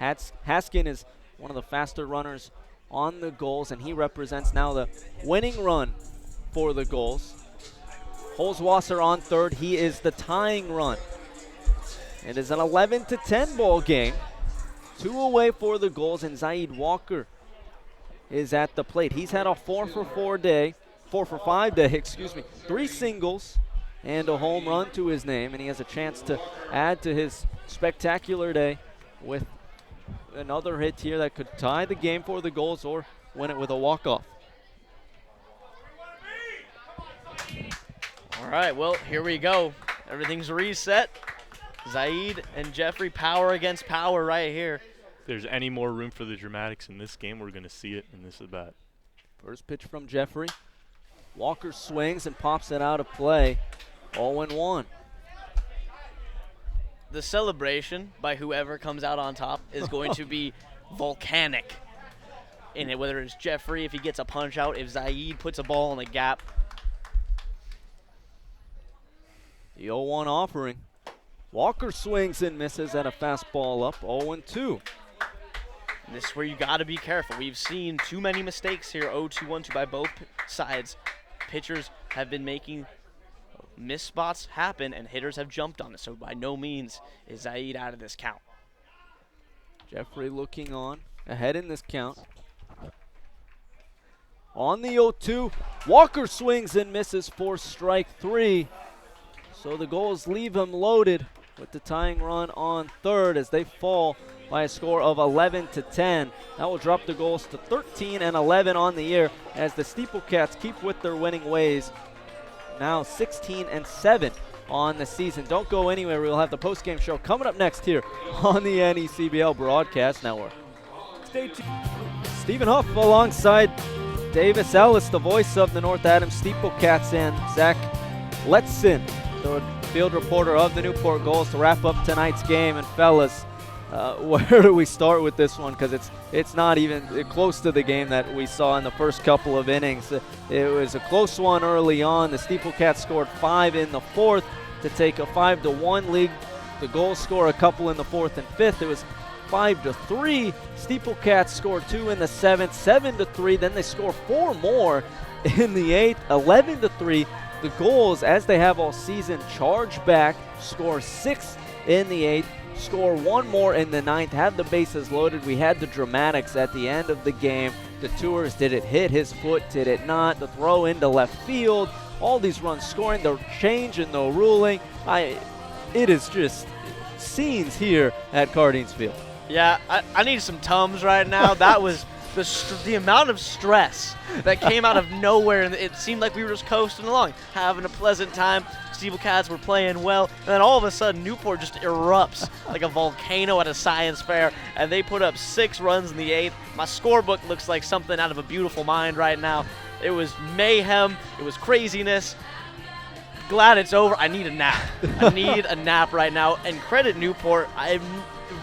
Haskin is one of the faster runners on the Gulls, and he represents now the winning run for the Gulls. Holzwasser on third. He is the tying run. It is an 11-10 ball game. 2 away for the Gulls, and Zaid Walker is at the plate. He's had a 4 for 5 day, 3 singles and a home run to his name, and he has a chance to add to his spectacular day with another hit here that could tie the game for the Gulls or win it with a walk-off. All right, well, here we go. Everything's reset. Zaid and Jeffrey, power against power right here. If there's any more room for the dramatics in this game, we're going to see it in this at bat. First pitch from Jeffrey. Walker swings and pops it out of play. 0-1. The celebration by whoever comes out on top is going to be volcanic. In it, whether it's Jeffrey, if he gets a punch out, if Zaid puts a ball in the gap. The 0-1 offering. Walker swings and misses at a fastball up 0-2. And this is where you got to be careful. We've seen too many mistakes here, 0-2, 1-2 by both sides. Pitchers have been making missed spots happen, and hitters have jumped on it. So by no means is Zaid out of this count. Jeffrey looking on, ahead in this count. On the 0-2, Walker swings and misses for strike 3. So the Gulls leave him loaded with the tying run on third as they fall by a score of 11-10. That will drop the Gulls to 13-11 on the year as the SteepleCats keep with their winning ways. Now 16-7 on the season. Don't go anywhere. We'll have the postgame show coming up next here on the NECBL Broadcast Network. Stay tuned. Stephen Huff alongside Davis Ellis, the voice of the North Adams SteepleCats, and Zach Letson, the field reporter of the Newport Gulls, to wrap up tonight's game. And fellas, where do we start with this one? Because it's not even close to the game that we saw in the first couple of innings. It was a close one early on. The SteepleCats scored 5 in the fourth to take a 5-1 lead. The Gulls score a couple in the fourth and fifth. It was 5-3. SteepleCats scored 2 in the seventh, 7-3. Then they score 4 more in the eighth, 11-3. The Gulls, as they have all season, charge back, score 6 in the eighth, score 1 more in the ninth, have the bases loaded. We had the dramatics at the end of the game. The Tours, did it hit his foot? Did it not? The throw into left field. All these runs scoring, the change in the ruling. It is just scenes here at Cardines Field. Yeah, I need some Tums right now. That was the amount of stress that came out of nowhere, and it seemed like we were just coasting along, having a pleasant time. SteepleCats were playing well, and then all of a sudden Newport just erupts like a volcano at a science fair, and they put up 6 runs in the eighth. My scorebook looks like something out of A Beautiful Mind right now. It was mayhem. It was craziness. Glad it's over. I need a nap. I need a nap right now. And credit Newport.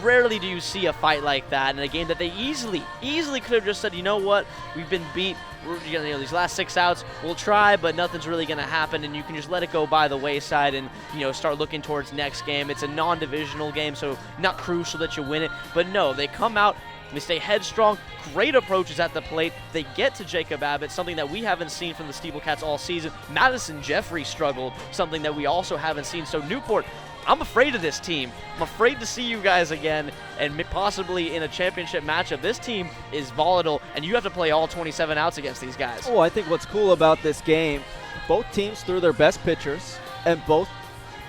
Rarely do you see a fight like that in a game that they easily could have just said, you know what, we've been beat. We're gonna, these last 6 outs, we'll try, but nothing's really going to happen, and you can just let it go by the wayside and start looking towards next game. It's a non-divisional game, so not crucial that you win it. But no, they come out. They stay headstrong, great approaches at the plate. They get to Jacob Abbott, something that we haven't seen from the SteepleCats all season. Madison Jeffrey struggled, something that we also haven't seen. So Newport, I'm afraid of this team. I'm afraid to see you guys again and possibly in a championship matchup. This team is volatile, and you have to play all 27 outs against these guys. Oh, I think what's cool about this game, both teams threw their best pitchers, and both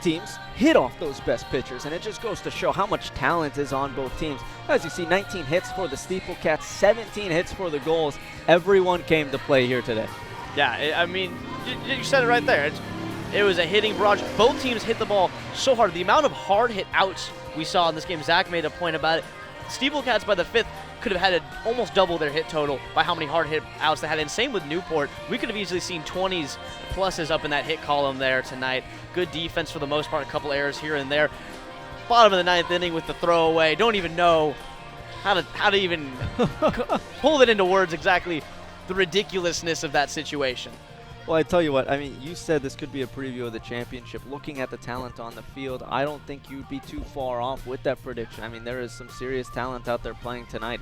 teams hit off those best pitchers, and it just goes to show how much talent is on both teams. As you see, 19 hits for the SteepleCats, 17 hits for the Gulls. Everyone came to play here today. Yeah, I mean, you said it right there. It was a hitting barrage. Both teams hit the ball so hard. The amount of hard hit outs we saw in this game, Zach made a point about it. SteepleCats by the fifth could have had almost double their hit total by how many hard hit outs they had. And same with Newport. We could have easily seen 20s pluses up in that hit column there tonight. Good defense for the most part, a couple errors here and there. Bottom of the ninth inning with the throwaway. Don't even know how to even pull it into words exactly the ridiculousness of that situation. Well, I tell you what, I mean, you said this could be a preview of the championship. Looking at the talent on the field, I don't think you'd be too far off with that prediction. I mean, there is some serious talent out there playing tonight.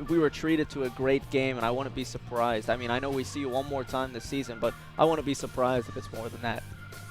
We were treated to a great game, and I wouldn't be surprised. I mean, I know we see you one more time this season, but I wouldn't be surprised if it's more than that.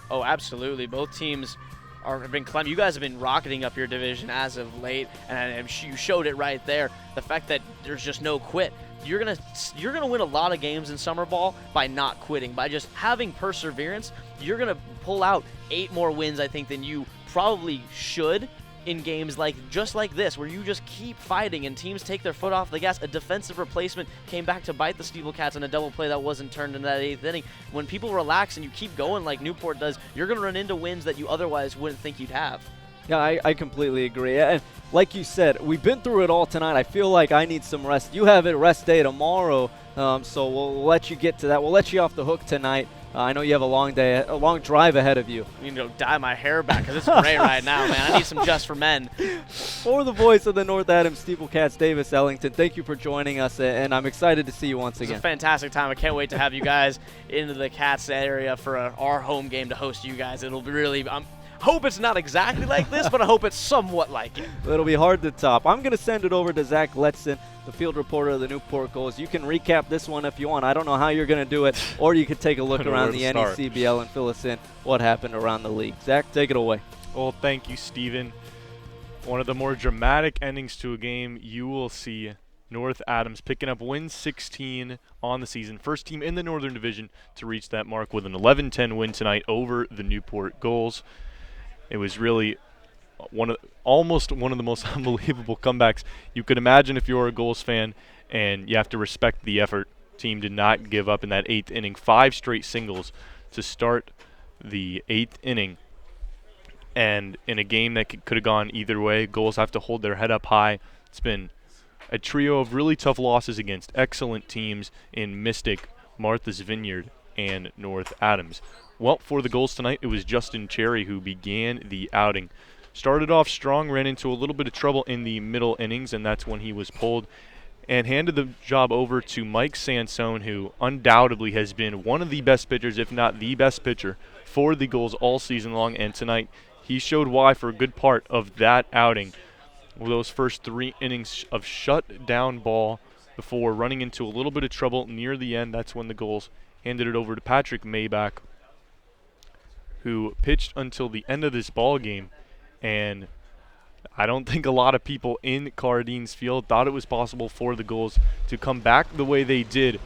Oh, absolutely. Both teams have been climbing. You guys have been rocketing up your division as of late, and you showed it right there. The fact that there's just no quit. You're gonna win a lot of games in summer ball by not quitting, by just having perseverance. You're gonna pull out 8 more wins, I think, than you probably should in games just like this, where you just keep fighting and teams take their foot off the gas. A defensive replacement came back to bite the SteepleCats in a double play that wasn't turned in that 8th inning. When people relax and you keep going like Newport does, you're gonna run into wins that you otherwise wouldn't think you'd have. Yeah, I completely agree. And like you said, we've been through it all tonight. I feel like I need some rest. You have a rest day tomorrow, so we'll let you get to that. We'll let you off the hook tonight. I know you have a long day, a long drive ahead of you. I need to go dye my hair back because it's gray right now, man. I need some Just for Men. For the voice of the North Adams SteepleCats, Davis Ellington, thank you for joining us, and I'm excited to see you once again. It's a fantastic time. I can't wait to have you guys into the Cats area for our home game to host you guys. It'll be really hope it's not exactly like this, but I hope it's somewhat like it. It'll be hard to top. I'm going to send it over to Zach Letson, the field reporter of the Newport Gulls. You can recap this one if you want. I don't know how you're going to do it, or you could take a look around the NECBL and fill us in what happened around the league. Zach, take it away. Well, thank you, Steven. One of the more dramatic endings to a game you will see. North Adams picking up win 16 on the season. First team in the Northern Division to reach that mark with an 11-10 win tonight over the Newport Gulls. It was really almost one of the most unbelievable comebacks you could imagine if you're a Gulls fan, and you have to respect the effort. Team did not give up in that 8th inning. 5 straight singles to start the 8th inning. And in a game that could have gone either way, Gulls have to hold their head up high. It's been a trio of really tough losses against excellent teams in Mystic, Martha's Vineyard, and North Adams. Well, for the Gulls tonight, it was Justin Cherry who began the outing. Started off strong, ran into a little bit of trouble in the middle innings, and that's when he was pulled, and handed the job over to Mike Sansone, who undoubtedly has been one of the best pitchers, if not the best pitcher, for the Gulls all season long, and tonight he showed why for a good part of that outing. Those first 3 innings of shut-down ball before running into a little bit of trouble near the end. That's when the Gulls handed it over to Patrick Maybach, who pitched until the end of this ball game. And I don't think a lot of people in Cardine's Field thought it was possible for the Gulls to come back the way they did.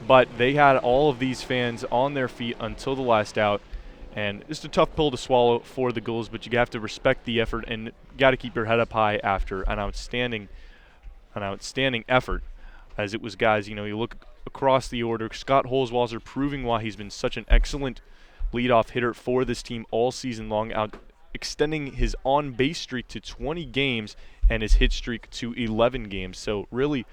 But they had all of these fans on their feet until the last out. And it's a tough pill to swallow for the Gulls, but you have to respect the effort and got to keep your head up high after an outstanding effort. As it was, guys, you look across the order. Scott Holzwasser proving why he's been such an excellent leadoff hitter for this team all season long, extending his on-base streak to 20 games and his hit streak to 11 games. So really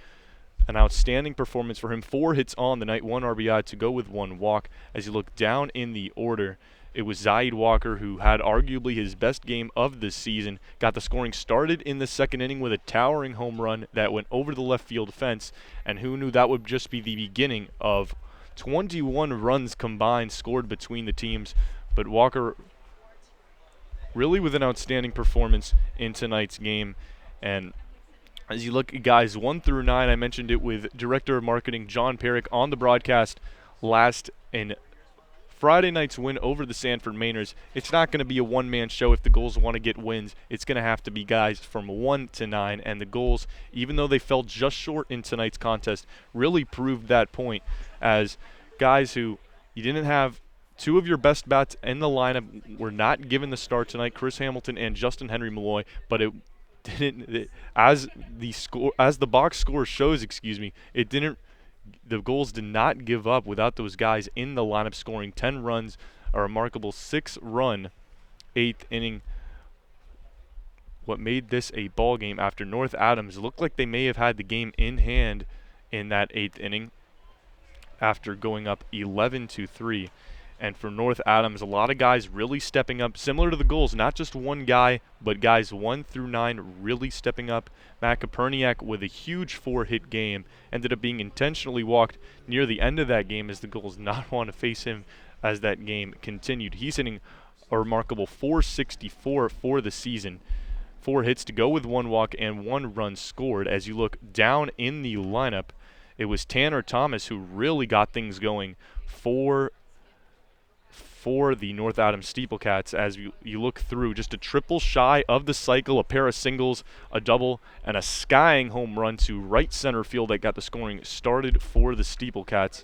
an outstanding performance for him. 4 hits on the night, 1 RBI to go with 1 walk. As you look down in the order, it was Zaid Walker who had arguably his best game of the season. Got the scoring started in the 2nd inning with a towering home run that went over the left field fence. And who knew that would just be the beginning of 21 runs combined scored between the teams. But Walker really with an outstanding performance in tonight's game. And as you look at guys 1 through 9, I mentioned it with Director of Marketing John Perrick on the broadcast last in Friday night's win over the Sanford Mainers. It's not going to be a one-man show if the Gulls want to get wins. It's going to have to be guys from 1 to 9, and the Gulls, even though they fell just short in tonight's contest, really proved that point as guys who you didn't have 2 of your best bats in the lineup were not given the start tonight, Chris Hamilton and Justin Henry Malloy, but it didn't, as the box score shows, it didn't. The Gulls did not give up without those guys in the lineup scoring 10 runs, a remarkable 6-run 8th inning. What made this a ball game after North Adams looked like they may have had the game in hand in that 8th inning after going up 11-3. And for North Adams, a lot of guys really stepping up, similar to the Gulls, not just one guy, but guys 1 through 9 really stepping up. Matt Koperniak with a huge 4-hit game, ended up being intentionally walked near the end of that game as the Gulls not want to face him as that game continued. He's hitting a remarkable .464 for the season. 4 hits to go with 1 walk and 1 run scored. As you look down in the lineup, it was Tanner Thomas who really got things going for the North Adams SteepleCats. As you look through, just a triple shy of the cycle, a pair of singles, a double, and a skying home run to right center field that got the scoring started for the SteepleCats.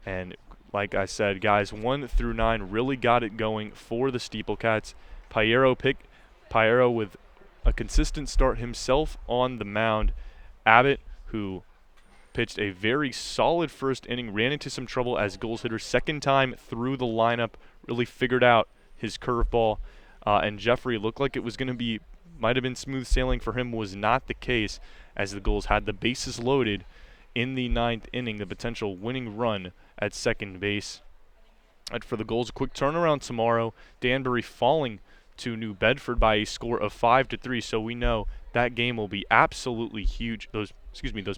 And like I said, guys, 1 through 9 really got it going for the SteepleCats. Piero with a consistent start himself on the mound. Abbott, who pitched a very solid first inning, ran into some trouble as Gulls hitter, 2nd time through the lineup, really figured out his curveball. And Jeffrey looked like it was going to be, might have been smooth sailing for him, was not the case as the Gulls had the bases loaded in the 9th inning, the potential winning run at second base. And for the Gulls, a quick turnaround tomorrow. Danbury falling to New Bedford by a score of 5-3, so we know that game will be absolutely huge. Those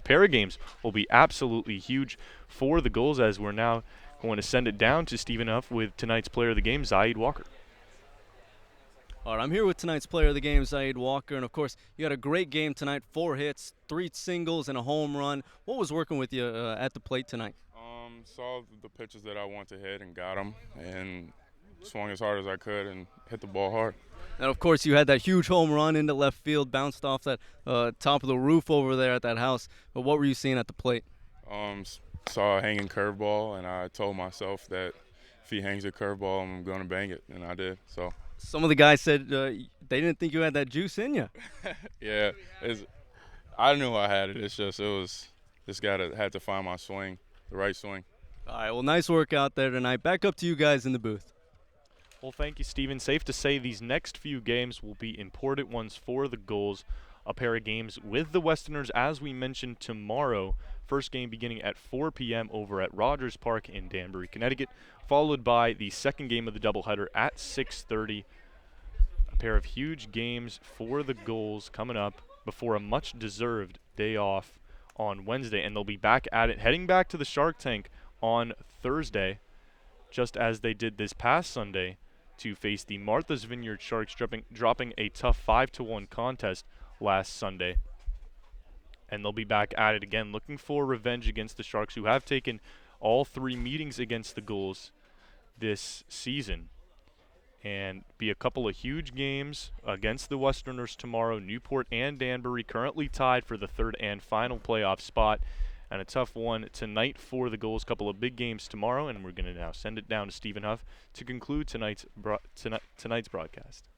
pair of games will be absolutely huge for the Gulls as we're now going to send it down to Stephen Huff with tonight's player of the game, Zaid Walker. All right, I'm here with tonight's player of the game, Zaid Walker, and of course, you had a great game tonight, 4 hits, 3 singles, and a home run. What was working with you at the plate tonight? Saw the pitches that I want to hit and got them, and swung as hard as I could and hit the ball hard. And of course, you had that huge home run into left field, bounced off that top of the roof over there at that house. But what were you seeing at the plate? Saw a hanging curveball, and I told myself that if he hangs a curveball, I'm going to bang it, and I did. So some of the guys said they didn't think you had that juice in you. Yeah, I knew I had it. It's just this guy had to find my swing, the right swing. All right, well, nice work out there tonight. Back up to you guys in the booth. Well, thank you, Steven. Safe to say these next few games will be important ones for the Gulls. A pair of games with the Westerners, as we mentioned, tomorrow. First game beginning at 4 p.m. over at Rogers Park in Danbury, Connecticut, followed by the second game of the doubleheader at 6:30. A pair of huge games for the Gulls coming up before a much-deserved day off on Wednesday, and they'll be back at it, heading back to the Shark Tank on Thursday, just as they did this past Sunday, to face the Martha's Vineyard Sharks, dropping a tough 5-1 contest last Sunday. And they'll be back at it again, looking for revenge against the Sharks, who have taken all 3 meetings against the Gulls this season. And be a couple of huge games against the Westerners tomorrow. Newport and Danbury currently tied for the 3rd and final playoff spot. And a tough one tonight for the Gulls. Couple of big games tomorrow, and we're going to now send it down to Stephen Huff to conclude tonight's broadcast.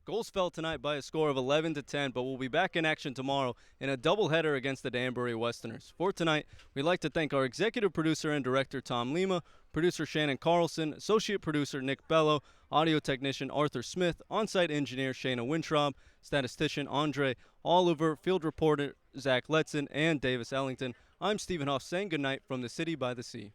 Gulls fell tonight by a score of 11-10, but we'll be back in action tomorrow in a doubleheader against the Danbury Westerners. For tonight, we'd like to thank our executive producer and director, Tom Lima, producer Shannon Carlson, associate producer Nick Bello, audio technician Arthur Smith, on-site engineer Shayna Wintraub, statistician Andre Oliver, field reporter Zach Letson, and Davis Ellington. I'm Stephen Huff saying goodnight from the City by the Sea.